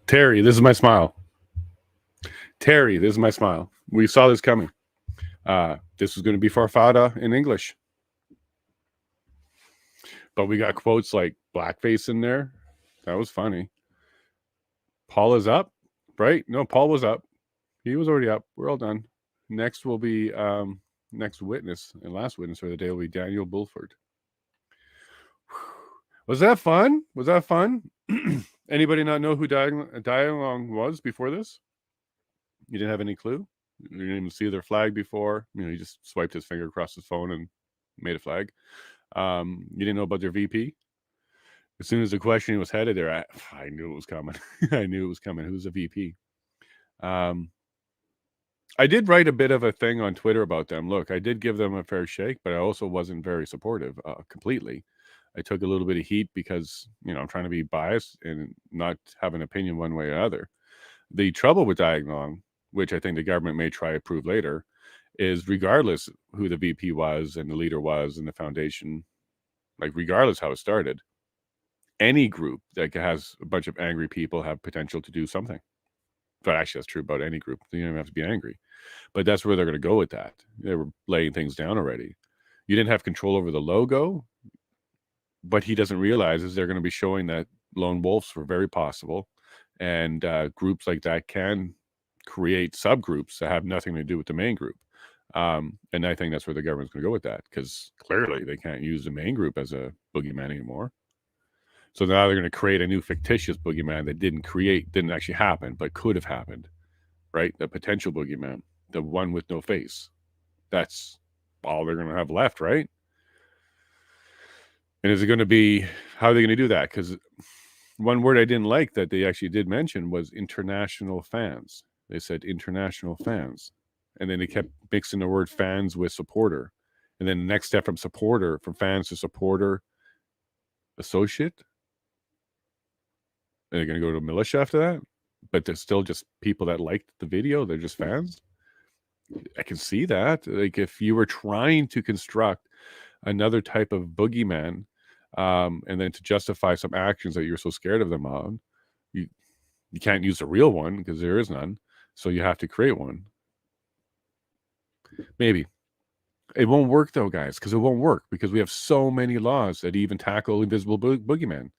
this is my smile. Terry, this is my smile. We saw this coming. This was going to be farfada in English. But we got quotes like blackface in there. That was funny. Paul is up, right? No, Paul was up. He was already up. We're all done. Next will be next witness and last witness for the day will be Daniel Bulford. Was that fun? Was that fun? Anybody not know who Dialong was before this? You didn't have any clue? You didn't even see their flag before? You know, he just swiped his finger across his phone and made a flag. You didn't know about their VP? As soon as the question was headed there, I knew it was coming. I knew it was coming. Who's a VP? I did write a bit of a thing on Twitter about them. Look, I did give them a fair shake, but I also wasn't very supportive completely. I took a little bit of heat because, you know, I'm trying to be biased and not have an opinion one way or other. The trouble with Diagnong, which I think the government may try to prove later, is regardless who the VP was and the leader was and the foundation, like regardless how it started, any group that has a bunch of angry people have potential to do something. But actually, that's true about any group. You don't even have to be angry. But that's where they're going to go with that. They were laying things down already. You didn't have control over the logo. What he doesn't realize is they're going to be showing that lone wolves were very possible. And groups like that can create subgroups that have nothing to do with the main group. And I think that's where the government's going to go with that, because clearly they can't use the main group as a boogeyman anymore. So now they're going to create a new fictitious boogeyman that didn't actually happen, but could have happened, right? The potential boogeyman, the one with no face. That's all they're going to have left, right? And is it going to be, how are they going to do that? Because one word I didn't like that they actually did mention was international fans. They said international fans. And then they kept mixing the word fans with supporter. And then the next step from fans to supporter, associate. And they're going to go to militia after that. But they're still just people that liked the video. They're just fans. I can see that. Like if you were trying to construct another type of boogeyman, and then to justify some actions that you're so scared of them on, you can't use the real one because there is none. So you have to create one. Maybe. It won't work though, guys, because it won't work because we have so many laws that even tackle invisible boogeyman.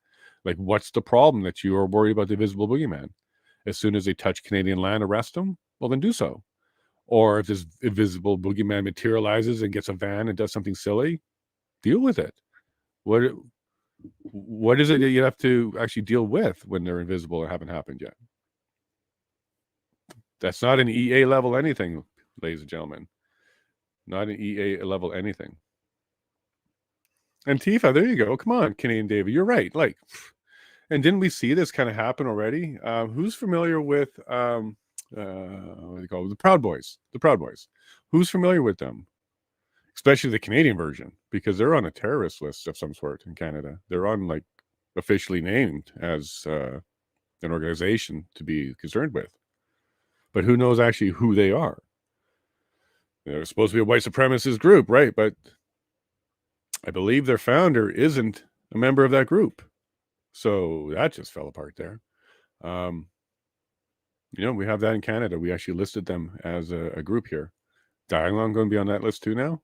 Like, what's the problem that you are worried about the invisible boogeyman? As soon as they touch Canadian land, arrest them? Well, then do so. Or if this invisible boogeyman materializes and gets a van and does something silly, deal with it. What is it that you have to actually deal with when they're invisible or haven't happened yet? That's not an EA level anything, ladies and gentlemen. Not an EA level anything. Antifa, there you go. Come on, Canadian David. You're right. Like, and didn't we see this kind of happen already? Who's familiar with what do you call it? The Proud Boys? The Proud Boys. Who's familiar with them? Especially the Canadian version, because they're on a terrorist list of some sort in Canada. They're on, like, officially named as an organization to be concerned with. But who knows actually who they are? They're supposed to be a white supremacist group, right? But I believe their founder isn't a member of that group. So that just fell apart there. You know, we have that in Canada. We actually listed them as a group here. Dialong going to be on that list too now?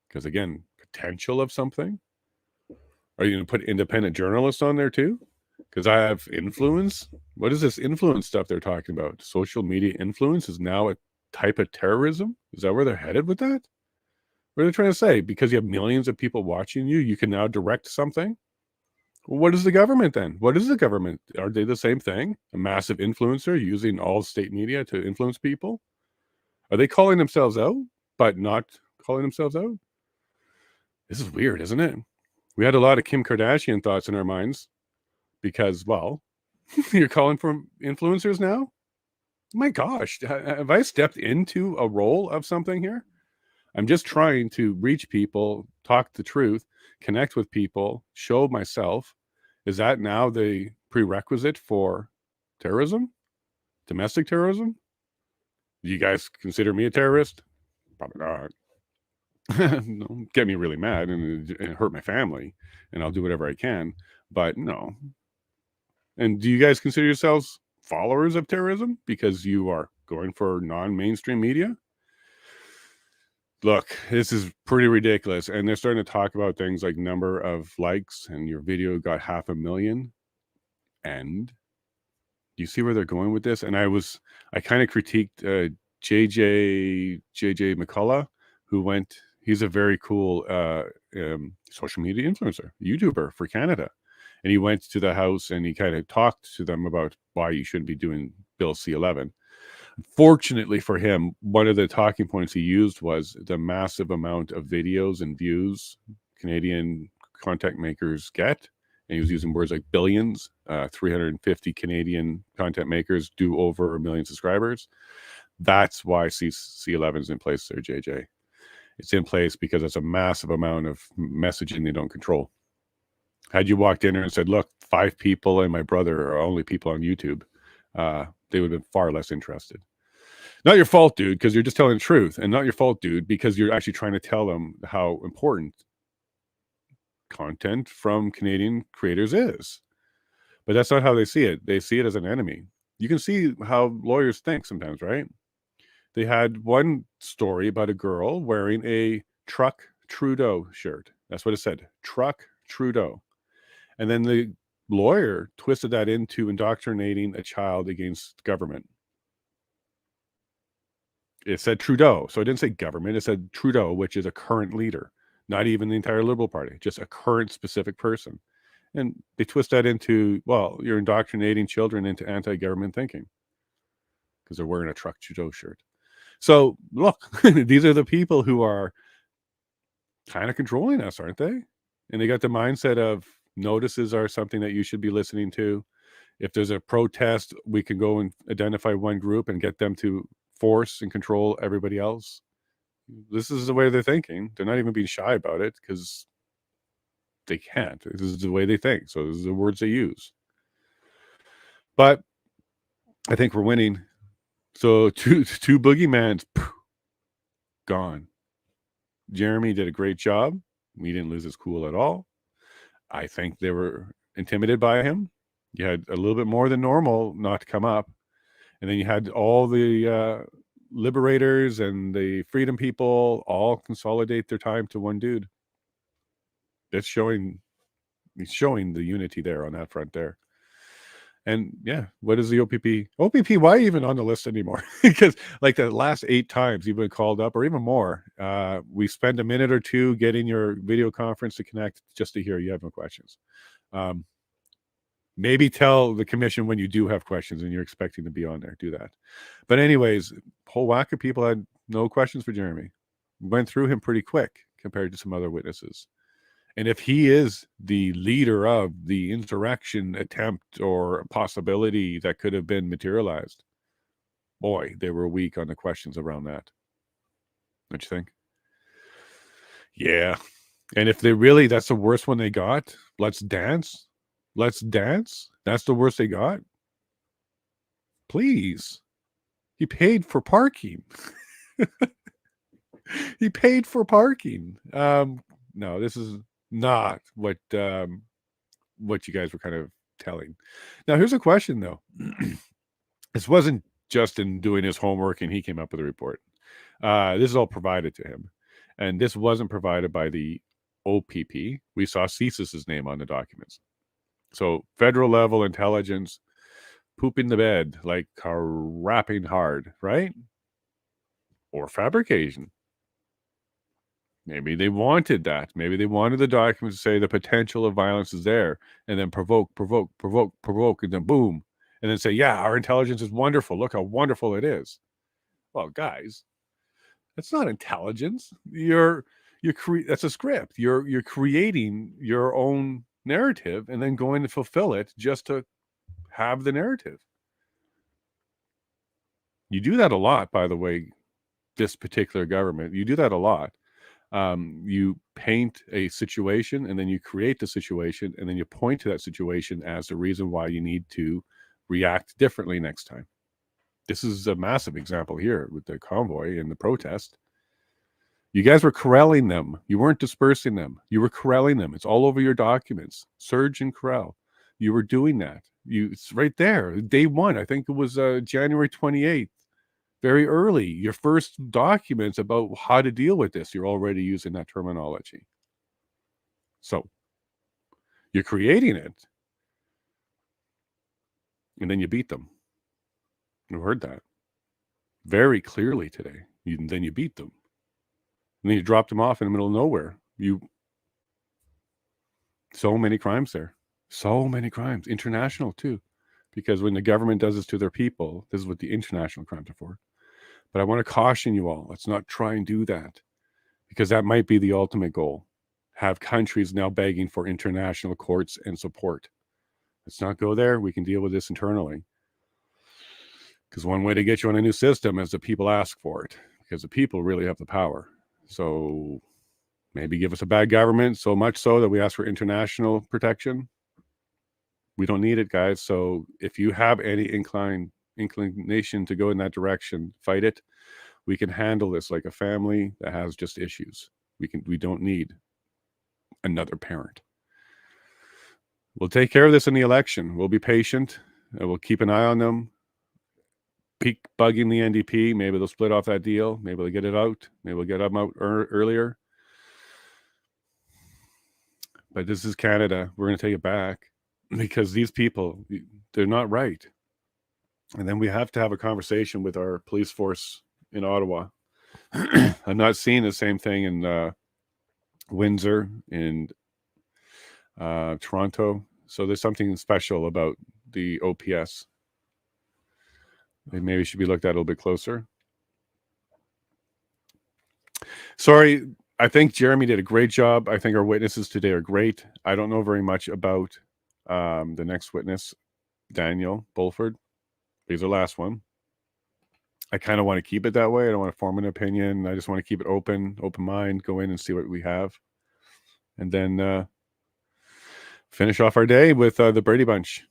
Because again, potential of something. Are you going to put independent journalists on there too? Because I have influence. What is this influence stuff they're talking about? Social media influence is now a type of terrorism? Is that where they're headed with that? What are they trying to say? Because you have millions of people watching you, you can now direct something? Well, what is the government then? What is the government? Are they the same thing? A massive influencer using all state media to influence people? Are they calling themselves out, but not calling themselves out? This is weird, isn't it? We had a lot of Kim Kardashian thoughts in our minds because, well, You're calling for influencers now? My gosh, have I stepped into a role of something here? I'm just trying to reach people, talk the truth, connect with people, show myself. Is that now the prerequisite for terrorism? Domestic terrorism? Do you guys consider me a terrorist? Probably not. Don't get me really mad and hurt my family, and I'll do whatever I can. But no. And do you guys consider yourselves followers of terrorism because you are going for non-mainstream media? Look, this is pretty ridiculous. And they're starting to talk about things like number of likes, and your video got 500,000. And you see where they're going with this? And I kind of critiqued JJ McCullough, he's a very cool social media influencer, YouTuber for Canada. And he went to the House and he kind of talked to them about why you shouldn't be doing Bill C-11. Fortunately for him, one of the talking points he used was the massive amount of videos and views Canadian content makers get. And he was using words like billions. 350 Canadian content makers do over 1 million subscribers. That's why C-11 is in place there, JJ. It's in place because it's a massive amount of messaging they don't control. Had you walked in there and said, look, 5 people and my brother are only people on YouTube, they would have been far less interested. Not your fault, dude, because you're just telling the truth. And not your fault, dude, because you're actually trying to tell them how important content from Canadian creators is. But that's not how they see it. They see it as an enemy. You can see how lawyers think sometimes, right? They had one story about a girl wearing a Truck Trudeau shirt. That's what it said, Truck Trudeau. And then the lawyer twisted that into indoctrinating a child against government. It said Trudeau. So it didn't say government. It said Trudeau, which is a current leader, not even the entire Liberal Party, just a current specific person. And they twist that into, well, you're indoctrinating children into anti-government thinking because they're wearing a Truck Trudeau shirt. So look, these are the people who are kind of controlling us, aren't they? And they got the mindset of notices are something that you should be listening to. If there's a protest, we can go and identify one group and get them to force and control everybody else. This is the way they're thinking. They're not even being shy about it because they can't. This is the way they think. So this is the words they use. But I think we're winning. So two boogeymans gone. Jeremy did a great job. We didn't lose his cool at all. I think they were intimidated by him. You had a little bit more than normal not to come up. And then you had all the liberators and the freedom people all consolidate their time to one dude. That's showing, he's showing the unity there on that front there. And yeah, what is the OPP? OPP, why even on the list anymore? Because like the last 8 times you've been called up or even more, we spend a minute or two getting your video conference to connect just to hear you have no questions. Maybe tell the commission when you do have questions and you're expecting to be on there, do that. But anyways, whole whack of people had no questions for Jeremy. Went through him pretty quick compared to some other witnesses. And if he is the leader of the insurrection attempt or possibility that could have been materialized, boy, they were weak on the questions around that. Don't you think? Yeah. And if they really, that's the worst one they got, let's dance. Let's dance. That's the worst they got. Please. He paid for parking. He paid for parking. No, this is not what you guys were kind of telling. Now, here's a question, though. This wasn't Justin doing his homework and he came up with a report. This is all provided to him. And this wasn't provided by the OPP. We saw CSIS's name on the documents. So federal level intelligence pooping the bed, like rapping hard, right? Or fabrication. Maybe they wanted that. Maybe they wanted the documents to say the potential of violence is there, and then provoke, and then boom. And then say, yeah, our intelligence is wonderful. Look how wonderful it is. Well, guys, that's not intelligence. That's a script. You're creating your own narrative and then going to fulfill it just to have the narrative. You do that a lot, by the way, this particular government. You do that a lot. You paint a situation and then you create the situation and then you point to that situation as the reason why you need to react differently next time. This is a massive example here with the convoy and the protest. You guys were corralling them. You weren't dispersing them. You were corralling them. It's all over your documents. Surge and corral. You were doing that. It's right there. Day one. I think it was January 28th. Very early. Your first documents about how to deal with this. You're already using that terminology. So you're creating it. And then you beat them. I've heard that very clearly today. Then you beat them. And then you dropped them off in the middle of nowhere. So many crimes there. So many crimes. International too. Because when the government does this to their people, this is what the international crimes are for. But I want to caution you all. Let's not try and do that. Because that might be the ultimate goal. Have countries now begging for international courts and support. Let's not go there. We can deal with this internally. Because one way to get you on a new system is the people ask for it. Because the people really have the power. So maybe give us a bad government, so much so that we ask for international protection. We don't need it, guys. So if you have any inclination to go in that direction, fight it. We can handle this like a family that has just issues. We don't need another parent. We'll take care of this in the election. We'll be patient. We'll keep an eye on them. Peak bugging the NDP. Maybe they'll split off that deal. Maybe they'll get it out. Maybe we'll get them out earlier. But this is Canada. We're going to take it back because these people, they're not right. And then we have to have a conversation with our police force in Ottawa. I'm not seeing the same thing in Windsor and Toronto. So there's something special about the OPS. They maybe should be looked at a little bit closer. Sorry, I think Jeremy did a great job. I think our witnesses today are great. I don't know very much about the next witness, Daniel Bulford. He's the last one. I kind of want to keep it that way. I don't want to form an opinion. I just want to keep it open mind, go in and see what we have. And then finish off our day with the Brady Bunch.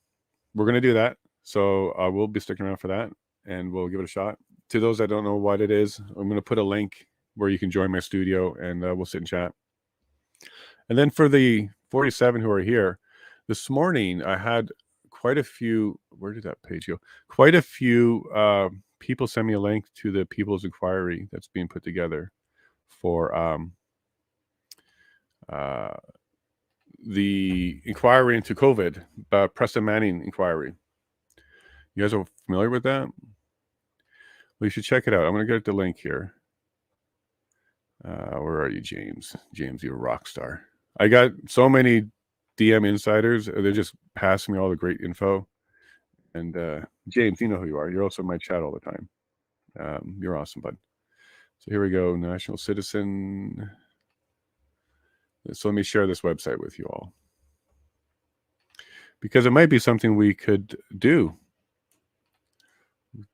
We're going to do that. So I will be sticking around for that. And we'll give it a shot. To those that don't know what it is, I'm going to put a link where you can join my studio and we'll sit and chat. And then for the 47 who are here, this morning I had quite a few, where did that page go? Quite a few people send me a link to the People's Inquiry that's being put together for the inquiry into COVID, Preston Manning inquiry. You guys are familiar with that? Well, you should check it out. I'm going to get the link here. Where are you, James? James, you're a rock star. I got so many DM insiders. They're just passing me all the great info. And James, you know who you are. You're also in my chat all the time. You're awesome, bud. So here we go. National Citizen. So let me share this website with you all. Because it might be something we could do.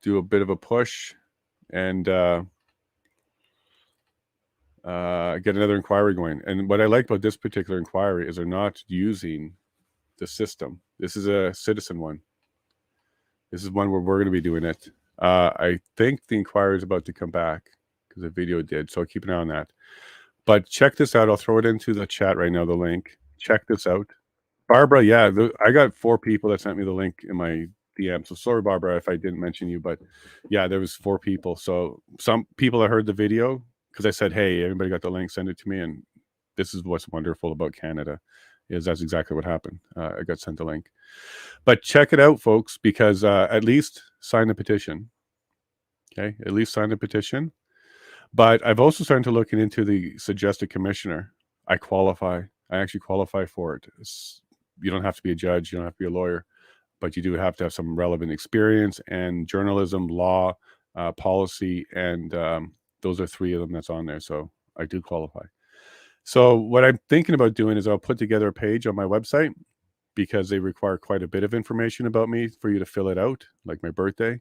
Do a bit of a push and get another inquiry going. And what I like about this particular inquiry is they're not using the system. This is a citizen one. This is one where we're going to be doing it. I think the inquiry is about to come back because the video did. So keep an eye on that. But check this out. I'll throw it into the chat right now, the link. Check this out. Barbara, yeah, I got 4 people that sent me the link in my DM. So sorry, Barbara, if I didn't mention you, but yeah, there was 4 people. So some people that heard the video, because I said, hey, everybody got the link, send it to me. And this is what's wonderful about Canada, is that's exactly what happened. I got sent the link. But check it out, folks, because at least sign the petition. Okay, at least sign the petition. But I've also started to look into the suggested commissioner. I actually qualify for it. You don't have to be a judge. You don't have to be a lawyer. But you do have to have some relevant experience and journalism, law, policy, and those are 3 of them that's on there. So I do qualify. So what I'm thinking about doing is I'll put together a page on my website because they require quite a bit of information about me for you to fill it out, like my birthday.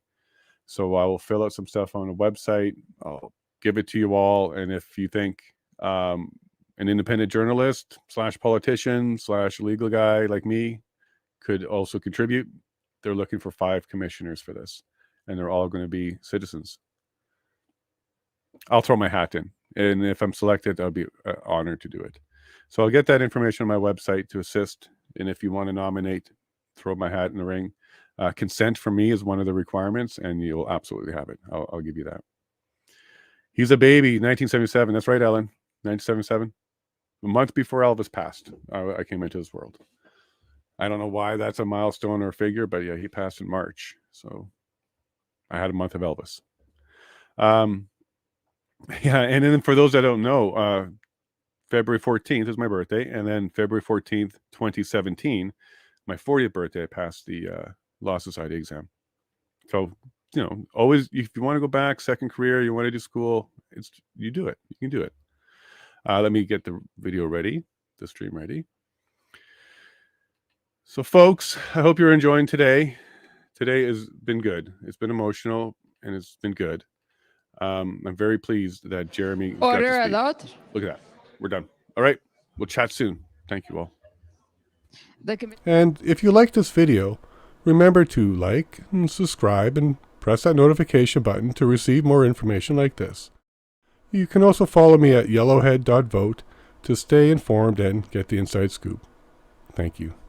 So I will fill out some stuff on a website. I'll give it to you all. And if you think an independent journalist / politician / legal guy like me could also contribute, they're looking for 5 commissioners for this. And they're all going to be citizens. I'll throw my hat in. And if I'm selected, I'll be honored to do it. So I'll get that information on my website to assist. And if you want to nominate, throw my hat in the ring. Consent from me is one of the requirements, and you'll absolutely have it. I'll give you that. He's a baby, 1977. That's right, Ellen. 1977. A month before Elvis passed, I came into this world. I don't know why that's a milestone or figure, but yeah, he passed in March. So I had a month of Elvis. Yeah, and then for those that don't know, February 14th is my birthday, and then February 14th, 2017, my 40th birthday, I passed the Law Society exam. So, you know, always, if you want to go back, second career, you want to do school, you do it. You can do it. Let me get the video ready, the stream ready. So, folks, I hope you're enjoying today. Today has been good. It's been emotional, and it's been good. I'm very pleased that Jeremy got to Order speak. allowed. Look at that. We're done. All right. We'll chat soon. Thank you all. And if you like this video, remember to like and subscribe and press that notification button to receive more information like this. You can also follow me at yellowhead.vote to stay informed and get the inside scoop. Thank you.